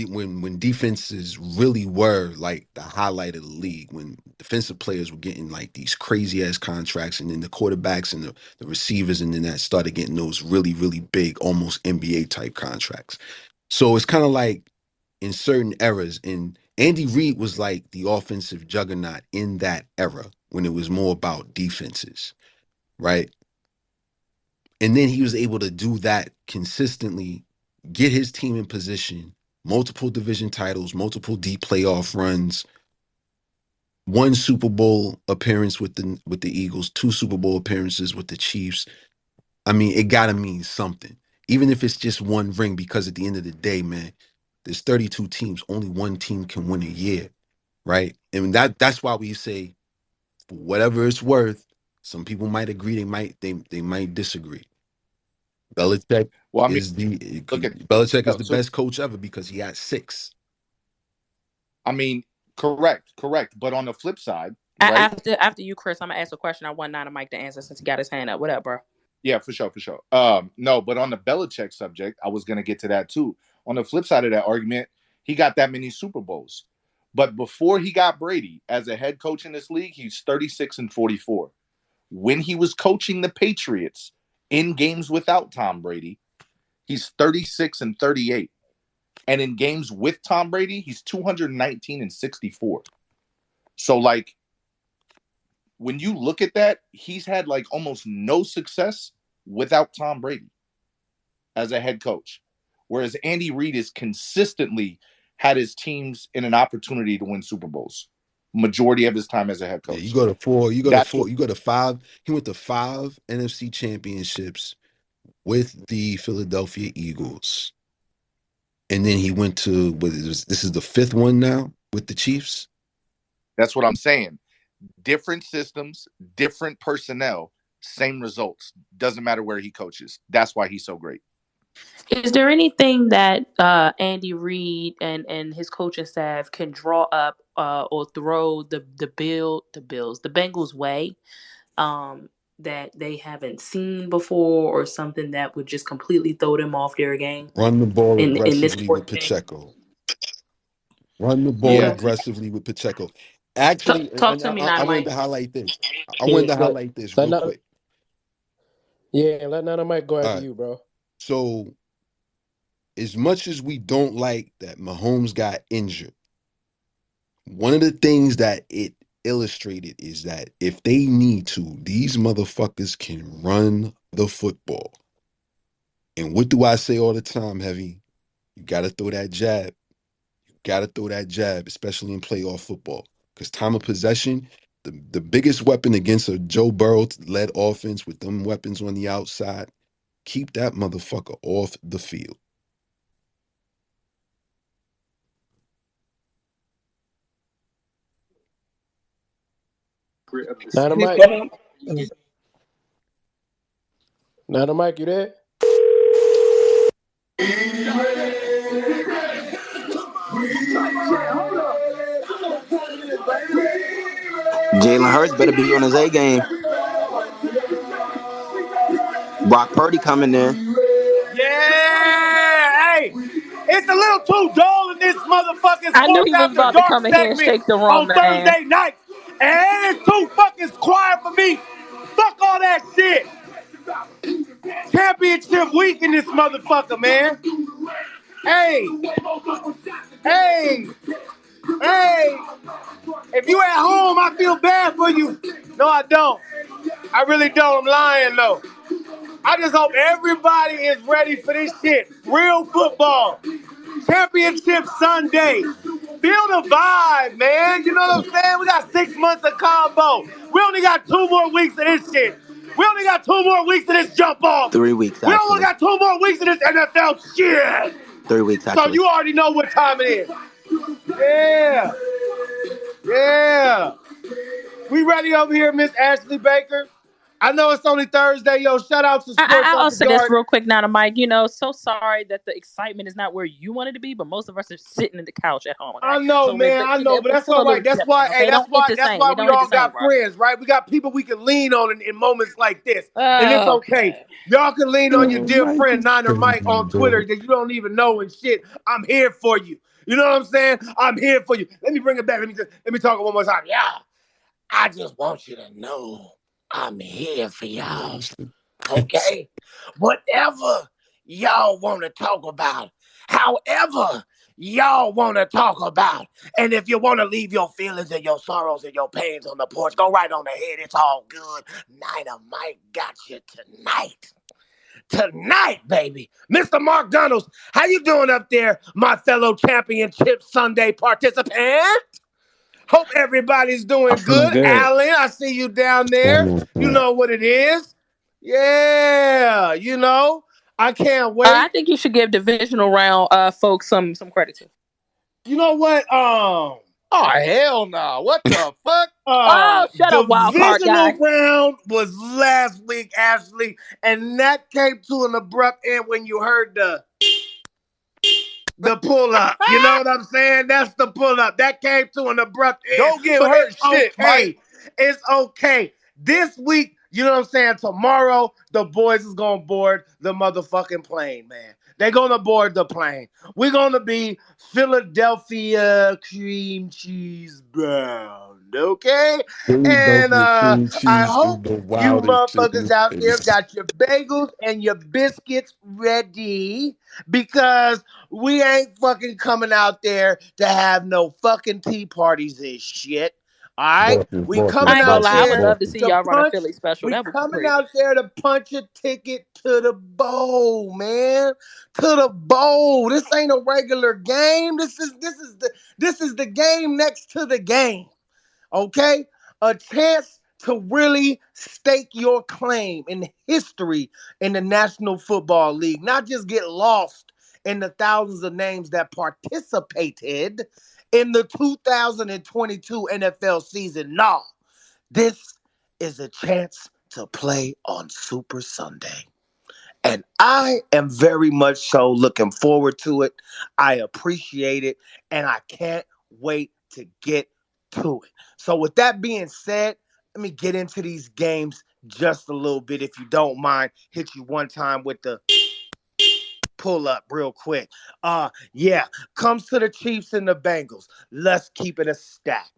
When defenses really were like the highlight of the league, when defensive players were getting like these crazy ass contracts, and then the quarterbacks and the receivers, and then that started getting those really, really big, almost NBA type contracts. So it's kind of like in certain eras, and Andy Reid was like the offensive juggernaut in that era when it was more about defenses, right? And then he was able to do that consistently, get his team in position, multiple division titles, multiple deep playoff runs, one Super Bowl appearance with the Eagles, 2 Super Bowl appearances with the Chiefs. I mean, it gotta mean something, even if it's just one ring, because at the end of the day, man, there's 32 teams. Only one team can win a year, right? And that's why we say, for whatever it's worth, some people might agree, they might disagree. Belichick well, I mean, is look at Belichick is the so. best coach ever because he had 6. I mean, correct. But on the flip side, right? After you, Chris, I'm gonna ask a question. I want Nana Mike to answer since he got his hand up. What up, bro? Yeah, for sure. No, but on the Belichick subject, I was going to get to that too. On the flip side of that argument, he got that many Super Bowls. But before he got Brady as a head coach in this league, he's 36-44. When he was coaching the Patriots in games without Tom Brady, he's 36-38. And in games with Tom Brady, he's 219-64. So, like, when you look at that, he's had like almost no success without Tom Brady as a head coach. Whereas Andy Reid has consistently had his teams in an opportunity to win Super Bowls majority of his time as a head Yeah, you coach. go to 4, That's what, you go to 5. He went to 5 NFC championships with the Philadelphia Eagles. And then he went to this is the 5th one now with the Chiefs. that's what I'm saying. Different systems, different personnel, same results. Doesn't matter where he coaches. That's why he's so great. Is there anything that Andy Reid and his coaching staff can draw up or throw the Bengals way that they haven't seen before, or something that would just completely throw them off their game Run the ball in this aggressively with sports game? Pacheco. Run the ball Okay. aggressively with Pacheco. Actually, Talk and to me I now, wanted Mike. to highlight this. I wanted Yeah, to highlight this let real not, quick. let Nana Mike go All after right. you, bro. So, as much as we don't like that Mahomes got injured, one of the things that it illustrated is that if they need to, these motherfuckers can run the football. And what do I say all the time, Heavy? You got to throw that jab. You got to throw that jab, especially in playoff football. Because time of possession, the biggest weapon against a Joe Burrow-led offense with them weapons on the outside, keep that motherfucker off the field. Nana Mike. Nana Mike, you there? Jalen Hurts better be on his A game. Brock Purdy coming in. Yeah, hey, it's a little too dull in this motherfucking I knew Sports he was After about to Dark come in here and segment shake the room, on man. Thursday night, and it's too fucking quiet for me. Fuck all that shit. Championship week in this motherfucker, man. Hey, hey, hey. If you at home, I feel bad for you. No, I don't. I really don't. I'm lying, though. I just hope everybody is ready for this shit. Real football. Championship Sunday. Feel the vibe, man. You know what I'm saying? We got 6 months of combo. We only got 2 more weeks of this shit. We only got 2 more weeks of this jump off. 3 weeks, We only actually. got 2 more weeks of this NFL shit. 3 weeks, So actually. you already know what time it is. Yeah. Yeah. We ready over here, Miss Ashley Baker? I know it's only Thursday, yo. Shout out to Sports I'll After say this Dark. real quick now to Mike. You know, so sorry that the excitement is not where you wanted to be, but most of us are sitting in the couch at home. Okay? I know, So man. I know, but it's that's still all a little right. That's why, different. hey, Okay, that's don't hit why, the that's same. why It we don't hit the all same, got bro. friends, right? We got people we can lean on in moments like this, and it's okay. Okay. Y'all can lean on your dear Mike friend is Niner Mike crazy, on Twitter dog. that you don't even know and shit. I'm here for you. You know what I'm saying? I'm here for you. Let me bring it back. Let me talk it one more time. Yeah, I just want you to know I'm here for y'all. Okay? Whatever y'all want to talk about, however y'all want to talk about, and if you want to leave your feelings and your sorrows and your pains on the porch, go right on ahead. It's all good. Niner Mike got you tonight. Tonight, baby. Mr. Mark Donalds, how you doing up there, my fellow Championship Sunday participant? Hope everybody's I'm doing feeling good. good. Alan, I see you down What's going there. on, You Pat? know what it is. Yeah, you know, I can't I wait. think you should give divisional round folks some credit too. You know what? Oh hell no! What the fuck? Oh, shut up, wild card Divisional guy. round was last week, Ashley, and that came to an abrupt end when you heard the pull up. You know what I'm saying? That's the pull up. That came to an abrupt end. Don't give But her it's shit, Mike. okay. It's okay. This week, you know what I'm saying? Tomorrow, the boys is gonna board the motherfucking plane, man. They're gonna board the plane. We're gonna be Philadelphia cream cheese bound, okay? And Philadelphia cream I cheese is hope the you wildest shit in motherfuckers out there space. got your bagels and your biscuits ready, because we ain't fucking coming out there to have no fucking tea parties and shit. All right? We I coming ain't gonna out lie. I would there love to see to y'all run a punch. Philly special. We That would be coming crazy. out there to punch a ticket to the bowl, man. To the bowl. This ain't a regular game. This is the game next to the game. Okay? A chance to really stake your claim in history in the National Football League, not just get lost in the thousands of names that participated in the 2022 NFL season. No, this is a chance to play on Super Sunday. And I am very much so looking forward to it. I appreciate it. And I can't wait to get to it. So with that being said, let me get into these games just a little bit, if you don't mind. Hit you one time with the pull up real quick. Yeah, comes to the Chiefs and the Bengals. Let's keep it a stack.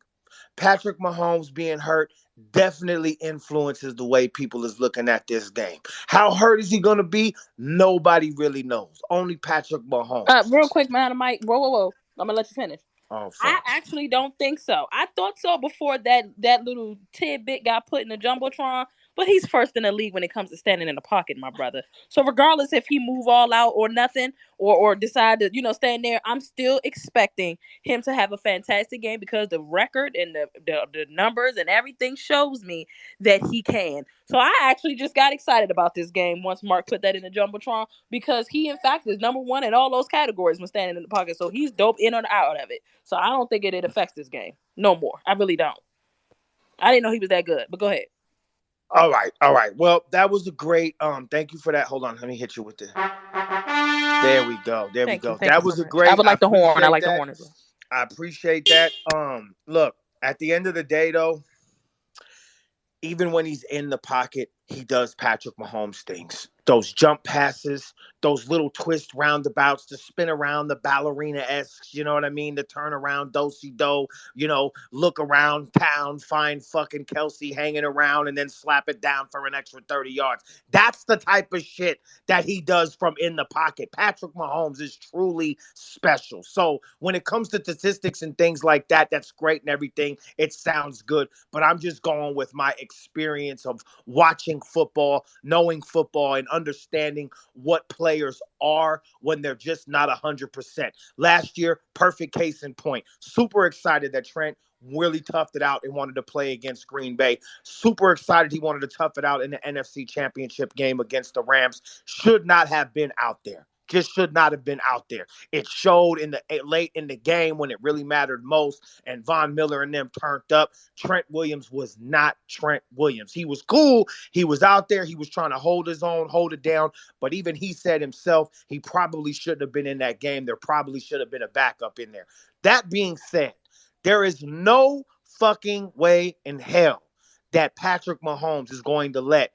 Patrick Mahomes being hurt definitely influences the way people is looking at this game. How hurt is he going to be? Nobody really knows. Only Patrick Mahomes. Real quick, man, Mike. Whoa. I'm gonna let you finish. Oh, I fuck. actually don't think so. I thought so before that little tidbit got put in the jumbotron, but he's first in the league when it comes to standing in the pocket, my brother. So regardless if he move all out or nothing, or decide to stand there, I'm still expecting him to have a fantastic game because the record and the numbers and everything shows me that he can. So I actually just got excited about this game once Mark put that in the jumbotron because he in fact is number one in all those categories when standing in the pocket. So he's dope in or out of it. So I don't think it affects this game no more. I really don't. I didn't know he was that good, but go ahead. All right. Well, that was a great. Thank you for that. Hold on, let me hit you with the. There we go. Thank you That was so a much. great. I would like the horn. I like the that. horn as well. I appreciate that. Look, at the end of the day, though, even when he's in the pocket, he does Patrick Mahomes things. Those jump passes, those little twist roundabouts, the spin around, the ballerina-esque, you know what I mean? The turn around, do-si-do, look around town, find fucking Kelsey hanging around, and then slap it down for an extra 30 yards. That's the type of shit that he does from in the pocket. Patrick Mahomes is truly special. So when it comes to statistics and things like that, that's great and everything. It sounds good. But I'm just going with my experience of watching football, knowing football, and understanding what players are when they're just not 100%. Last year, perfect case in point. Super excited that Trent really toughed it out and wanted to play against Green Bay. Super excited he wanted to tough it out in the NFC Championship game against the Rams. Should not have been out there. Just should not have been out there. It showed in the late in the game when it really mattered most, and Von Miller and them turned up. Trent Williams was not Trent Williams. He was cool. He was out there. He was trying to hold his own, hold it down. But even he said himself, he probably shouldn't have been in that game. There probably should have been a backup in there. That being said, there is no fucking way in hell that Patrick Mahomes is going to let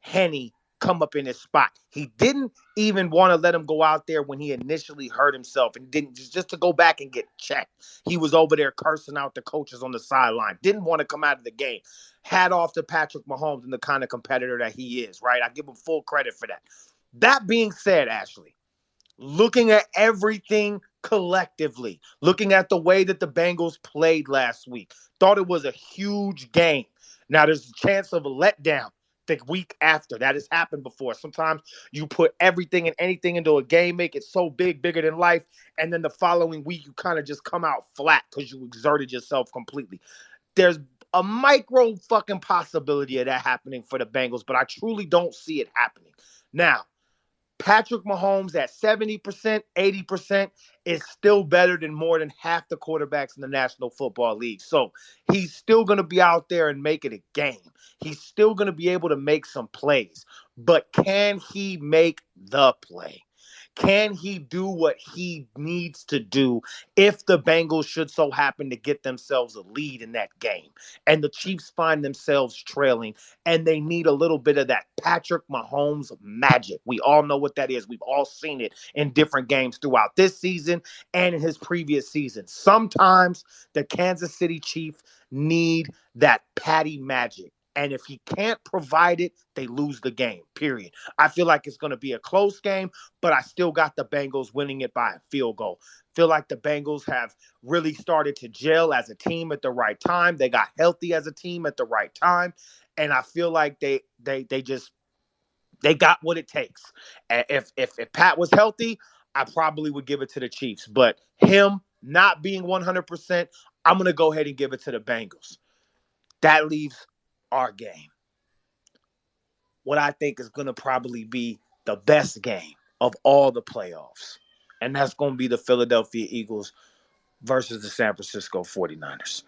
Henny come up in his spot. He didn't even want to let him go out there when he initially hurt himself, and didn't just to go back and get checked. He was over there cursing out the coaches on the sideline. Didn't want to come out of the game. Hat off to Patrick Mahomes and the kind of competitor that he is, right? I give him full credit for that. That being said, Ashley, looking at everything collectively, looking at the way that the Bengals played last week, thought it was a huge game. Now there's a chance of a letdown the week after. That has happened before. Sometimes you put everything and anything into a game, make it so big, bigger than life, and then the following week you kind of just come out flat because you exerted yourself completely. There's a micro fucking possibility of that happening for the Bengals, but I truly don't see it happening. Now, Patrick Mahomes at 70%, 80% is still better than more than half the quarterbacks in the National Football League. So he's still going to be out there and make it a game. He's still going to be able to make some plays. But can he make the play? Can he do what he needs to do if the Bengals should so happen to get themselves a lead in that game and the Chiefs find themselves trailing and they need a little bit of that Patrick Mahomes magic? We all know what that is. We've all seen it in different games throughout this season and in his previous season. Sometimes the Kansas City Chiefs need that Patty magic. And if he can't provide it, they lose the game, period. I feel like it's going to be a close game, but I still got the Bengals winning it by a field goal. Feel like the Bengals have really started to gel as a team at the right time. They got healthy as a team at the right time. And I feel like they got what it takes. If Pat was healthy, I probably would give it to the Chiefs. But him not being 100%, I'm going to go ahead and give it to the Bengals. That leaves our game. What I think is going to probably be the best game of all the playoffs. And that's going to be the Philadelphia Eagles versus the San Francisco 49ers.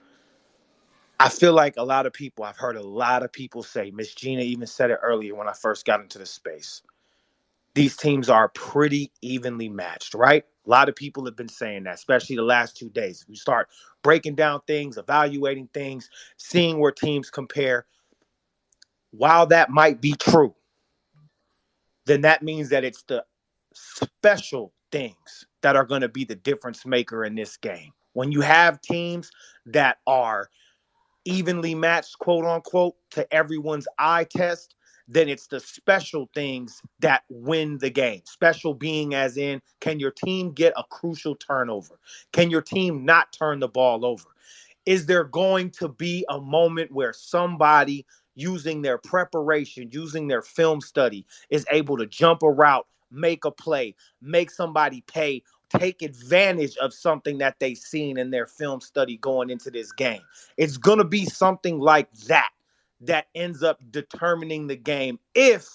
I feel like I've heard a lot of people say, Miss Gina even said it earlier when I first got into the space, these teams are pretty evenly matched, right? A lot of people have been saying that, especially the last 2 days. We start breaking down things, evaluating things, seeing where teams compare. While that might be true, then that means that it's the special things that are going to be the difference maker in this game. When you have teams that are evenly matched, quote unquote, to everyone's eye test, then it's the special things that win the game. Special being as in, can your team get a crucial turnover? Can your team not turn the ball over? Is there going to be a moment where somebody using their preparation, using their film study, is able to jump a route, make a play, make somebody pay, take advantage of something that they've seen in their film study going into this game? It's going to be something like that that ends up determining the game if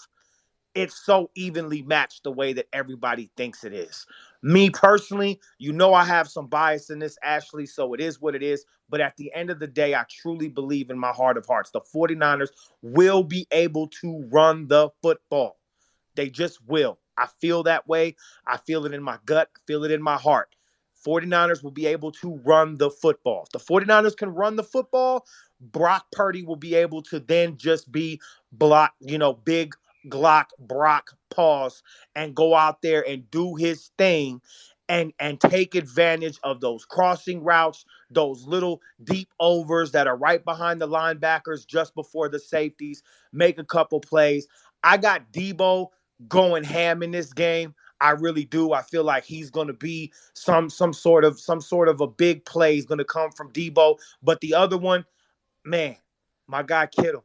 it's so evenly matched the way that everybody thinks it is. Me personally, I have some bias in this, Ashley, so it is what it is. But at the end of the day, I truly believe in my heart of hearts, the 49ers will be able to run the football. They just will. I feel that way. I feel it in my gut. I feel it in my heart. 49ers will be able to run the football. If the 49ers can run the football, Brock Purdy will be able to then just be big Glock, Brock, pause, and go out there and do his thing and take advantage of those crossing routes, those little deep overs that are right behind the linebackers just before the safeties, make a couple plays. I got Debo going ham in this game. I really do. I feel like he's going to be some sort of a big play is going to come from Debo. But the other one, man, my guy Kittle.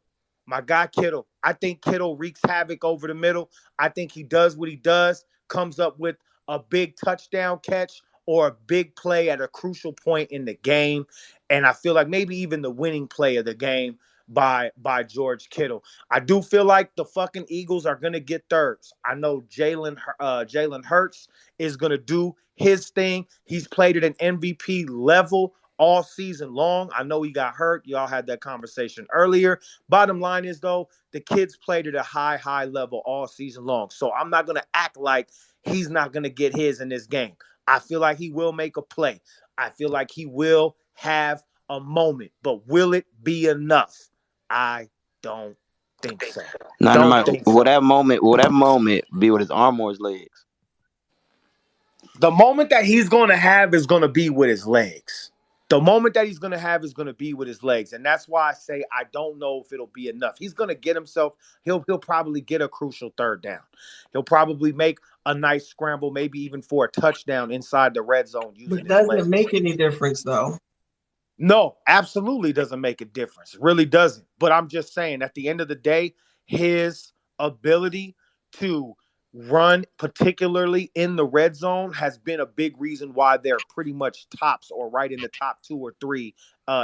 I think Kittle wreaks havoc over the middle. I think he does what he does, comes up with a big touchdown catch or a big play at a crucial point in the game. And I feel like maybe even the winning play of the game by George Kittle. I do feel like the fucking Eagles are going to get thirds. I know Jalen Hurts is going to do his thing. He's played at an MVP level all season long. I know he got hurt. Y'all had that conversation earlier. Bottom line is, though, the kid's played at a high level all season long. So I'm not going to act like he's not going to get his in this game. I feel like he will make a play. I feel like he will have a moment. But will it be enough? I don't think so. Will that moment be with his arm or his legs? The moment that he's going to have is going to be with his legs. The moment that he's going to have is going to be with his legs. And that's why I say I don't know if it'll be enough. He's going to get himself, he'll probably get a crucial third down. He'll probably make a nice scramble, maybe even for a touchdown inside the red zone. But does it make any difference, though? No, absolutely doesn't make a difference. It really doesn't. But I'm just saying, at the end of the day, his ability to run, particularly in the red zone, has been a big reason why they're pretty much tops or right in the top 2 or 3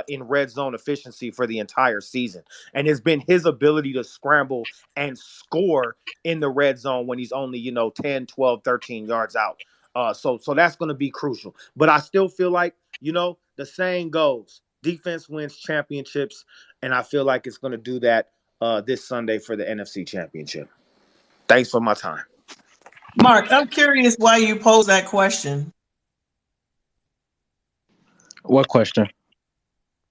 in red zone efficiency for the entire season. And it's been his ability to scramble and score in the red zone when he's only, 10, 12, 13 yards out. So that's going to be crucial. But I still feel like, the saying goes, defense wins championships. And I feel like it's going to do that this Sunday for the NFC Championship. Thanks for my time. Mark, I'm curious why you posed that question. What question?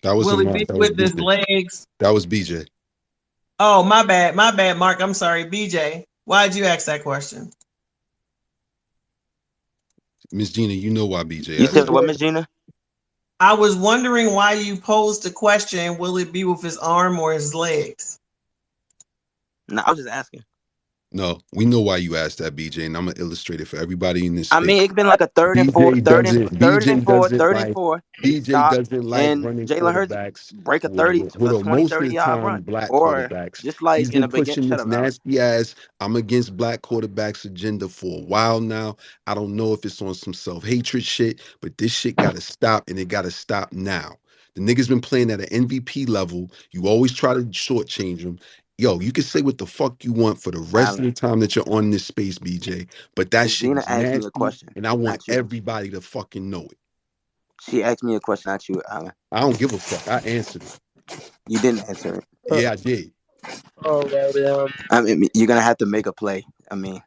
That was Will he be with his legs? That was BJ. Oh, my bad, Mark. I'm sorry, BJ. Why did you ask that question? Miss Gina, you know why BJ. You said what, Miss Gina? I was wondering why you posed the question, will it be with his arm or his legs? No, I was just asking. No, we know why you asked that, BJ, and I'm gonna illustrate it for everybody in this. I mean, it's been like a third and four. BJ doesn't like running Jalen Hurts quarterbacks break a 30 yard run. Black or quarterbacks. Just like he's in been a big pushing this nasty ass I'm against black quarterbacks agenda for a while now. I don't know if it's on some self-hatred shit, but this shit gotta stop, and it gotta stop now. The nigga's been playing at an MVP level. You always try to shortchange him. Yo, you can say what the fuck you want for the rest of the time that you're on this space, BJ. But that shit is nasty, me a question, and I want everybody to fucking know it. She asked me a question, not you, Alan. I don't give a fuck. I answered it. You didn't answer it. Yeah, I did. I mean, you're gonna have to make a play. I mean,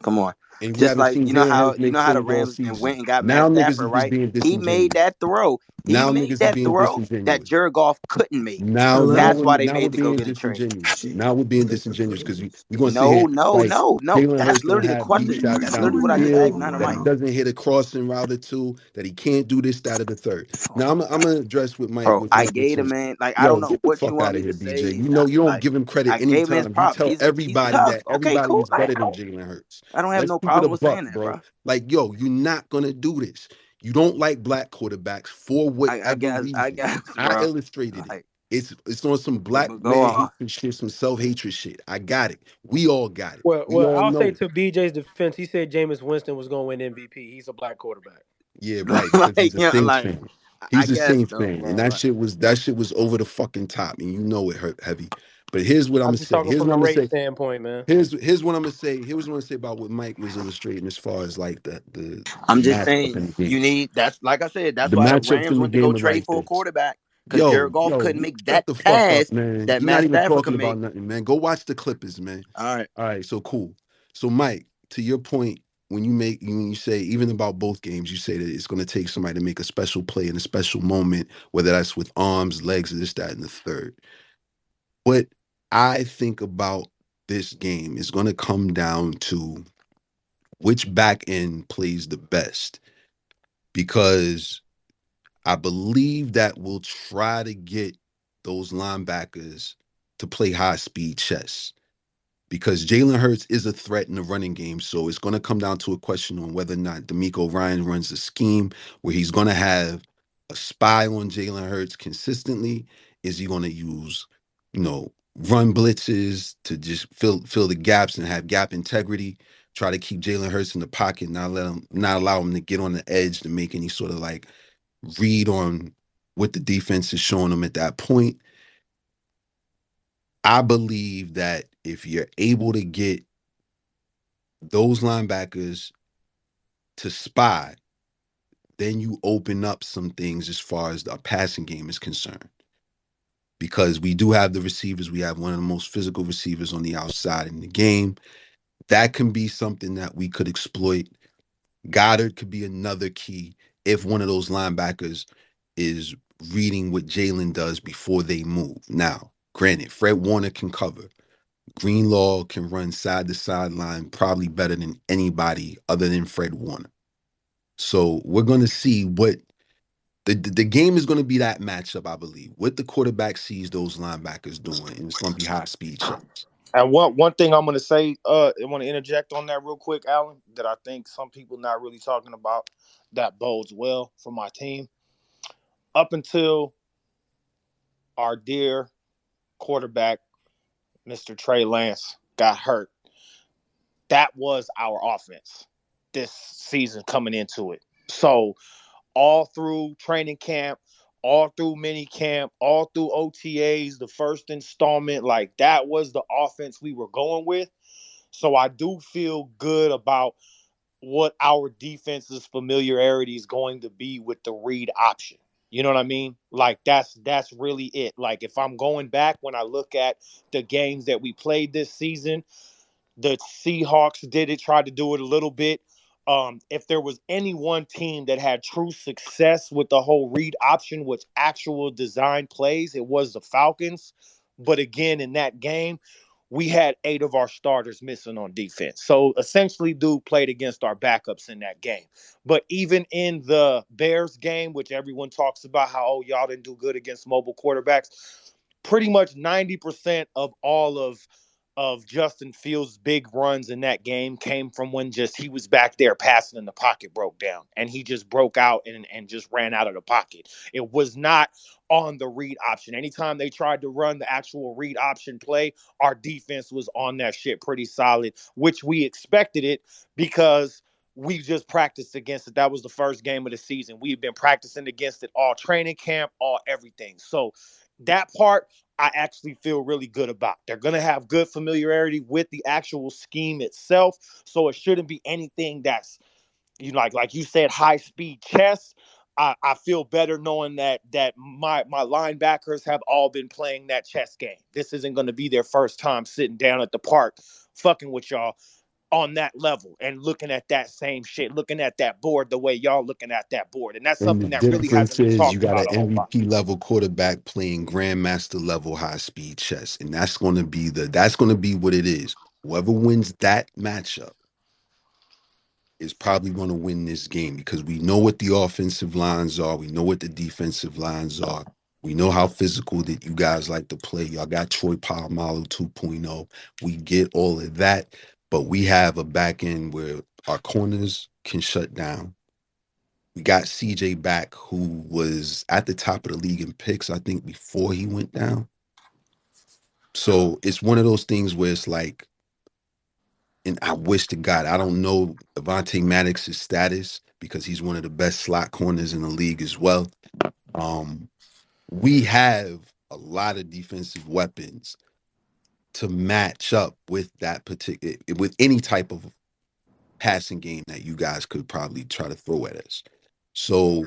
Come on. And we Just haven't like seen Jalen Hurts you make know how the plays all Rams and season. went and got Matt Now niggas Stafford, is just right? being He made disingenuous. that throw. He Now made niggas is that being throw that disingenuous. Jared Goff couldn't make. Now That's why they now we're made to go being get a trade. disingenuous. Now we're being disingenuous because we're gonna sit No, here no, like no, no. Jalen That's Hurts don't literally the have deep question. shots That's down the literally what I just asked field, that he 909. doesn't hit a crossing route or two, that he can't do this, that, or the third. Now I'm gonna address what Bro, I Mike was gave the saying. man, like, I don't Yo, know get the what you fuck want out of me here, to BJ. say. You know you don't Like, give him credit I gave him his anytime. You props. tell He's everybody tough. that Okay, everybody cool. is better than Jalen Hurts. I don't have Let's no keep it a problem with buck, saying that, bro. bro. Like, yo, you're not gonna do this. You don't like black quarterbacks for I whatever guess, reason. I bro. illustrated it. Like, It's on some black but go man on. hatred shit, some self-hatred shit. I got it. We all got it. We Well, all I'll know say it. to BJ's defense, he said Jameis Winston was going to win MVP. He's a black quarterback. Yeah, right. Because he's Like, a Saints like, fan. I He's a guess Saints though, fan. And bro. Like, that shit was over the fucking top. And you know it hurt heavy. But here's what I'm I'm gonna just say. talking Here's from what the I'm gonna race say. standpoint, man. Here's what I'm gonna say. Here's what I'm gonna say about what Mike was illustrating as far as like the I'm just matchup in saying, the game. you need. That's like I said. That's The why the matchups Rams in the went to go game are trade like for a this. quarterback because Jared Yo, Goff couldn't you make shut that the fuck up, pass man. that You're not Matt even Stafford talking could about make. nothing, man. Go watch the Clippers, man. All right. All right, so cool. So Mike, to your point, when you say even about both games, you say that it's gonna take somebody to make a special play in a special moment, whether that's with arms, legs, or this, that, and the third. What I think about this game is gonna come down to which back end plays the best because I believe that we'll try to get those linebackers to play high speed chess because Jalen Hurts is a threat in the running game. So it's going to come down to a question on whether or not D'Amico Ryan runs a scheme where he's going to have a spy on Jalen Hurts consistently. Is he going to use, run blitzes to just fill the gaps and have gap integrity? Try to keep Jalen Hurts in the pocket, not allow him to get on the edge to make any sort of like read on what the defense is showing them at that point. I believe that if you're able to get those linebackers to spy, then you open up some things as far as the passing game is concerned. Because we do have the receivers, we have one of the most physical receivers on the outside in the game. That can be something that we could exploit. Goddard could be another key if one of those linebackers is reading what Jalen does before they move. Now, granted, Fred Warner can cover. Greenlaw can run side to sideline probably better than anybody other than Fred Warner. So we're going to see what the game is going to be, that matchup, I believe. What the quarterback sees those linebackers doing, and it's going to be high speed checks. And one thing I'm gonna say, I want to interject on that real quick, Alan, that I think some people not really talking about that bodes well for my team. Up until our dear quarterback, Mr. Trey Lance, got hurt, that was our offense this season coming into it. So all through training camp, all through mini camp, all through OTAs, the first installment, like that was the offense we were going with. So I do feel good about what our defense's familiarity is going to be with the read option. You know what I mean? Like that's really it. Like if I'm going back when I look at the games that we played this season, the Seahawks did it, tried to do it a little bit. If there was any one team that had true success with the whole read option with actual design plays, it was the Falcons. But again, in that game, we had 8 of our starters missing on defense. So essentially, dude played against our backups in that game. But even in the Bears game, which everyone talks about how, oh, y'all didn't do good against mobile quarterbacks, pretty much 90% of all of Justin Fields' big runs in that game came from when just he was back there passing and the pocket broke down. And he just broke out and just ran out of the pocket. It was not on the read option. Anytime they tried to run the actual read option play, our defense was on that shit pretty solid, which we expected it because we just practiced against it. That was the first game of the season. We've been practicing against it all training camp, all everything. So that part I actually feel really good about. They're going to have good familiarity with the actual scheme itself. So it shouldn't be anything that's, like you said, high speed chess. I feel better knowing that my linebackers have all been playing that chess game. This isn't going to be their first time sitting down at the park fucking with y'all. on that level and looking at that same shit, looking at that board the way y'all looking at that board. And that's And the something that really difference hasn't been is you talked got an about a whole lot. MVP level quarterback playing grandmaster level high speed chess. And that's gonna be what it is. Whoever wins that matchup is probably going to win this game because we know what the offensive lines are. We know what the defensive lines are. We know how physical that you guys like to play. Y'all got Troy Polamalu 2.0. We get all of that, but we have a back end where our corners can shut down. We got CJ back, who was at the top of the league in picks, I think, before he went down. So it's one of those things where it's like, and I wish to God, I don't know Avonte Maddox's status because he's one of the best slot corners in the league as well. We have a lot of defensive weapons to match up with that particular, with any type of passing game that you guys could probably try to throw at us. So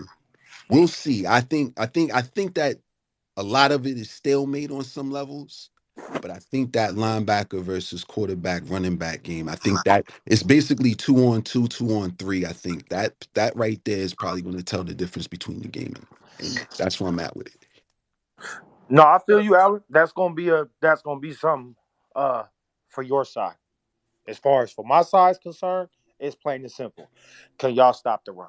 we'll see. I think that a lot of it is stalemate on some levels. But I think that linebacker versus quarterback running back game, I think that it's basically 2-on-2, 2-on-3. I think that right there is probably going to tell the difference between the game. And that's where I'm at with it. No, I feel you, Alan. That's gonna be something for your side. As far as for my side is concerned, it's plain and simple. Can y'all stop the run?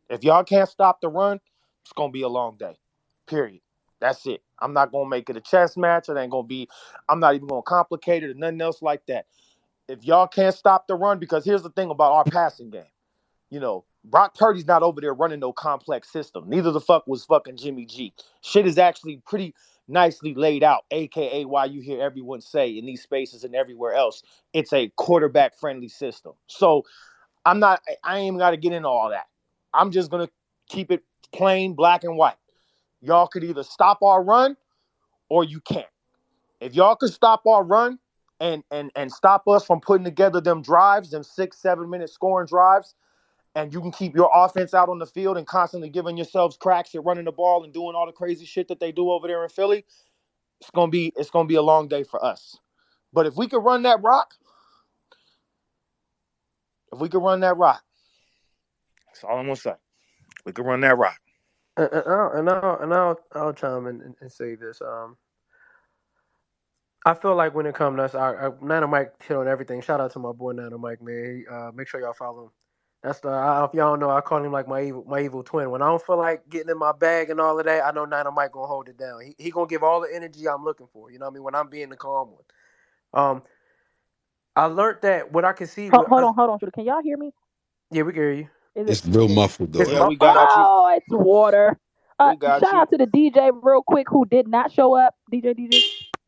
If y'all can't stop the run, it's gonna be a long day. Period. That's it. I'm not gonna make it a chess match. It ain't gonna be. I'm not even gonna complicate it or nothing else like that. If y'all can't stop the run, because here's the thing about our passing game. You know, Brock Purdy's not over there running no complex system. Neither the fuck was fucking Jimmy G. Shit is actually pretty nicely laid out, aka why you hear everyone say in these spaces and everywhere else, it's a quarterback friendly system. So I ain't even got to get into all that. I'm just gonna keep it plain black and white. Y'all could either stop our run or you can't. If y'all could stop our run and stop us from putting together them drives, them 6-7 minute scoring drives, and you can keep your offense out on the field and constantly giving yourselves cracks at running the ball and doing all the crazy shit that they do over there in Philly, it's gonna be a long day for us. But if we could run that rock, that's all I'm gonna say. We could run that rock. I'll chime in and say this. I feel like when it comes to us, Nano Mike hit on everything. Shout out to my boy Nano Mike, man. Make sure y'all follow him. That's if y'all don't know, I call him like my evil twin. When I don't feel like getting in my bag and all of that, I know Nano Mike gonna hold it down. He gonna give all the energy I'm looking for. You know what I mean? When I'm being the calm one. I learned that what I can see. Hold on, Shooter. Can y'all hear me? Yeah, we can hear you. It's real muffled though. Yeah, we got you. Oh, it's water. We got shout you. out to the DJ real quick who did not show up. DJ.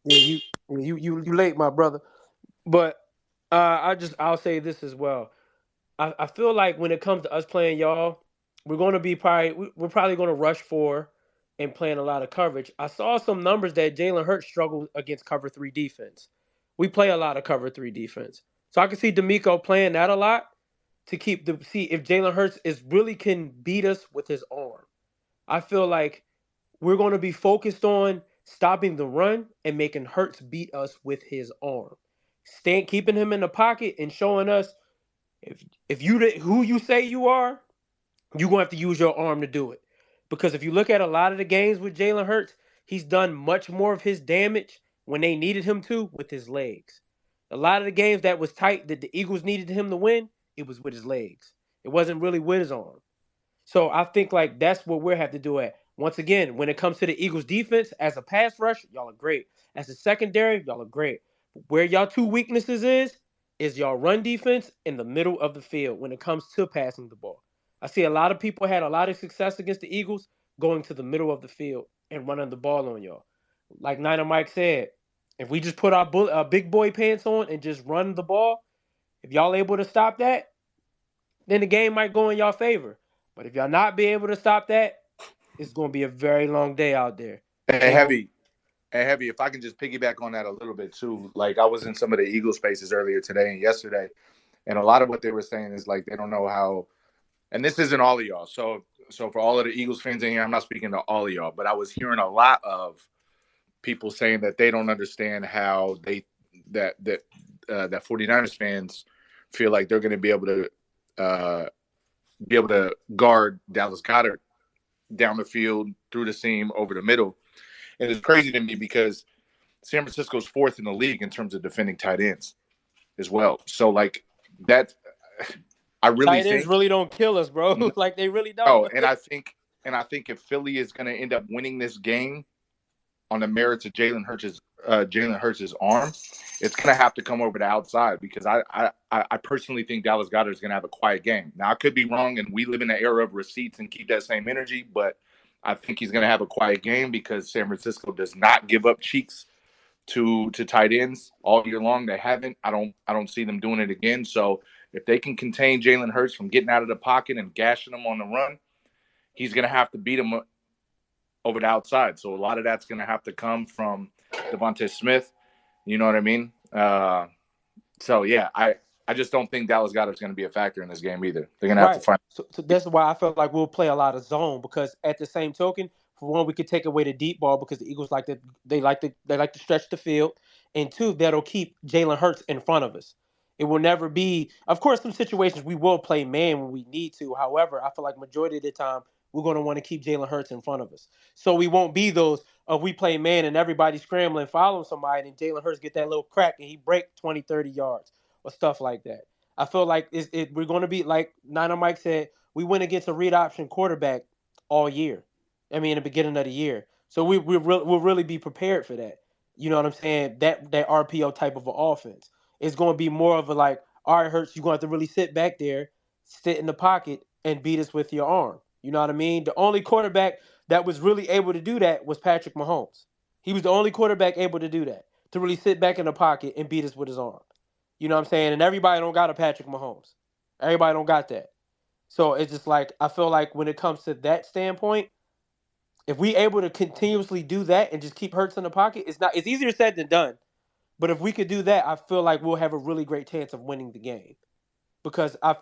Yeah, you late, my brother. But I'll say this as well. I feel like when it comes to us playing y'all, we're probably going to rush for and playing a lot of coverage. I saw some numbers that Jalen Hurts struggled against cover 3 defense. We play a lot of cover 3 defense, so I can see D'Amico playing that a lot to see if Jalen Hurts really can beat us with his arm. I feel like we're going to be focused on stopping the run and making Hurts beat us with his arm. Keeping him in the pocket and showing us if you who you say you are, you're going to have to use your arm to do it. Because if you look at a lot of the games with Jalen Hurts, he's done much more of his damage when they needed him to with his legs. A lot of the games that was tight that the Eagles needed him to win, it was with his legs. It wasn't really with his arm. So I think like that's what we'll have to do at. Once again, when it comes to the Eagles defense, as a pass rush, y'all are great. As a secondary, y'all are great. Where y'all two weaknesses is y'all run defense in the middle of the field when it comes to passing the ball. I see a lot of people had a lot of success against the Eagles going to the middle of the field and running the ball on y'all. Like Niner Mike said, if we just put our big boy pants on and just run the ball, if y'all able to stop that, then the game might go in y'all favor. But if y'all not be able to stop that, it's going to be a very long day out there. Hey, Heavy, if I can just piggyback on that a little bit too. Like I was in some of the Eagle spaces earlier today and yesterday, and a lot of what they were saying is like they don't know how, and this isn't all of y'all. So for all of the Eagles fans in here, I'm not speaking to all of y'all, but I was hearing a lot of people saying that they don't understand how that 49ers fans feel like they're going to be able to guard Dallas Goedert down the field, through the seam, over the middle. And it's crazy to me because San Francisco's 4th in the league in terms of defending tight ends as well. So like that, I really Tight ends think really don't kill us, bro. Like they really don't. Oh, and I think if Philly is going to end up winning this game on the merits of Jalen Hurts' arm, it's going to have to come over the outside, because I personally think Dallas Goedert is going to have a quiet game. Now I could be wrong, and we live in an era of receipts and keep that same energy, but I think he's going to have a quiet game because San Francisco does not give up cheeks to tight ends all year long. They haven't. I don't see them doing it again. So if they can contain Jalen Hurts from getting out of the pocket and gashing him on the run, he's going to have to beat him over the outside. So a lot of that's going to have to come from Devontae Smith. You know what I mean? So yeah, I just don't think Dallas Goedert's going to be a factor in this game either. They're going to have to find. So that's why I felt like we'll play a lot of zone, because at the same token, for one, we could take away the deep ball because the Eagles like to stretch the field, and two, that'll keep Jalen Hurts in front of us. It will never be, of course, some situations we will play man when we need to. However, I feel like majority of the time we're going to want to keep Jalen Hurts in front of us, so we won't be those we play man and everybody scrambling, following somebody, and Jalen Hurts get that little crack and he break 20, 30 yards or stuff like that. I feel like we're going to be, like Niner Mike said, we went against a read option quarterback all year. I mean, in the beginning of the year. So we'll really be prepared for that. You know what I'm saying? That RPO type of an offense. It's going to be more of a like, all right, Hurts, you're going to have to really sit back there, sit in the pocket, and beat us with your arm. You know what I mean? The only quarterback that was really able to do that was Patrick Mahomes. He was the only quarterback able to do that, to really sit back in the pocket and beat us with his arm. You know what I'm saying? And everybody don't got a Patrick Mahomes. Everybody don't got that. So it's just like, I feel like when it comes to that standpoint, if we able to continuously do that and just keep Hurts in the pocket, it's easier said than done. But if we could do that, I feel like we'll have a really great chance of winning the game. Because I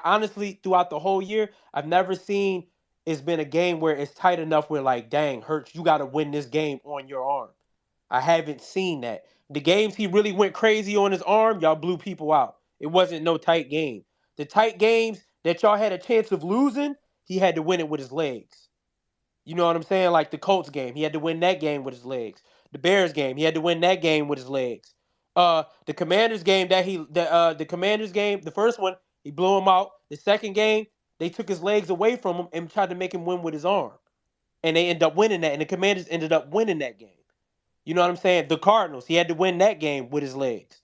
honestly, throughout the whole year, I've never seen it's been a game where it's tight enough where, like, dang, Hurts, you got to win this game on your arm. I haven't seen that. The games he really went crazy on his arm, y'all blew people out. It wasn't no tight game. The tight games that y'all had a chance of losing, he had to win it with his legs. You know what I'm saying? Like the Colts game, he had to win that game with his legs. The Bears game, he had to win that game with his legs. The Commanders game the Commanders game, the first one, he blew him out. The second game, they took his legs away from him and tried to make him win with his arm. And they ended up winning that, and the Commanders ended up winning that game. You know what I'm saying? The Cardinals, he had to win that game with his legs.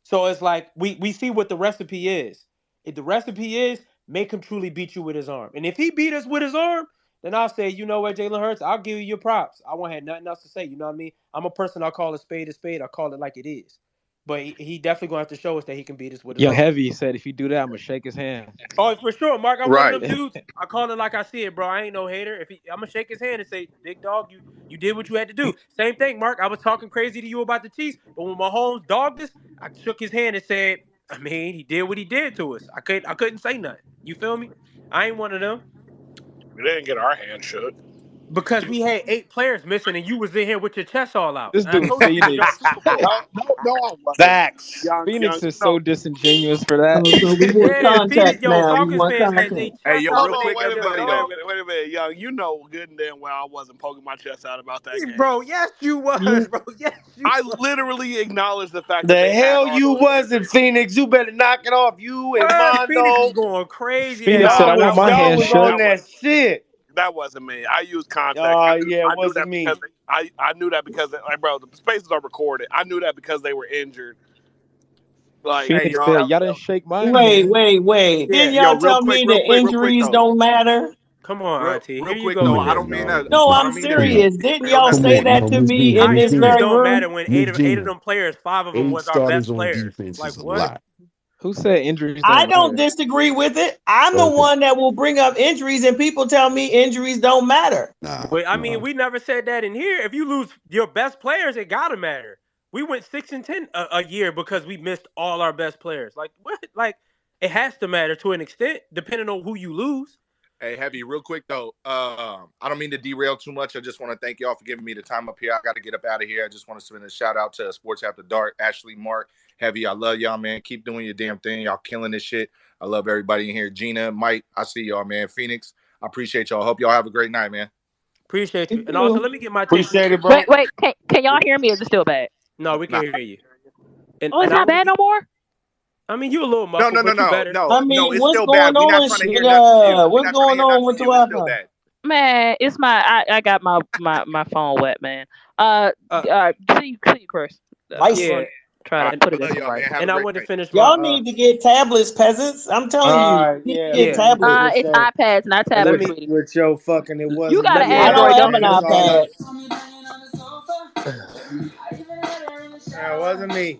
So it's like we see what the recipe is. If the recipe is make him truly beat you with his arm. And if he beat us with his arm, then I'll say, you know what, Jalen Hurts, I'll give you your props. I won't have nothing else to say. You know what I mean? I'm a person, I'll call a spade a spade. I'll call it like it is. But he definitely going to have to show us that he can beat us with his Young arm. Heavy said if you do that, I'm gonna shake his hand. Oh, for sure, Mark. I'm Right. one of them dudes. I call it like I see it, bro. I ain't no hater. I'm gonna shake his hand and say, "Big dog, you did what you had to do." Same thing, Mark. I was talking crazy to you about the Chiefs, but when Mahomes dogged us, I shook his hand and said, "I mean, he did what he did to us. I couldn't say nothing. You feel me? I ain't one of them." We didn't get our hand shook. Because we had 8 players missing, and you was in here with your chest all out. This And I dude told you was your Phoenix. Super Bowl. No, I wasn't. Facts. Phoenix is so disingenuous for that. Oh, so we want Yeah, contact now. We Falcons want fans had contact. their chest Hey, yo, out. real quick, Wait a everybody, minute, though. wait a minute, Young. You know good and damn well I wasn't poking my chest out about that game. Bro, yes, you was, bro. Yes, you I was. literally acknowledged the fact that The they had hell all you those wasn't, injuries. Phoenix. You better knock it off. You and Phoenix was Mondo. going crazy that Phoenix said I night. want my Y'all hand was shook. on that shit. That wasn't me. I used context. Oh, yeah, I it knew wasn't that me. because I knew that because like, bro, the spaces are recorded. I knew that because they were injured. Like, Phoenix yo, said y'all didn't shake my Wait. hand. Yeah. Didn't yo, y'all tell me that real quick injuries though. don't matter? Come on, Auntie. Here Real you quick go though. with I this. don't mean to. No, I I'm don't mean to be. serious. Didn't Yo, y'all Ness, say on that now, to Miss me Gina, in Miss this Injuries Gina, very don't room? matter when Miss eight of Gina. them players, 5 of them 8 was our starters best on players. defense Like is a what? lot. Who said injuries I don't don't matter? disagree with it. I'm the Okay. one that will bring up injuries, and people tell me injuries don't matter. Nah, But I mean, nah. we never said that in here. If you lose your best players, it gotta matter. We went 6-10 a year because we missed all our best players. Like what? Like it has to matter to an extent, depending on who you lose. Hey, Heavy, real quick though. I don't mean to derail too much. I just want to thank y'all for giving me the time up here. I got to get up out of here. I just want to send a shout out to Sports After Dark, Ashley, Mark, Heavy. I love y'all, man. Keep doing your damn thing. Y'all killing this shit. I love everybody in here. Gina, Mike, I see y'all, man. Phoenix, I appreciate y'all. Hope y'all have a great night, man. Appreciate you. And also, let me get my 10 Appreciate it, cents. bro. Wait, can y'all hear me? Is it still bad? No, we can hear you. Oh, it's not bad no more? I mean, you a little No, muffled, but you better. I mean, it's what's still going bad. We're not on? trying to hear nothing from you. What's going on with the Wi-Fi? Man, it's I got my phone wet, man. See you, Chris. Yeah. Try to put it in some right. And I want to finish Y'all my need to get tablets, peasants. I'm telling All you, right, you need yeah. to get tablets. It's iPads, not tablets, sweetie. With your fucking, it You wasn't got me. an I Android, don't have don't an you? It's all iPad. That wasn't me.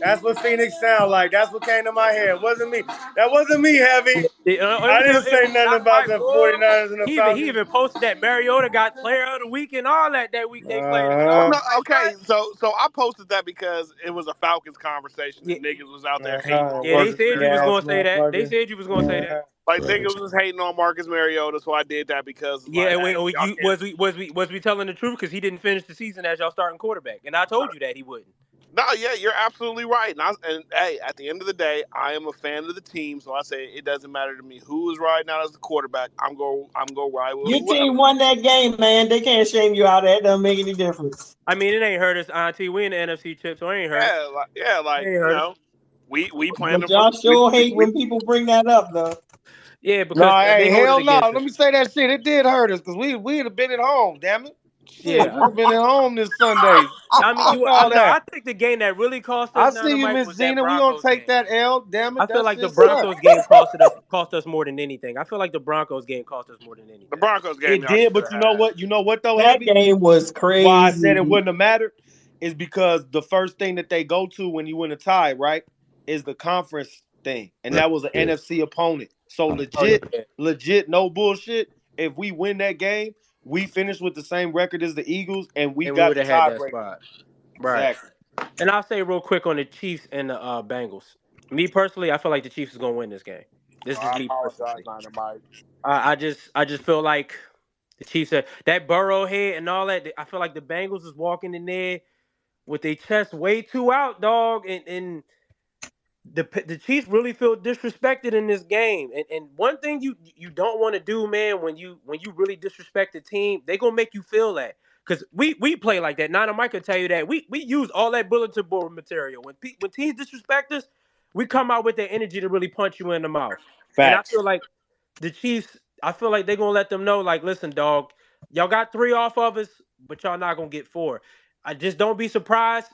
That's what Phoenix sound like. That's what came to my head. It wasn't me. That wasn't me, Heavy. I didn't say nothing about the 49ers and the He Falcons. even posted that Mariota got player of the week and all that week they played. Oh, no, okay, so I posted that because it was a Falcons conversation and niggas was out there hating on Yeah, they Marcus said you was Mariota. gonna say that. They said you was gonna say that. Like Right. niggas was hating on Marcus Mariota, so I did that because Yeah, like, wait, hey, y'all you can't. was we telling the truth because he didn't finish the season as y'all starting quarterback, and I told you that he wouldn't. No, yeah, you're absolutely right. And hey, at the end of the day, I am a fan of the team, so I say it doesn't matter to me who is riding out as the quarterback. I'm go ride with Your whoever. team won that game, man. They can't shame you out of that. Doesn't make any difference. I mean, it ain't hurt us, Auntie. We in the NFC chip, so it ain't hurt us. Like It ain't you hurt us. know, we playing But them for y'all sure hate when people bring that up, though. Yeah, No, because they hey, hold it hell no. against us. Let me say that shit. It did hurt us because we'd have been at home, damn it. Shit, Yeah. we'd have been at home this Sunday. I mean, Fuck all that. I think the game that really cost I us see you, Dynamite Miss was that Gina. We gonna Broncos take game. that L. Damn it, I feel that like the shit sucked. Broncos game cost us more than anything. I feel like the Broncos game cost us more than anything. The Broncos game, It did, but you know what? You know what though, That Heavy? game was crazy. Why I said it wouldn't have mattered is because the first thing that they go to when you win a tie, right, is the conference thing, and that was an NFC opponent. So legit, no bullshit. If we win that game, we finish with the same record as the Eagles, and we got would the have had that tiebreaker. spot. Right. Exactly. And I'll say real quick on the Chiefs and the Bengals. Me personally, I feel like the Chiefs is gonna win this game. This is I me apologize, personally. Dynamite. I just feel like the Chiefs are that Burrow head and all that. I feel like the Bengals is walking in there with their chest way too out, dog, and the Chiefs really feel disrespected in this game. And one thing you don't want to do, man, when you really disrespect the team, they gonna make you feel that. Because we play like that. Nana Mike can tell you that. We use all that bulletin board material. When teams disrespect us, we come out with that energy to really punch you in the mouth. And I Facts. feel like the Chiefs, I feel like they're gonna let them know, like, listen, dog, y'all got 3 off of us, but y'all not gonna get 4. I just don't be surprised.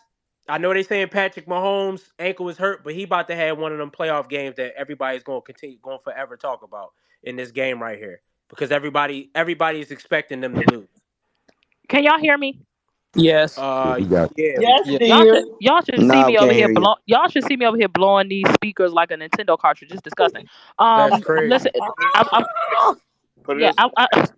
I know they saying Patrick Mahomes' ankle is hurt, but he about to have one of them playoff games that everybody's going to forever talk about in this game right here because everybody is expecting them to lose. Can y'all hear me? Yes. We got Yes, yeah. dear. Y'all should see me over here y'all should see me over here blowing these speakers like a Nintendo cartridge. It's disgusting. That's crazy. Listen,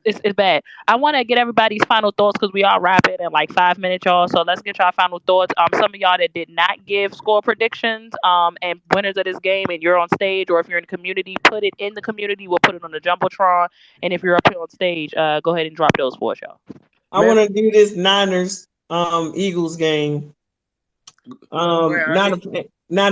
it's bad. I want to get everybody's final thoughts because we all wrap it in like 5 minutes, y'all. So let's get your final thoughts. Some of y'all that did not give score predictions, and winners of this game, and you're on stage, or if you're in the community, put it in the community. We'll put it on the jumbotron, and if you're up here on stage, go ahead and drop those for us, y'all. I want to do this Niners Eagles game. Not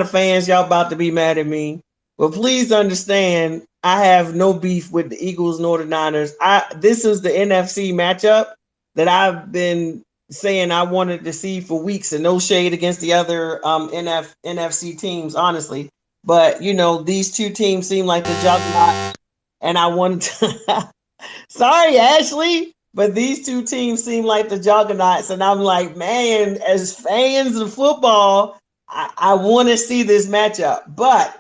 a fans, y'all about to be mad at me. But please understand, I have no beef with the Eagles nor the Niners. This is the NFC matchup that I've been saying I wanted to see for weeks, and no shade against the other NFC teams, honestly. But you know, these two teams seem like the juggernaut, and I wanted to sorry, Ashley. But these two teams seem like the juggernauts, and I'm like, man, as fans of football, I want to see this matchup. But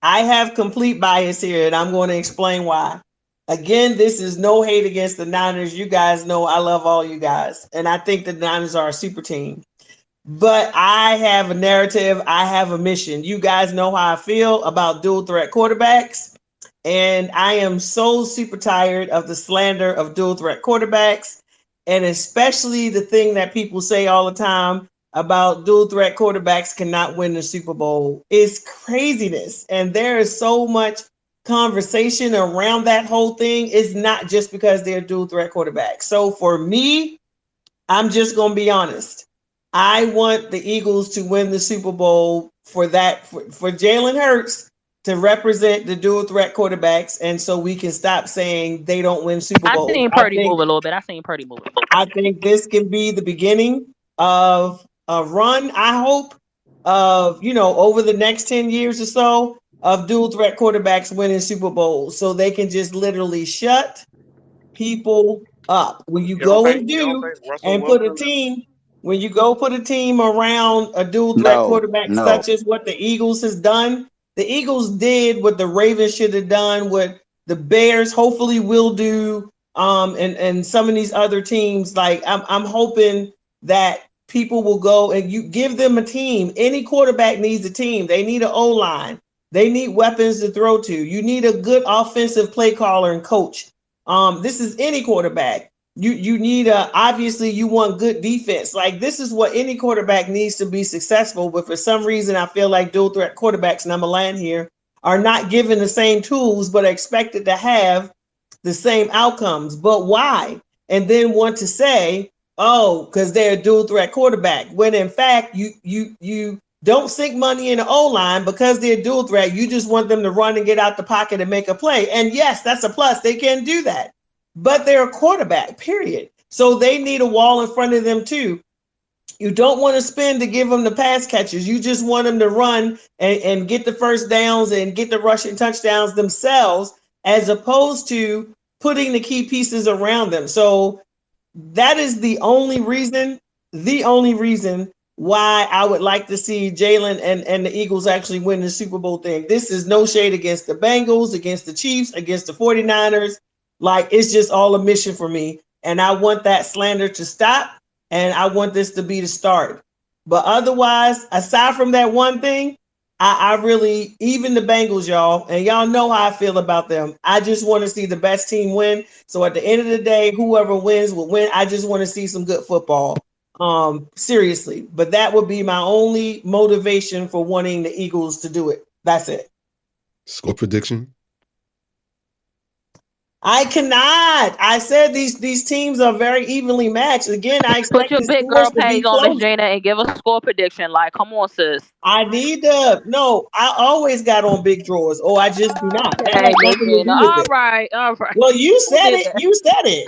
I have complete bias here, and I'm going to explain why. Again, this is no hate against the Niners. You guys know I love all you guys, and I think the Niners are a super team. But I have a narrative. I have a mission. You guys know how I feel about dual threat quarterbacks. And I am so super tired of the slander of dual threat quarterbacks, and especially the thing that people say all the time about dual threat quarterbacks cannot win the Super Bowl. It's craziness. And there is so much conversation around that whole thing is not just because they're dual threat quarterbacks. So for me, I'm just going to be honest. I want the Eagles to win the Super Bowl for Jalen Hurts to represent the dual threat quarterbacks, and so we can stop saying they don't win Super I Bowls. seen Purdy move a little bit. I think this can be the beginning of a run, I hope, of, over the next 10 years or so of dual threat quarterbacks winning Super Bowls, so they can just literally shut people up. When you go and put a team, when you go put a team around a dual threat quarterback, such as what the Eagles has done, the Eagles did what the Ravens should have done, what the Bears hopefully will do, and some of these other teams. Like I'm hoping that people will go and you give them a team. Any quarterback needs a team. They need an O-line. They need weapons to throw to. You need a good offensive play caller and coach. This is any quarterback. You need obviously you want good defense. Like this is what any quarterback needs to be successful. But for some reason, I feel like dual threat quarterbacks, and I'm gonna land here, are not given the same tools, but are expected to have the same outcomes. But why? And then want to say, oh, because they're a dual threat quarterback. When in fact, you don't sink money in the O-line because they're dual threat. You just want them to run and get out the pocket and make a play. And yes, that's a plus. They can do that. But they're a quarterback, period. So they need a wall in front of them too. You don't want to spend to give them the pass catches. You just want them to run and get the first downs and get the rushing touchdowns themselves, as opposed to putting the key pieces around them. So that is the only reason why I would like to see Jalen and the Eagles actually win the Super Bowl thing. This is no shade against the Bengals, against the Chiefs, against the 49ers. Like, it's just all a mission for me. And I want that slander to stop. And I want this to be the start. But otherwise, aside from that one thing, I really, even the Bengals, y'all, and y'all know how I feel about them. I just want to see the best team win. So at the end of the day, whoever wins will win. I just want to see some good football. Seriously. But that would be my only motivation for wanting the Eagles to do it. That's it. Score prediction? I cannot. I said these teams are very evenly matched. Again, I expect Put your big girl panties on, Miss Jana, and give us a score prediction. Like, come on, sis. I need to. No, I always got on big drawers. Oh, I just do not. That has nothing to do with it. All right. Well, you said it. You said it.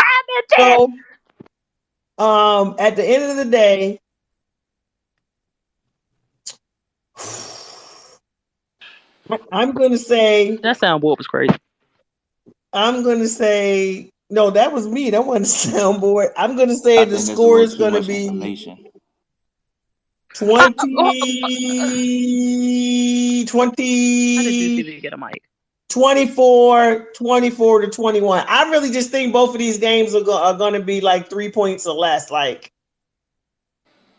So, at the end of the day, I'm going to say that soundboard was crazy. I'm going to say no. That was me. That wasn't the soundboard. I'm going to say the score is going to be 24 to 21. I really just think both of these games are going to be like 3 points or less. Like,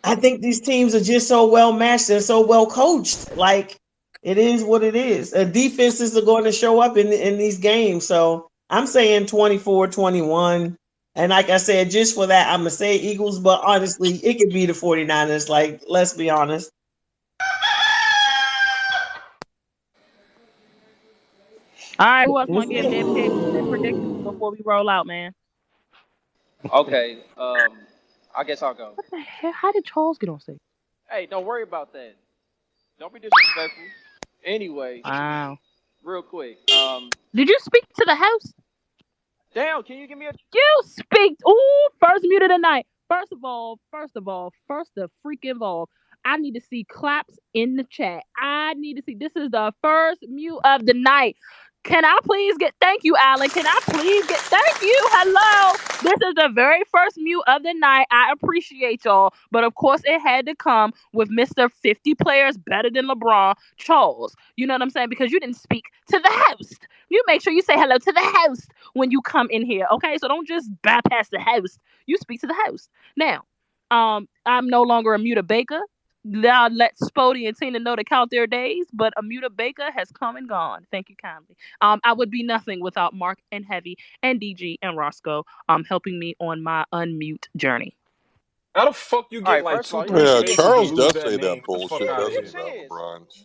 I think these teams are just so well matched and so well coached. Like, it is what it is. Defenses are going to show up in these games. So I'm saying 24-21. And like I said, just for that, I'm going to say Eagles. But honestly, it could be the 49ers. Like, let's be honest. All right, who else want to give their picks and their predictions before we roll out, man? Okay, I guess I'll go. What the hell? How did Charles get on stage? Hey, don't worry about that. Don't be disrespectful. Anyway, wow. Real quick. Did you speak to the house? Damn, can you give me a? You speak. Ooh, first mute of the night. First of all, the freaking ball. I need to see claps in the chat. I need to see. This is the first mute of the night. Can I please get, thank you, Alan. Can I please get, thank you, hello. This is the very first mute of the night. I appreciate y'all. But of course, it had to come with Mr. 50 players better than LeBron, Charles. You know what I'm saying? Because you didn't speak to the host. You make sure you say hello to the host when you come in here, okay? So don't just bypass the host. You speak to the host. Now, I'm no longer a Muta Baker. Now let Spody and Tina know to count their days, but Amuta Baker has come and gone. Thank you kindly. I would be nothing without Mark and Heavy and DG and Roscoe helping me on my unmute journey. How the fuck you get like 2-3 Yeah, Charles does say that bullshit, doesn't he, about LeBron?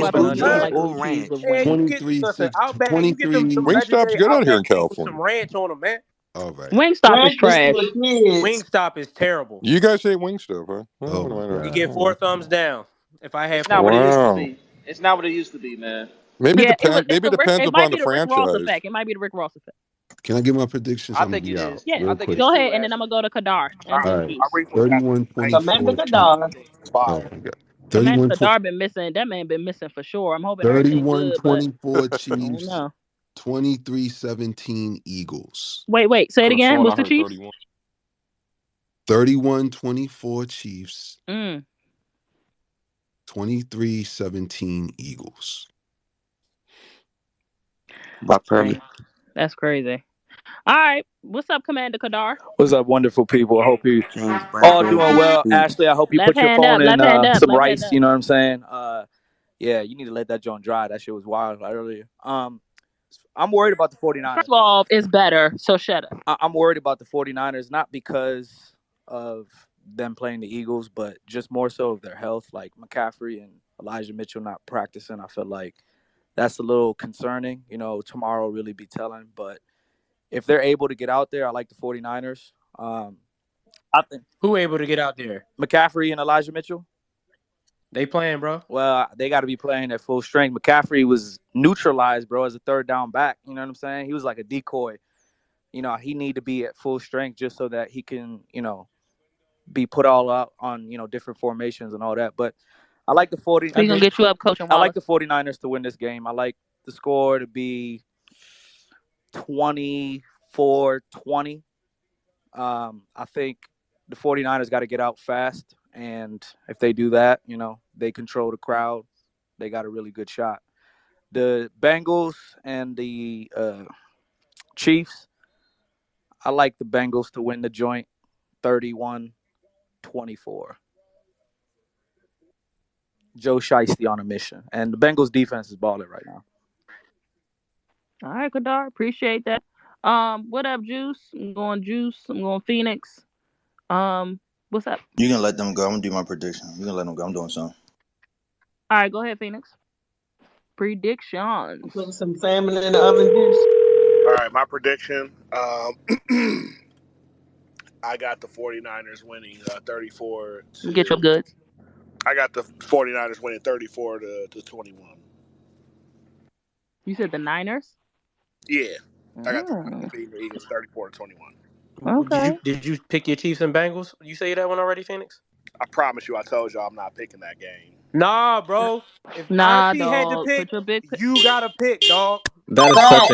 Wingstop about is nothing good. like blue cheese with Man, you wings. get listen, Outback. You get them 23. Wingstop's legendary good out here in Outback wings with some California. ranch on them, man. All right. Wingstop is Breakfast trash. for kids. Wingstop is terrible. You guys hate Wingstop, huh? Oh my You God. get 4 thumbs down if I It's had not 4 what it kids. used to Wow. be. It's not what it used to be, man. Maybe Yeah, depend. it's Maybe the Rick. depends It might upon be the the Rick Ross franchise. effect. It might be the Rick Ross effect. Can I get my predictions? I I'm gonna think be it out is. Yeah, I real think it quick. is go too, ahead, and then I'm Ashley. gonna go to Kadar I, and All the right. Chiefs. I read what happened 31 tonight. Remember 24 the Chiefs. dog. Spot. Oh my God. Commander 31 Kadar been missing. That man been missing for sure. I'm hoping everything good, but 24 I don't Chiefs, know. 23-17 Eagles. Wait. Say it Could have again. sworn I What's the heard Chiefs? 31. 31-24 Chiefs, Mm. 23-17 Eagles. By Purdy. Dang, that's crazy. All right, what's up, Commander Kadar? What's up, wonderful people? I hope you James all Bradbury doing can't well. speak. Ashley, I hope you Left put your hand up. phone in Left hand up. some Left hand rice. up. You know what I'm saying? Yeah, you need to let that joint dry. That shit was wild earlier. I'm worried about the 49ers. First of all, it's better. So shut up. I'm worried about the 49ers, not because of them playing the Eagles, but just more so of their health. Like McCaffrey and Elijah Mitchell not practicing. I feel like that's a little concerning. You know, tomorrow will really be telling. But if they're able to get out there, I like the 49ers. I think Who able to get out there? McCaffrey and Elijah Mitchell. They playing, bro. Well, they got to be playing at full strength. McCaffrey was neutralized, bro, as a third down back. You know what I'm saying? He was like a decoy. You know, he need to be at full strength just so that he can, you know, be put all out on, you know, different formations and all that. But I like the 40. We gonna get you up, Coach. I like the 49ers to win this game. I like the score to be 24-20. I think the 49ers got to get out fast. And if they do that, you know, they control the crowd. They got a really good shot. The Bengals and the Chiefs, I like the Bengals to win the joint 31-24. Joe Shiesty on a mission. And the Bengals defense is balling right now. All right, Kadar. Appreciate that. What up, Juice? I'm going Juice. I'm going Phoenix. What's up? You can let them go. I'm gonna do my prediction. You can let them go. I'm doing something. All right, go ahead, Phoenix. Predictions. Put some salmon in the oven juice. All right, my prediction. I got the 49ers winning 34 to. Get your goods. I got the 49ers winning 34 to 21. You said the Niners? Yeah. I got the Eagles 34 to 21. Okay. Did you pick your Chiefs and Bengals? You say that one already, Phoenix? I promise you, I told y'all I'm not picking that game. Nah, bro. If Nah, Auntie had to dog. pick, Put your big. you gotta pick, dog. That is such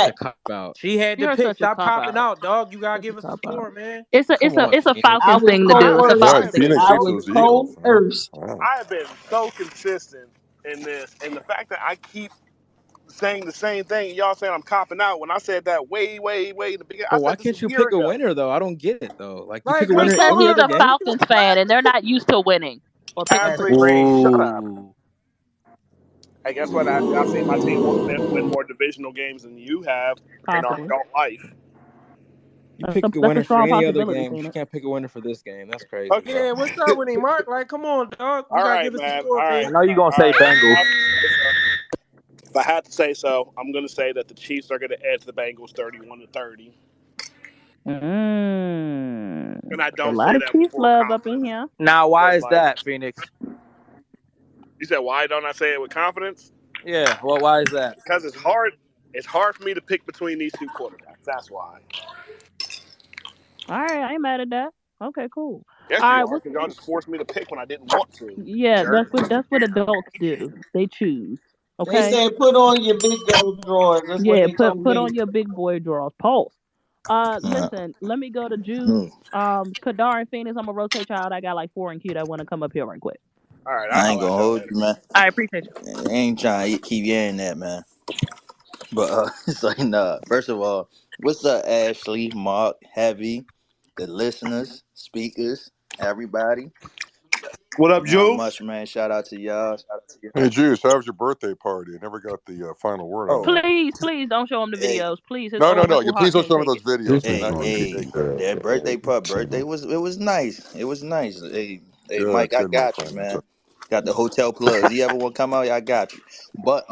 a cop out. She had to You're pick. such a Stop copping cop-out. out, dog. You gotta Such a give us the cop-out. score, man. It's a Come on, Falcons I was thing to do. It's a coerced. Right, Falcons thing. Phoenix I picks was those Eagles. Man. coerced. Wow. I have been so consistent in this, and the fact that I keep saying the same thing, y'all saying I'm copping out. When I said that way in the beginning, I But why said this can't a you year pick a ago. winner though? I don't get it though. Like you Like, pick a winner come in Because every he's other a on. game. Falcons fan and they're not used to winning or picking Ashley spreads. Green, shut up. Ooh. Hey, guess what, Ashley? I've seen my team win more divisional games than you have in our Possibly. adult life. You pick a That's a winner for strong any other possibility, game. You Phoenix. can't pick a winner for this game. That's crazy, Okay. bro. Yeah, what's up with him, Mark? Like, come on, dog. You All gotta right, give us the man. score, All I right. Phoenix. know you're going to All say right. Bengals. If I had to say so, I'm going to say that the Chiefs are going to edge the Bengals 31-30. And I A don't lot say of that with Chiefs full love up in confidence. here. Now, why Because, is that, Phoenix? you said, why don't I say it with confidence? Yeah, well, why is that? Because it's hard. It's hard for me to pick between these two quarterbacks. That's why. All right, I ain't mad at that. Okay, cool. Yes, All you right, are. Because y'all just forced me to pick when I didn't want to. yeah, Jerk. that's what adults do. They choose. They Okay. said put on your big girl drawers. That's what Yeah, they told put me. on your big boy drawers. Pulse. Listen, let me go to Juice. Kadar and Phoenix, I'm gonna rotate y'all out. I got like 4 in queue that want to come up here right quick. All right, I'll I ain't holler gonna at y'all hold later. you, man. I appreciate you. I ain't trying to keep hearing that, man. But it's like, nah. First of all, what's up, Ashley, Mark, Heavy, the listeners, speakers, everybody? What up, Not Juice? much, man. Shout out to y'all. Shout out to Hey, y'all. Juice, how was your birthday party? I never got the final word on that. Please don't show him the Hey, videos. Please, his No, old no. You Uncle please Hawk don't can't show me take those it. videos, hey, man. I appreciate hey, that, Greg. that birthday was nice. It was nice. Hey, Good, Mike, I my got you, friend. man. Got the hotel plugs. You ever want to come out? I got you. But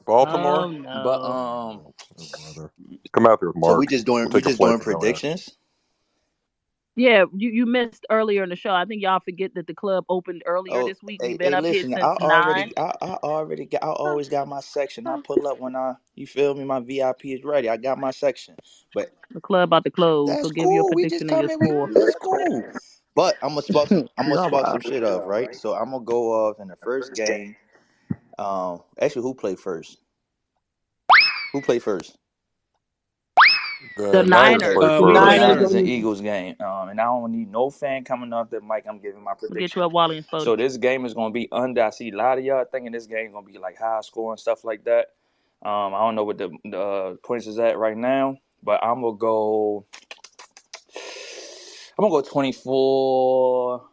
Baltimore? Oh but no. Oh, brother. Come out there with so we Mark. just We'll doing take a flight from LA. predictions. Yeah, you missed earlier in the show. I think y'all forget that the club opened earlier Oh, this week. We've been hey, up here listen, since 9. I always got my section. I pull up when you feel me, my VIP is ready. I got my section. But The club about to close, so that's give your cool. We just prediction and your come in, score. it's cool. But I'm gonna Y'all spark some wild. shit off, right? So I'm gonna go off in the first game. Actually, who played first? Who played first? The The Niners Niners. played The The first. Niners Niners and and Eagles game. And I don't need no fan coming off the mic. I'm giving my We'll get prediction. you up, Wally and Fody. So this game is gonna be under. I see a lot of y'all thinking this game gonna be like high score and stuff like that. I don't know what the points is at right now, but I'm gonna go. I'm gonna go 24.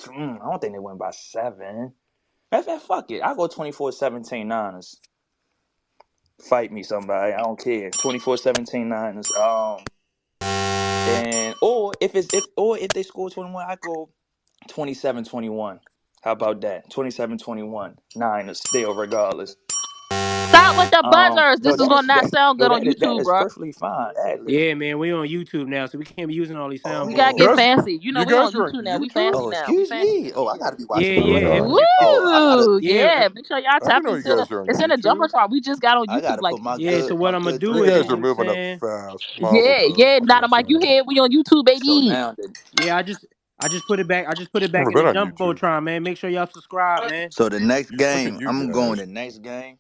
I don't think they win by 7. Fuck it. I'll go 24-17 Niners. Fight me, somebody. I don't care. 24-17 Niners. And if they score 21, I go 27-21. How about that? 27-21. Niners still regardless. Stop with the buzzers. No, This is gonna not sound good on that YouTube, is bro. perfectly fine. Ad lib. Yeah, man, we on YouTube now, so we can't be using all these We gotta soundboards. get Guys, fancy. You know you we guys on are on YouTube now. We YouTube? fancy Oh, now. We excuse fancy. me. Oh, I gotta be Yeah, watching the yeah. red. Woo! Oh, I gotta. Yeah, Yeah, make sure y'all I didn't tap know you into the. guys are on It's in the YouTube. Jumbotron. We just got on I YouTube gotta like put my yeah. good So my what I'm gonna good do You is, thread you guys know are what in. I'm moving up saying? fast. Mazel yeah, tov. yeah. That's Not a what's mic. You up. hear? We on YouTube, So baby. now, Yeah, I just put it back. I just put it back Never in the been on YouTube. jumbotron, man. Make sure y'all subscribe, man. so the next Look at game, you I'm going guys. the next game.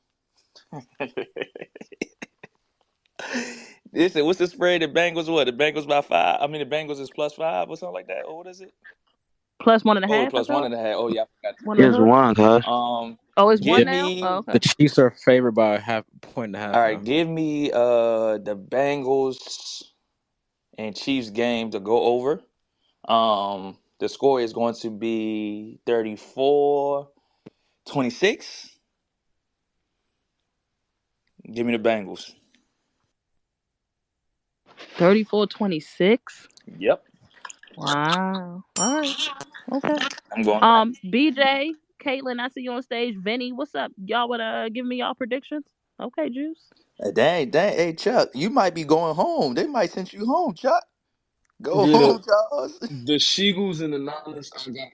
Listen, what's the spread? The Bengals what? The Bengals by 5. I mean, the Bengals is +5 or something like that. Or what is it? Plus 1.5, I Plus one thought. and a half. Oh yeah, I forgot the One and a spread. It's half. one, huh? Oh, it's Give one now. Oh, me. okay. The Chiefs are favored by half point and a half All right, now. give me the Bengals and Chiefs game to go over. The score is going to be 34-26. Give me the Bengals. 34-26. Yep. Wow. All right. Okay. I'm going. BJ, Caitlin, I see you on stage. Vinny, what's up? Y'all wanna give me y'all predictions? Okay, Juice. Dang. Hey, Chuck, you might be going home. They might send you home, Chuck. Go Yeah, home, Charles. the Sheagles and the Niners. I got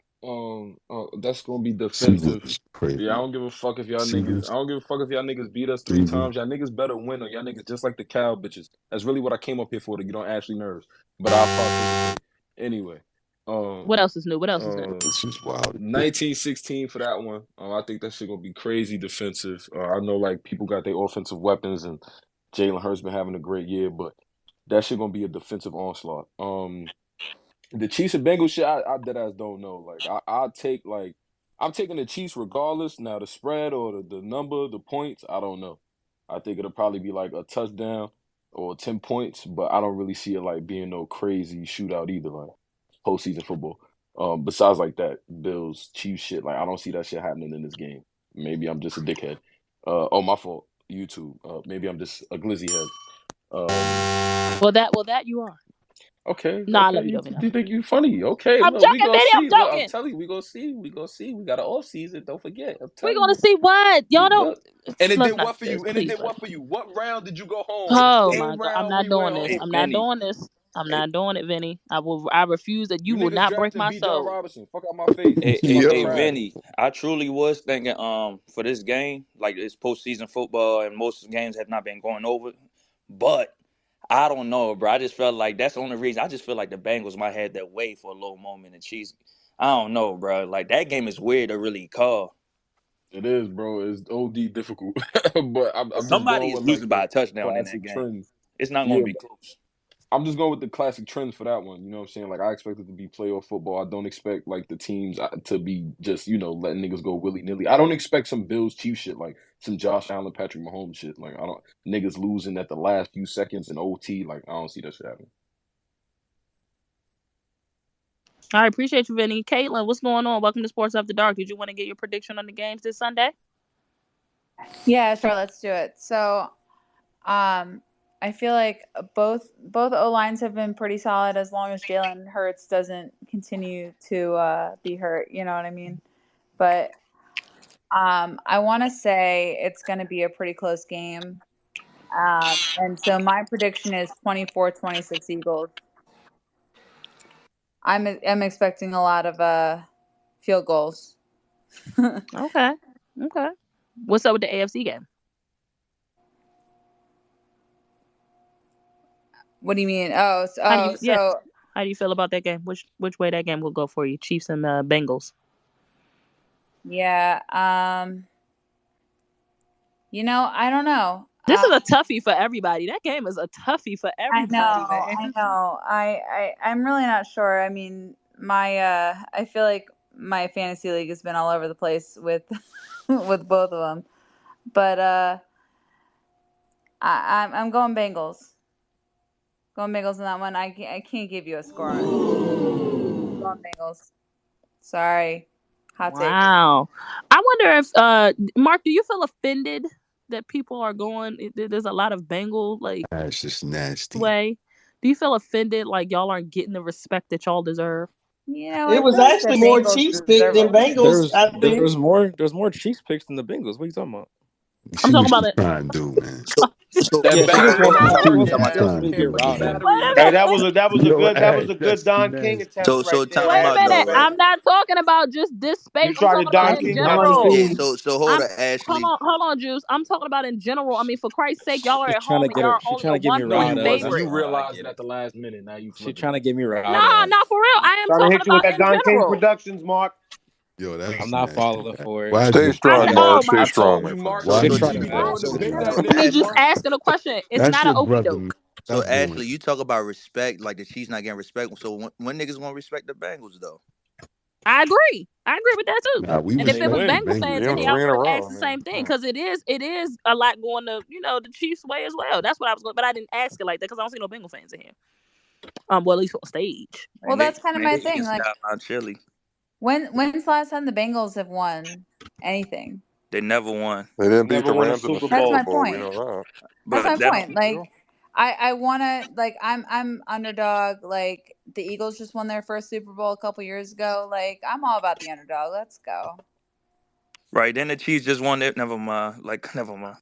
that's gonna be Seagulls defensive. is Yeah, I crazy. don't give a fuck if y'all niggas. I Seagulls, don't give a fuck if y'all niggas beat us 3 times. Seagulls. Y'all niggas better win, or y'all niggas just like the cow bitches. That's really what I came up here for, to get on Ashley nerves. But I'll participate anyway. Um, What else is new? What else is new? It's just wild. 1916 for that one. I think that shit gonna be crazy defensive. I know like people got their offensive weapons, and Jalen Hurts been having a great year, but that shit gonna be a defensive onslaught. The Chiefs and Bengals shit, I dead ass don't know. Like I'll take like I'm taking the Chiefs regardless. Now the spread or the number, the points, I don't know. I think it'll probably be like a touchdown or 10 points, but I don't really see it like being no crazy shootout either, like postseason football. Besides like that Bills Chiefs shit, like I don't see that shit happening in this game. Maybe I'm just a dickhead. Oh, my fault. YouTube. Maybe I'm just a glizzy head. Well, that you are. Okay, Nah, I love you, you, Dovina. you think you funny? Okay, I'm look, we joking, gonna baby. I'm see. Look, I'm joking. telling you, we gonna see. We gonna see. We got an off season. Don't forget. I'm We're telling gonna you. see what y'all don't. Look, and it Let's did not what for do this, you? And it please. did what for you? What round did you go home? Oh Hey, my What god, I'm round not we went doing this. hey, home? I'm not Vinny. doing this. I'm Hey, not doing it, Vinny. I refuse that. You You will niggas not break drafted my Bijan soul. Robinson. Fuck out my face. Fucking hey, Yo, trash. Vinny. I truly was thinking, for this game, like it's postseason football, and most games have not been going over, but. I don't know, bro. I just felt like that's the only reason. I just feel like the Bengals might have their way for a little moment, and Chiefs. I don't know, bro. Like that game is weird to really call. It is, bro. It's OD difficult, but I'm just Somebody going is with like losing by the a touchdown in that classic game. trends. It's not going Yeah, to be close. I'm just going with the classic trends for that one. You know what I'm saying? Like I expect it to be playoff football. I don't expect like the teams to be just letting niggas go willy nilly. I don't expect some Bills Chiefs shit like some Josh Allen, Patrick Mahomes shit. Like I don't niggas losing at the last few seconds in OT. Like I don't see that shit happening. I appreciate you, Vinny. Caitlin, what's going on? Welcome to Sports After Dark. Did you want to get your prediction on the games this Sunday? Yeah, sure, let's do it. So, I feel like both O lines have been pretty solid as long as Jalen Hurts doesn't continue to be hurt. You know what I mean? But I want to say it's going to be a pretty close game. And so my prediction is 24-26 Eagles. I'm expecting a lot of field goals. Okay. What's up with the AFC game? What do you mean? Oh, How do you? Yeah. so How do you feel about that game? Which way that game will go for you? Chiefs and Bengals. Yeah. I don't know. This is a toughie for everybody. That game is a toughie for everybody, man. I'm really not sure. I mean, I feel like my fantasy league has been all over the place with with both of them, but I'm going Bengals. Going Bengals in that one. I can't give you a score on it. Going Bengals. Sorry, hot take. Wow. I wonder if Mark, do you feel offended that people are going? There's a lot of Bengal That's just nasty. way. Do you feel offended like y'all aren't getting the respect that y'all deserve? It was actually more Chiefs pick than Bengals. I think. There's more Chiefs picks than the Bengals. What are you talking about? See what she's trying to do, man. Yeah, she just wants trying me to get riled up. Hey, that was a good Don King attempt right there. Wait a minute. I'm not talking about just this space. You tried I'm to talking Don about in King general. Yeah, so hold on, Ashley. Hold on, Juice. I'm talking about in general. I mean, for Christ's sake, y'all are She's at trying home to and get y'all her. are She's only trying a to get me 1 riled point up. favorite. You realized it at the last minute. Now you She's trying to get me riled Nah, up. not for real. I am Trying to talking hit you with about that in Don King general. Productions, Mark. Yo, that's I'm not nasty, falling man. for it. Why Stay strong, Mark. Stay I strong, told my you, friend. Mark. Why Shit, did try you to you was do going to that? bend Man? that me nigga, just Mark. asking a question. It's That's not an your okie brother, doke. man. So Stop doing Ashley, it. you talk about respect, like the Chiefs not getting respect. So when niggas gonna respect the Bengals though? I agree with that too. Nah, we And if They it was respect the win. Bengal Bengals, fans Yeah, in it was here, I 3 in would a have row. asked I the mean, same thing because it is a lot going to the Chiefs way as well. That's what I was going, but I didn't ask it like that because I don't see no Bengal fans in here. Well, at least on stage. Well, that's kind of my thing. Niggas Like, style out chilly. when's the last time the Bengals have won anything? They never won. They didn't beat Never the won a Rams in the Super That's Super my Bowl. Bowl. We point. know that. That's my But that point. Like, I wanna, like, I'm underdog. Like, the Eagles just won their first Super Bowl a couple years ago. Like, I'm all about the underdog. Let's go. right. Then the Chiefs just won it. Never mind. Never mind.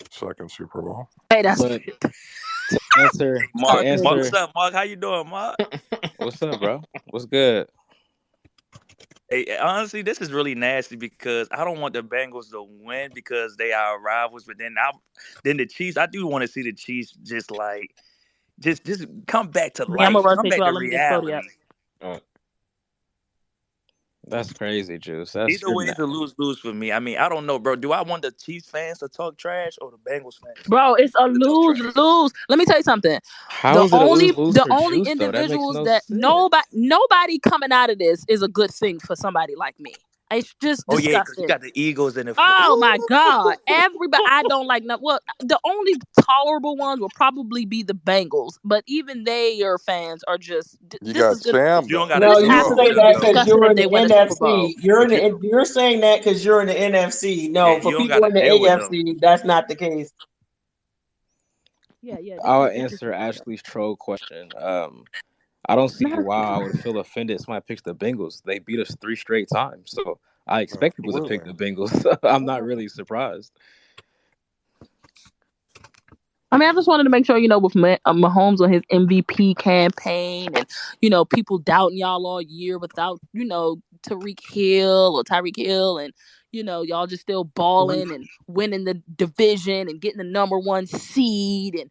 Second Super Bowl. Hey, that's But to answer, Mark, what's up, Mark? How you doing, Mark? what's up, bro? What's good? Hey, honestly, this is really nasty because I don't want the Bengals to win because they are rivals. But then the Chiefs, I do want to see the Chiefs just come back to I'm gonna life, come rotate you back out. to Let me get Cody out. reality. That's crazy, Juice. That's Either way, it's a lose-lose for me. I mean, I don't know, bro. Do I want the Chiefs fans to talk trash or the Bengals fans? Bro, it's a lose-lose. Let me tell you something. How is it a lose-lose The for only Juice though? That makes individuals no that sense. nobody coming out of this is a good thing for somebody like me. It's just Oh yeah, because you disgusting. got the Eagles in it. Oh my God. Everybody, I don't like no. Well, the only tolerable ones will probably be the Bengals, but even their fans are just. You got Sam. You don't though. got No, to you talk say to that them because though. you're in the If they win a Super Bowl. NFC. You're saying that because you're in the NFC. No, Yeah, for you don't people got in to the deal with them. AFC, that's not the case. Yeah. I'll answer Ashley's troll question. I don't see why I would feel offended if somebody picks the Bengals. They beat us 3 straight times, so I expect people to pick the Bengals. I'm not really surprised. I mean, I just wanted to make sure, with Mahomes on his MVP campaign and, people doubting y'all all year without, Tyreek Hill, and, y'all just still balling and winning the division and getting the number 1 seed. And,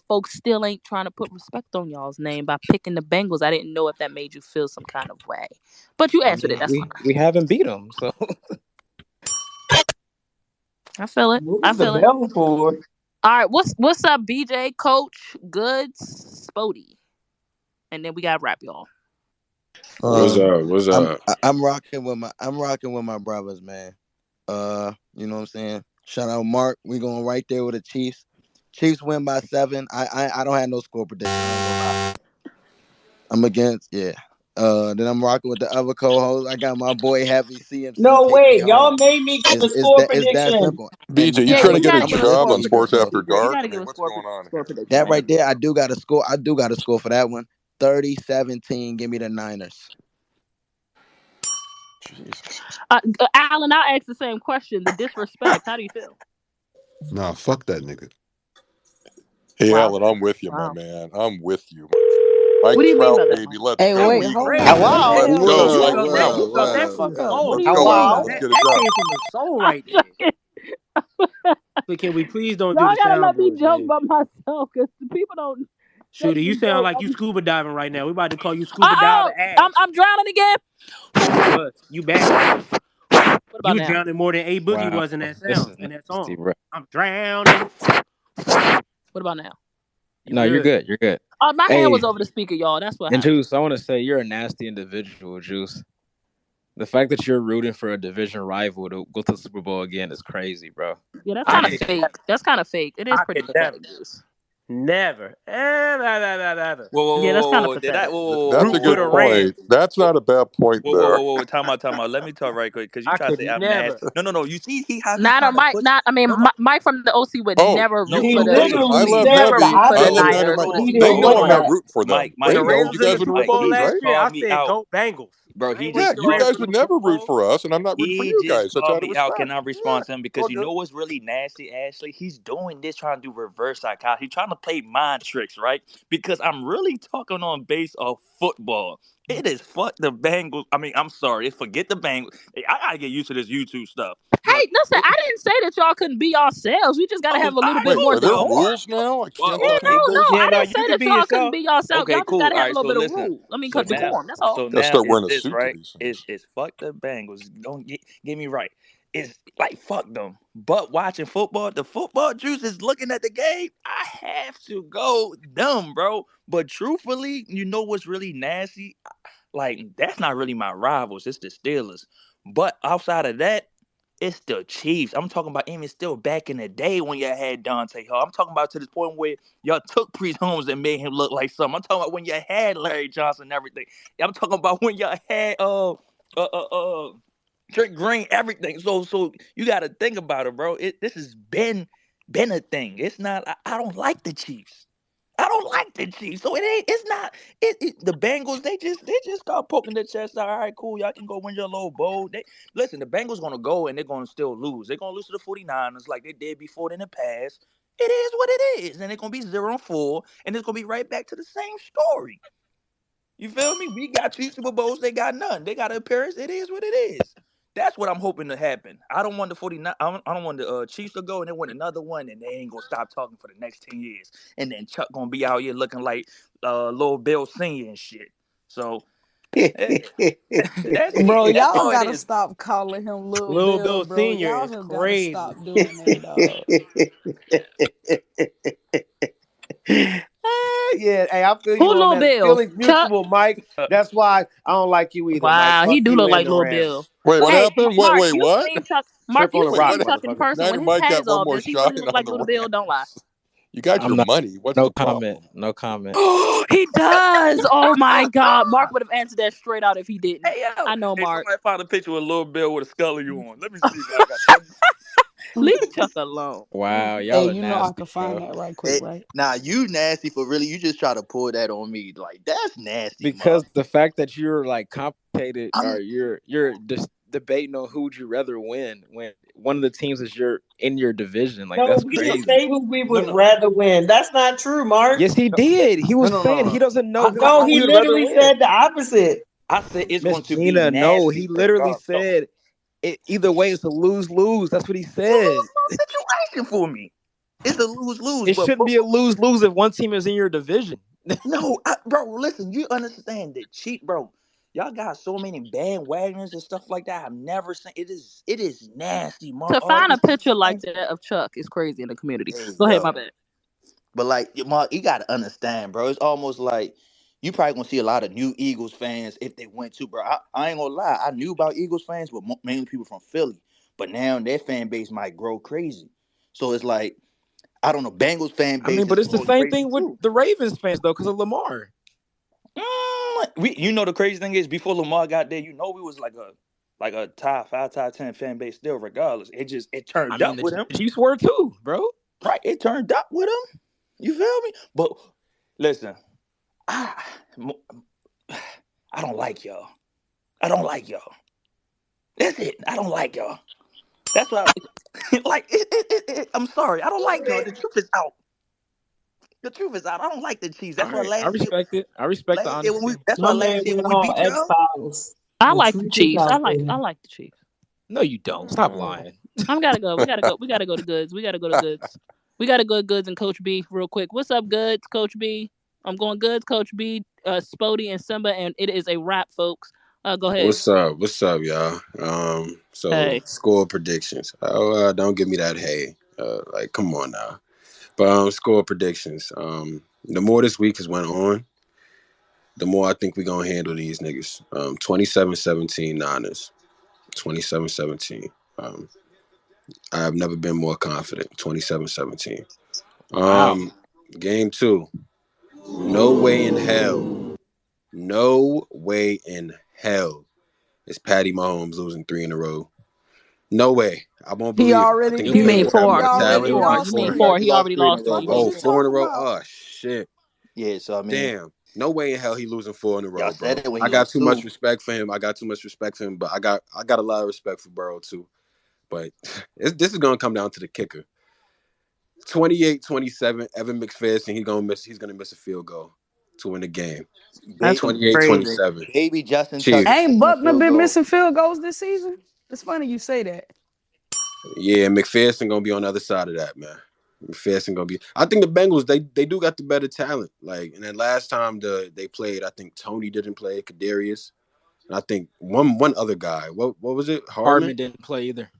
folks still ain't trying to put respect on y'all's name by picking the Bengals. I didn't know if that made you feel some kind of way. But you answered it. That's fine. We haven't beat them, so. I feel it. All right, what's up, BJ, Coach, Goods, Spody, and then we got rap, y'all. What's up? I'm rocking with my brothers, man. You know what I'm saying? Shout out Mark. We going right there with the Chiefs. Chiefs win by 7. I don't have no score prediction. I'm against, yeah. Then I'm rocking with the other co-host. I got my boy Happy CMC. No, wait, y'all made me give a score prediction. It's that simple. BJ, you trying to get a job on Sports After Dark? I mean, what's going on here? That right there, I do got a score. I do got a score for that one. 30-17. Give me the Niners. Alan, I'll ask the same question. The disrespect. How do you feel? Nah, fuck that nigga. Hey, Alan, I'm with you, my man. I'm with you. Mike What do you mean Trout, by that? baby. Let's Hey, go. wait, Eagles. hold Let's on. go. Whoa. Let's go. Shut that fuck up. What do Let's you go, mean? Alan. Let's get it done. Came from the soul right there. But can we please don't do Y'all the gotta let me soundboards, joke man? by myself because the people don't. Shooter, you sound like you scuba diving right now. We about to call you scuba diver Ash. I'm drowning again. You back. What about You was now? drowning more than A Boogie Wow, was in that this sound is in that nasty, song. bro. I'm drowning. What about now? No, you're good. You're good. My Hey, hand was over the speaker, y'all. That's what and happened. Juice, I want to say you're a nasty individual, Juice. The fact that you're rooting for a division rival to go to the Super Bowl again is crazy, bro. Yeah, that's kind of fake. That's kind of fake. It is pretty pathetic, Juice. Never. Ever. Yeah, that's kind of Whoa. Did pathetic. I? Whoa. That's a Root for good the point. Rams. That's not a bad point there. Whoa. Time out. Let me talk right quick because you I try to could say I'm never. nasty. No. You see how he Not a trying to Mike. push? Not. I mean, No. Mike from the OC would Oh, never you root He for the. listen, I literally love Never said the Heavy. root for I the love opposite. Dynamite. Niners. He They didn't know say I'm not that. rooting for them. Mike, They The you know Rams you was in guys the just would Super root Mike. for Bowl us, He right? last just year. I called me said out, go Bengals. bro. I He ain't wait just till the You Rams called to guys go would to the never Super root Bowl. for us, and I'm not rooting for He you just guys. That's called out of me out. respect. Can I respond Yeah, to him? all Because you good. know what's really nasty, Ashley? He's doing this trying to do reverse psychology. He's trying to play mind tricks, right? Because I'm really talking on base of football. It is fuck the Bengals. I mean, I'm sorry. Forget the Bengals. Hey, I gotta get used to this YouTube stuff. But Hey, listen. I didn't say that y'all couldn't be yourselves. We just got to all have a little right, bit Wait, more are there well, decorum. rules now? I well, can't talk Yeah, on okay, no, base. cool. I Yeah, no, didn't you say could that be y'all couldn't yourself. be yourself. Okay, Y'all just got cool. to All have a right, little so bit of listen. rule. I mean, So now, decorum. That's all. so Gotta now start wearing a it's suit to right. these things. It's fuck the Bengals. Don't get me right. It's like fuck them. But watching football, the football juice is looking at the game. I have to go dumb, bro. But truthfully, you know what's really nasty? Like that's not really my rivals. It's the Steelers. But outside of that, it's the Chiefs. I'm talking about even still back in the day when y'all had Dante Hall. I'm talking about to this point where y'all took Priest Holmes and made him look like something. I'm talking about when you had Larry Johnson and everything. I'm talking about when y'all had Trent Green, everything. So you got to think about it, bro. This has been a thing. It's not. I don't like the Chiefs. I don't like the Chiefs. So it ain't. It's not. The Bengals. They just start poking their chest out. All right, cool. Y'all can go win your little bowl. Listen. The Bengals gonna go and they're gonna still lose. They're gonna lose to the 49ers like they did before in the past. It is what it is, and they're gonna be 0-4, and it's gonna be right back to the same story. You feel me? We got 2 Super Bowls. They got none. They got an appearance. It is what it is. That's what I'm hoping to happen. I don't want the 49. I don't want the Chiefs to go and then win another one, and they ain't gonna stop talking for the next 10 years. And then Chuck gonna be out here looking like Lil Bill Senior and shit. So that's Bro, it. That's y'all all it gotta is. stop calling him Lil Lil Bill, Bill bro. Senior Y'all is just gotta crazy. stop doing that, dog. Yeah, hey, I feel Who you on Lil that. Bill? Feelings Chuck. mutual, Mike. That's why I don't like you either, Mike. Wow, he Fuck do you look and like the Lil Bill. Rams. Wait, what Hey, happened? Mark, Wait, you've what? seen Chuck. Mark, Trip on you've Wait, a rock, seen what? Chuck in motherfucker. person. When United his Mike hat got is one off, more does he shot really look on like the Lil Bill? Don't lie. Rams. You got I'm your not. money. What's No the problem? comment. No comment. He does. Oh my God, Mark would have answered that straight out if he didn't. Hey yo, I know, hey, Mark. somebody found a picture with Lil Bill with a Scully on. Let me see if I got that. Leave Chuck alone. Wow, Hey, y'all are you know I nasty, can find bro. that right quick, right? Nah, you nasty for really. You just try to pull that on me. Like that's nasty, Mark. Because the fact that you're like complicated, or I'm you're just debating on who would you rather win when one of the teams is in your division, like No, that's we didn't crazy. say who we would no. rather win. That's not true, Mark. Yes, he did. He was saying he No. doesn't know No, who he he would rather literally win. said the opposite. I said it's Miss going to be Gina, no, nasty he literally regardless. So said either way it's a lose-lose. That's what he it's a said. lose-lose situation for me. It's a lose-lose, It but shouldn't be a lose-lose if one team is in your division. no, bro. Listen, you understand that cheat, bro. Y'all got so many bandwagons and stuff like that. I've never seen. It is nasty, Mark. To All find a these picture like things. that of Chuck is crazy in the community. Hey, Go ahead, my yo. bad. But like, Mark, you gotta understand, bro. It's almost like you probably gonna see a lot of new Eagles fans if they went to, bro. I ain't gonna lie. I knew about Eagles fans, but mainly people from Philly. But now their fan base might grow crazy. So it's like, I don't know. Bengals fan I mean, base but is it's the growing same crazy thing with too. the Ravens fans though, because of Lamar. You know the crazy thing is before Lamar got there, we was like a top 5, top 10 fan base still. Regardless, it I turned mean, up the with him. Chiefs were too, bro. Right? It turned up with him. You feel me? But listen, I don't like y'all. I don't like y'all. That's it. I don't like y'all. That's why. Like, I'm sorry. I don't like y'all. The truth is out. The truth is out. I don't like the Chiefs. All That's why right, I last year. respect it. I respect the Last year when honesty. we. That's why My man last year went when we on beat X y'all. Files. I The like the truth is Chiefs. out there. I like the Chiefs. No, you don't. Stop lying. I'm gotta go. We gotta go. We gotta go to Goods. We gotta go to Goods. We gotta go to Goods and Coach B real quick. What's up, Goods? Coach B. I'm going goods, Coach B, Spody, and Simba, and it is a wrap, folks. Go ahead. What's up? What's up, y'all? So Hey. score predictions. Don't give me that hey. Like, come on now. But score predictions. The more this week has went on, the more I think we're gonna handle these niggas. 27-17 Niners. 27-17. I have never been more confident. 27-17. Wow. Game 2. No way in hell. No way in hell is Patty Mahomes losing 3 in a row. No way. I won't He believe it. I already think the You mean Bengals did. have He four? more You mean already talent. four? Like You lost mean 4. four? three. He He lost already 3 in a lost row, three. You bro. mean Oh, What you four? 4 in a talking row? about? Oh, shit. Yeah, so I mean, Damn. No way in hell he losing 4 in a y'all row, said bro. it when I he got lost too much 2. respect for him. But I got a lot of respect for Burrow too. But this is gonna come down to the kicker. 28-27, Evan McPherson, he's gonna miss a field goal to win the game. That's Baby, crazy. 28-27. baby Justin Tucker Chiefs. Ain't missing a Buckner field been goal. missing field goals this season? It's funny you say that. Yeah, McPherson gonna be on the other side of that, man. McPherson gonna be. I think the Bengals they do got the better talent. Like, and then last time they played, I think Tony didn't play, Kadarius, and I think one other guy. What was it? Hardman. Hardman didn't play either.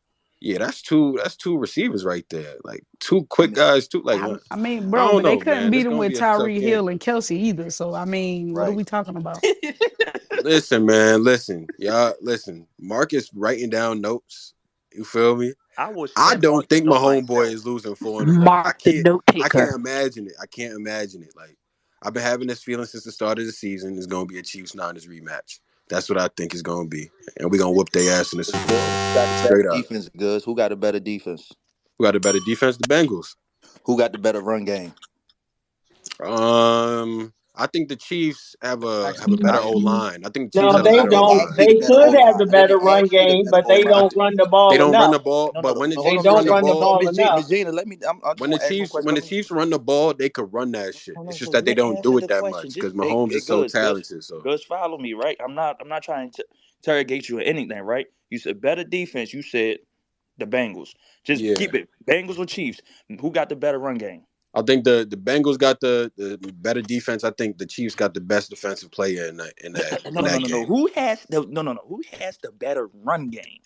Yeah, that's two receivers right there. Like two I quick mean, guys. Two like I mean, I bro, don't but they know, couldn't man. beat It's him gonna with be a tough Tyree game. Hill and Kelsey either. So I mean, what are right. we talking about? Listen, man. Listen, y'all. Listen. Marcus writing down notes. You feel me? I was I send don't Marcus think my note homeboy myself. is losing 4 in a row. Mark the note I can't taker. imagine it. I can't imagine it. Like, I've been having this feeling since the start of the season. It's gonna be a Chiefs Niners rematch. That's what I think it's gonna be, and we're gonna whoop their ass in the Super Good. Bowl. Who got the better Straight up. defense, Goods? Who got the better defense? Who got a better defense? The Bengals. Who got the better run game? I think the Chiefs have a Actually, better I O line. I think the Chiefs No, have a they better O don't. line. actually the They better O could have line. the I better didn't run ask you the game, better but O they line. don't run the They ball don't run the enough. ball, No, but no, when the no. Hold They on, Chiefs Miss run don't the Gina. run the ball, No, ball Miss Gina. enough. Miss Gina. Let me. I just when the want to ask one Chiefs question. run the ball, they could run that shit. Hold It's on. just So that they let don't answer do it the that question. much because Just hey, Mahomes hey, is so Goods. talented. So Goods, follow me, right? I'm not trying to interrogate you or anything, right? You said better defense. You said the Bengals. Just yeah, keep it Bengals or Chiefs. Who got the better run game? I think the Bengals got the better defense. I think the Chiefs got the best defensive player No, in no, no, that no, no. game. Who has the no, no, no? Who has the better run game?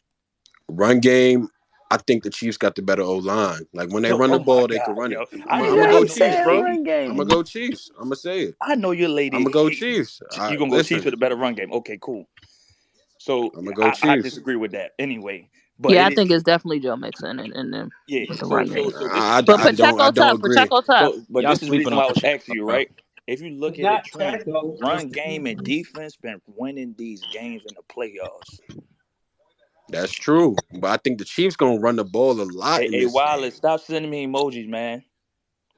Run game. I think the Chiefs got the better O line. Like when they No, run the oh my ball, they can God, run it. yo! I'm I gonna know, Nigga, I go he know your Chiefs, said bro. run lady. I'm gonna game. go Chiefs. I'm gonna say it. I know your I'm lady. gonna go Chiefs. You gonna go Chiefs Listen. with a better run game? Okay, cool. So I'm gonna go I Chiefs. disagree with that anyway. But Yeah, it I is think it's definitely Joe Mixon and them yeah. with the So run so game. so this But I Pacheco don't tough. agree. Pacheco tough. so but Y'all this is the sleeping reason on why I was Pacheco, asking you, bro. right? If you look at the Not trend, Pacheco. run game and defense been winning these games in the playoffs. That's true. But I think the Chiefs gonna run the ball a lot in Hey, this Wallace, game. stop sending me emojis, man.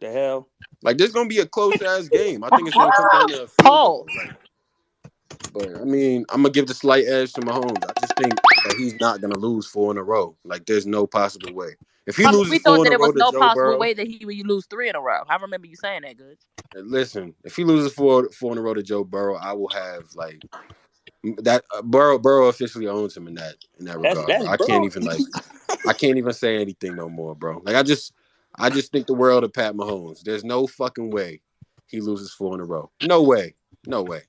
The hell? Like this gonna be a close ass game. I think it's gonna come down to a field Pause. goal. Like, but I mean, I'm gonna give the slight edge to Mahomes. I just think that he's not gonna lose 4 in a row. Like, there's no possible way. If he I mean, loses we 4 thought in that a there row was to no Joe possible Burrow, way that he would lose 3 in a row. I remember you saying that, good. listen, if he loses four in a row to Joe Burrow, I will have like that. Burrow officially owns him in that regard, That's bro. I can't bro. even say anything no more, bro. Like I just think the world of Pat Mahomes. There's no fucking way he loses 4 in a row. No way. No way.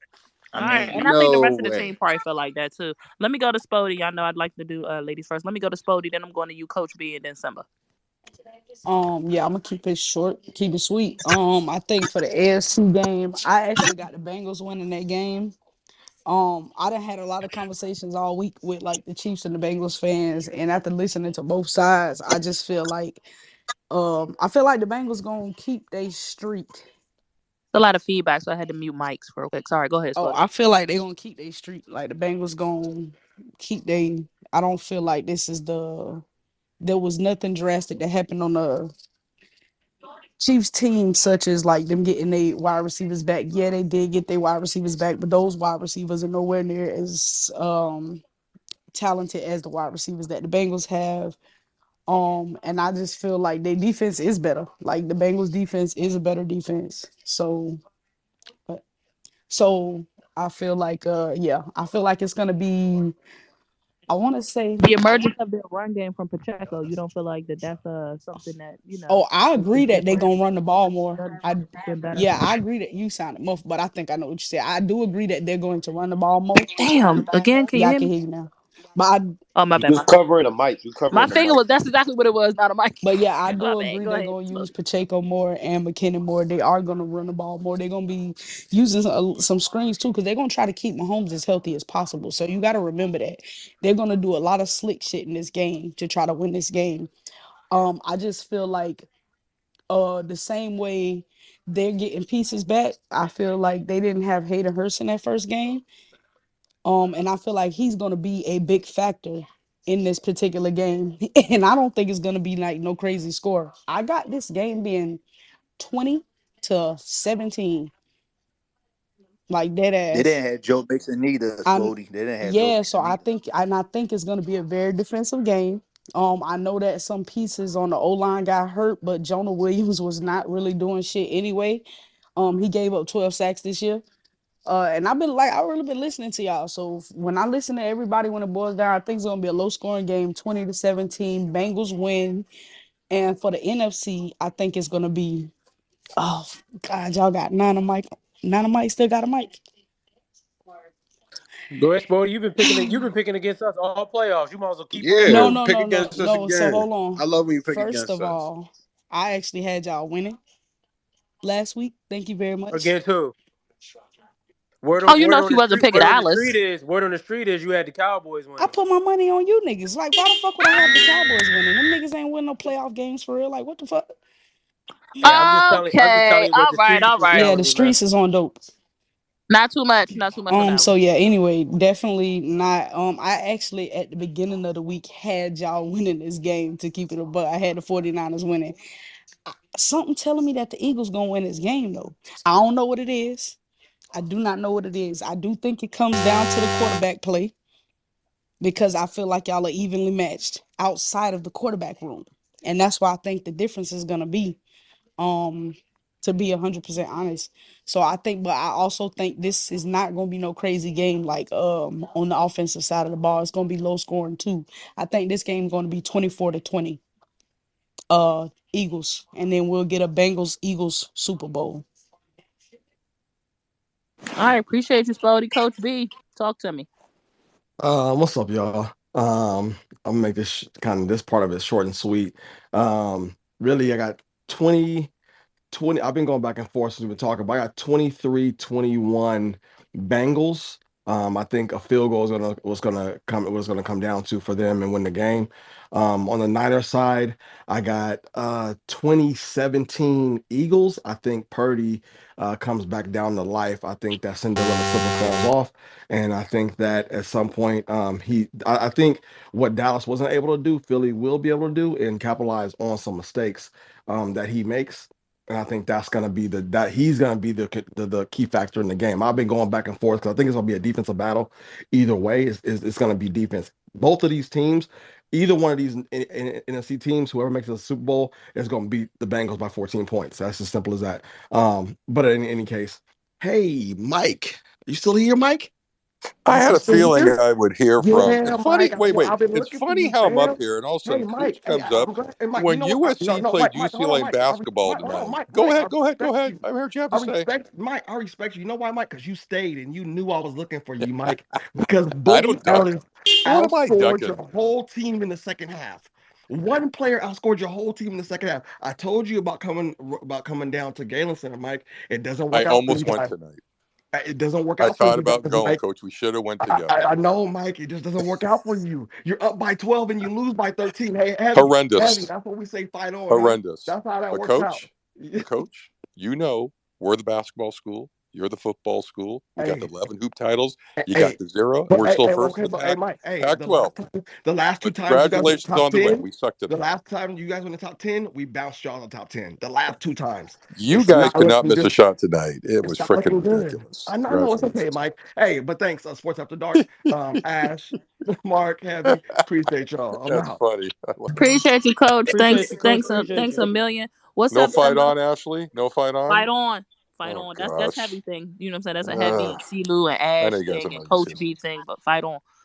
I All right, mean, and I think the No rest of the team way. probably feel like that too. Let me go to Spody. I know I'd like to do ladies first. Let me go to Spody, then I'm going to you, Coach B, and then Simba. Yeah, I'm gonna keep it short, keep it sweet. I think for the AFC game, I actually got the Bengals winning that game. I done had a lot of conversations all week with like the Chiefs and the Bengals fans, and after listening to both sides, I just feel like the Bengals gonna keep their streak. A lot of feedback, so I had to mute mics real quick. Sorry, go ahead, Oh, Spody. I feel like they gonna keep their streak. Like the Bengals gonna keep they. I don't feel like there was nothing drastic that happened on the Chiefs team, such as like them getting their wide receivers back. Yeah, they did get their wide receivers back, but those wide receivers are nowhere near as talented as the wide receivers that the Bengals have. And I just feel like their defense is better. Like the Bengals defense is a better defense. So I feel like I feel like it's gonna be I want to say. The emergence of their run game from Pacheco, you don't feel like that's something that Oh, I is agree that they different. gonna run the ball more. Been better. Yeah, I agree that you sounded muffled, but I think I know what you said. I do agree that they're going to run the ball more. Damn. Again, can you Yeah, I hear can me? hear you now. But Oh, my You bad. just covering the mic. You My covering the finger mic. was. That's exactly what it was. Not a mic. yeah, I My do bad. agree Go they're ahead. gonna use Pacheco more and McKinnon more. They are gonna run the ball more. They're gonna be using some screens too, because they're gonna try to keep Mahomes as healthy as possible. So you got to remember that they're gonna do a lot of slick shit in this game to try to win this game. I just feel like the same way they're getting pieces back, I feel like they didn't have Hayden Hurst in that first game. And I feel like he's gonna be a big factor in this particular game. And I don't think it's gonna be like no crazy score. I got this game being 20-17, like dead They ass. didn't have Joe Mixon neither, I'm Spody. They didn't have Joe Yeah, so Mixon either. I think it's gonna be a very defensive game. I know that some pieces on the O line got hurt, but Jonah Williams was not really doing shit anyway. He gave up 12 sacks this year. And I've really been listening to y'all. So when I listen to everybody when it boils down, I think it's gonna be a low scoring game, 20-17. Bengals win. And for the NFC, I think it's gonna be, oh God, y'all got Nana Mike. Nana Mike still got a mic. Go ahead, Spody. You've been picking against us all playoffs. You might as well keep on Yeah, No, doing no, it. pick no, no, against us no. So again. hold on. I love when you pick First against of us. all, I actually had y'all winning last week. Thank you very much. Against who? Oh, you know she wasn't picking Alice. Word on the street is you had the Cowboys I winning. put my money on you niggas. Like, why the fuck would I have the Cowboys winning? Them niggas ain't win no playoff games for real. Like, what the fuck? Hey, I'm just Okay. telling you what All the right. streets All is right. Yeah, telling the me, man. streets is on dope. Not too much. Not too much on So Alice. yeah, anyway, definitely not. I actually at the beginning of the week had y'all winning this game to keep it a buck. I had the 49ers winning. Something telling me that the Eagles gonna win this game though. I don't know what it is. I do not know what it is. I do think it comes down to the quarterback play because I feel like y'all are evenly matched outside of the quarterback room. And that's why I think the difference is gonna be, to be 100% honest. So I think, but I also think this is not gonna be no crazy game like on the offensive side of the ball. It's gonna be low scoring too. I think this game is gonna be 24-20. Eagles, and then we'll get a Bengals Eagles Super Bowl. I appreciate you, Spody. Coach B, talk to me. What's up, y'all? I'll make this kind of this part of it short and sweet. Really, I got 20. I've been going back and forth since we've been talking, but I got 23-21 Bengals. I think a field goal was gonna come down to for them and win the game. On the Niners side, I got 2017 Eagles. I think Purdy comes back down to life. I think that Cinderella slipper falls off, and I think that at some point I think what Dallas wasn't able to do, Philly will be able to do and capitalize on some mistakes that he makes. And I think that's gonna be he's gonna be the key factor in the game. I've been going back and forth because I think it's gonna be a defensive battle. Either way, it's gonna be defense. Both of these teams, either one of these NFC teams, whoever makes the Super Bowl is gonna beat the Bengals by 14 points. That's as simple as that. But in any case, hey Mike, you still here, Mike? I had You a still feeling here? I would hear from. It's Yeah, funny. Mike. Wait. I've been It's looking for funny you, how I'm up fam. here, and all of a Hey, sudden Mike. Cooch Hey, comes up I'm glad. Hey, Mike. You when know what? No, USC no, played Mike. Hold on, UCLA Mike. basketball Hold on, tonight. Mike. Go Mike. I ahead. Go ahead. Go respect ahead. you. I heard you have I to say. respect Mike. I respect you. You know why, Mike? Because you stayed and you knew I was looking for you, Mike. Because I Bo don't duck. Ellis What am I outscored your ducking? whole team in the second half. One player outscored your whole team in the second half. I told you about coming down to Galen Center, Mike. It doesn't I work out for you almost went guys. tonight. It doesn't work I out for thought you about guys, going, Mike. Coach. We should have went I, together. I I know, Mike. It just doesn't work out for you. You're up by 12 and you lose by 13. Hey, heavy. Horrendous. That's what we say. Fight on, huh? Horrendous. That's how that But works out. coach, you know we're the basketball school. You're the football school. We got the Hey, 11 hoop titles. You got hey, the 0, and but we're still first in okay, the but hey, pack. Mike. Hey, Pac-12. the last two But times you guys were in the congratulations top on the win. 10, We sucked the tonight. last time you guys were in the top 10, we bounced y'all in the top 10. The last two times, You it's guys not could not looking miss a good. shot tonight. It It's was not freaking looking good. ridiculous. I know it's okay, Congratulations. Mike. Hey, but thanks, Sports After Dark, Ash, Mark, Heavy, appreciate y'all. I'm That's out. funny. Appreciate you, Coach. Appreciate you, Coach. Appreciate Thanks you. a million. What's No up, fight Emma? on, Ashley? No fight on? Fight on. Fight Oh, on. That's gosh. heavy thing. You know what I'm saying? That's a heavy and CeeLou and I know Ash you guys thing don't and know these Coach things. B thing, but fight on.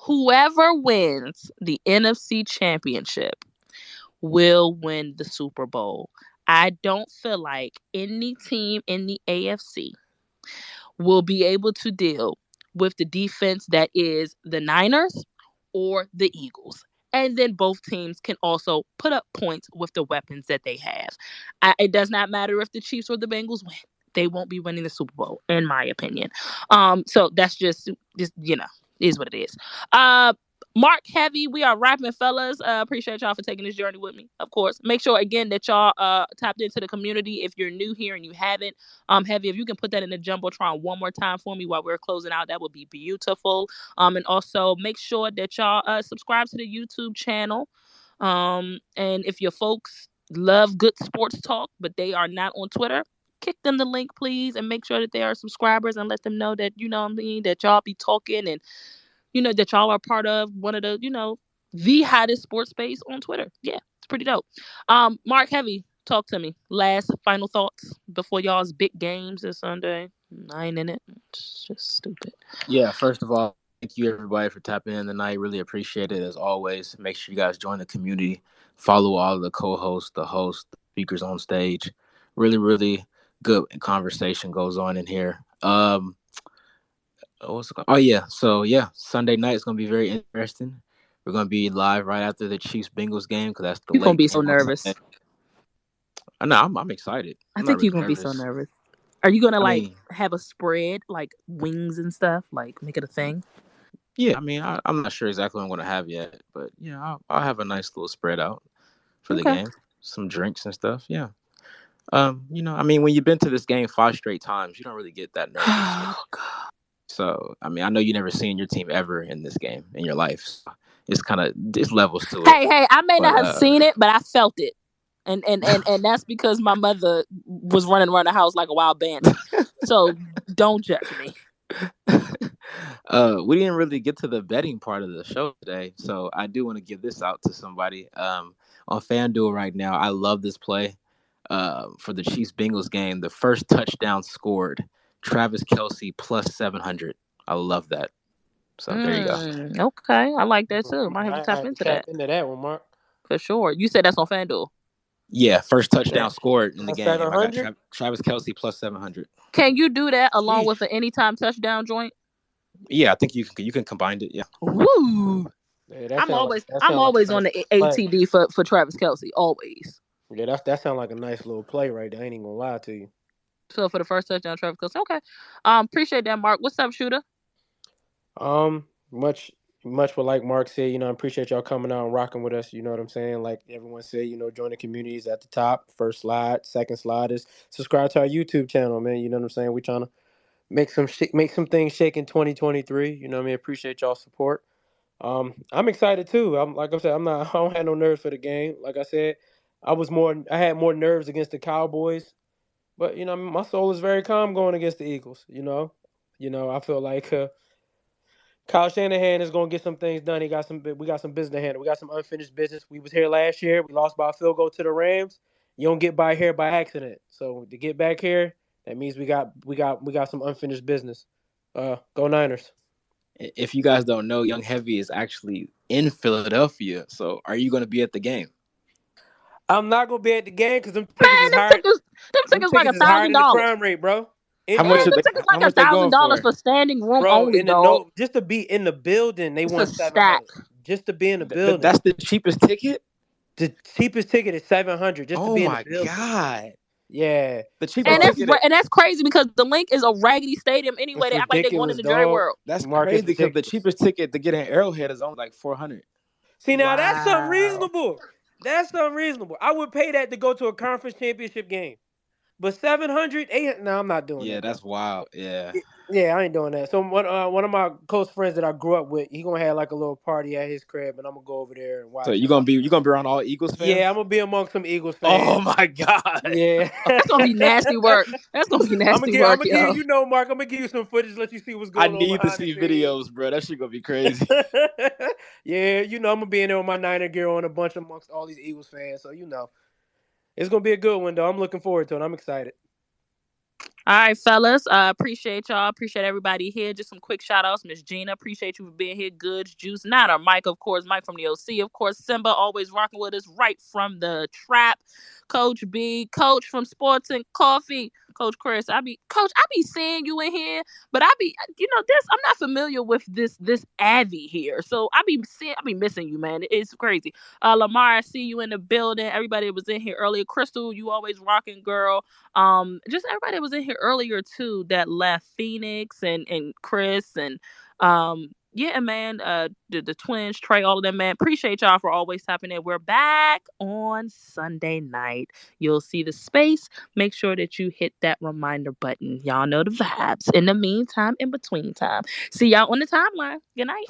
Whoever wins the NFC Championship will win the Super Bowl. I don't feel like any team in the AFC will be able to deal with the defense that is the Niners or the Eagles. And then both teams can also put up points with the weapons that they have. It does not matter if the Chiefs or the Bengals win. They won't be winning the Super Bowl, in my opinion. So that's just is what it is. Mark Heavy, we are rapping, fellas. Appreciate y'all for taking this journey with me, of course. Make sure, again, that y'all tapped into the community. If you're new here and you haven't, Heavy, if you can put that in the Jumbotron one more time for me while we're closing out, that would be beautiful. And also make sure that y'all subscribe to the YouTube channel. And if your folks love good sports talk, but they are not on Twitter, kick them the link, please, and make sure that they are subscribers and let them know that, that y'all be talking and, that y'all are part of one of the, the hottest sports space on Twitter. Yeah, it's pretty dope. Mark Heavy, talk to me. Last final thoughts before y'all's big games this Sunday. I ain't in it. It's just stupid. Yeah, first of all, thank you everybody for tapping in tonight. Really appreciate it as always. Make sure you guys join the community. Follow all of the co-hosts, the hosts, the speakers on stage. Really, really good conversation goes on in here. So Sunday night is gonna be very interesting. We're gonna be live right after the Chiefs Bengals game because that's the You're gonna late be game so on nervous. Sunday. No, I'm excited. I I'm think not you're really gonna be so nervous. nervous. Are you gonna I mean, have a spread like wings and stuff, like make it a thing? yeah, I mean, I'm not sure exactly what I'm gonna have yet, but I'll have a nice little spread out for the Okay. game, some drinks and stuff. Yeah. I mean, when you've been to this game 5 straight times, you don't really get that nervous. Oh, God. So, I mean, I know you never seen your team ever in this game in your life. So it's levels to it. Hey, I may not have seen it, but I felt it. And that's because my mother was running around the house like a wild bandit. So don't judge me. We didn't really get to the betting part of the show today, so I do want to give this out to somebody. On FanDuel right now, I love this play. For the Chiefs Bengals game, the first touchdown scored, Travis Kelce plus 700. I love that. So there you go. Okay, I like that too. Might have to tap into that. Into that one, Mark. For sure. You said that's on FanDuel. Yeah, first touchdown scored in the game. 700? I got Travis Kelce plus 700. Can you do that along with an anytime touchdown joint? Yeah, I think you can combine it. Yeah. Woo! Yeah, I'm always on the ATD for Travis Kelce. Always. Yeah, that sounds like a nice little play right there. I ain't even gonna lie to you. So for the first touchdown, Travis Kelce. Okay. Appreciate that, Mark. What's up, Shooter? Much what like Mark said, I appreciate y'all coming out and rocking with us. You know what I'm saying? Like everyone said, join the communities at the top. First slide, second slide is subscribe to our YouTube channel, man. You know what I'm saying? We're trying to make some things shake in 2023. You know what I mean? Appreciate y'all support. I'm excited too. Like I said, I don't have no nerves for the game. Like I said, I had more nerves against the Cowboys, but my soul is very calm going against the Eagles. I feel like Kyle Shanahan is gonna get some things done. We got some business to handle. We got some unfinished business. We was here last year. We lost by a field goal to the Rams. You don't get by here by accident. So to get back here, that means we got some unfinished business. Go Niners. If you guys don't know, Young Heavy is actually in Philadelphia. So are you going to be at the game? I'm not gonna be at the game because them tickets is higher. Them tickets like $1,000. Crime rate, bro. How much? Them tickets like $1,000 for standing room only, dog. Just to be in the building, they want $700. Just to be in the building. That's the cheapest ticket. The cheapest ticket is $700 just to be in the building. Oh my God! Yeah, the cheapest ticket. And that's crazy because the link is a raggedy stadium anyway. They act like they're going into Jerry World. That's crazy because the cheapest ticket to get an Arrowhead is only like $400. See, now that's unreasonable. That's unreasonable. I would pay that to go to a conference championship game. But $700, $800, no, I'm not doing that. Yeah, that's wild. Yeah. Yeah, I ain't doing that. So one of my close friends that I grew up with, he gonna have like a little party at his crib, and I'm gonna go over there and watch. So you gonna be around all Eagles fans? Yeah, I'm gonna be among some Eagles fans. Oh my God. Yeah, that's gonna be nasty work. That's gonna be nasty work. I'm gonna give Mark. I'm gonna give you some footage, let you see what's going on. I need to see videos, bro. That shit gonna be crazy. Yeah, I'm gonna be in there with my Niner gear on, a bunch amongst all these Eagles fans. So it's gonna be a good one, though. I'm looking forward to it. I'm excited. All right, fellas. Appreciate y'all. Appreciate everybody here. Just some quick shout outs. Miss Gina, appreciate you for being here. Goods, Juice, Nana, Mike, of course. Mike from the OC, of course. Simba, always rocking with us right from the trap. Coach B, Coach from Sports and Coffee. Coach Chris, I be seeing you in here, but I'm not familiar with this Avi here. So I be missing you, man. It's crazy. Lamar, I see you in the building. Everybody that was in here earlier. Crystal, you always rocking, girl. Just everybody that was in here earlier too that left. Phoenix and Chris and yeah, man, the twins, Trey, all of them, man. Appreciate y'all for always tapping in. We're back on Sunday night. You'll see the space. Make sure that you hit that reminder button. Y'all know the vibes. In the meantime, in between time. See y'all on the timeline. Good night.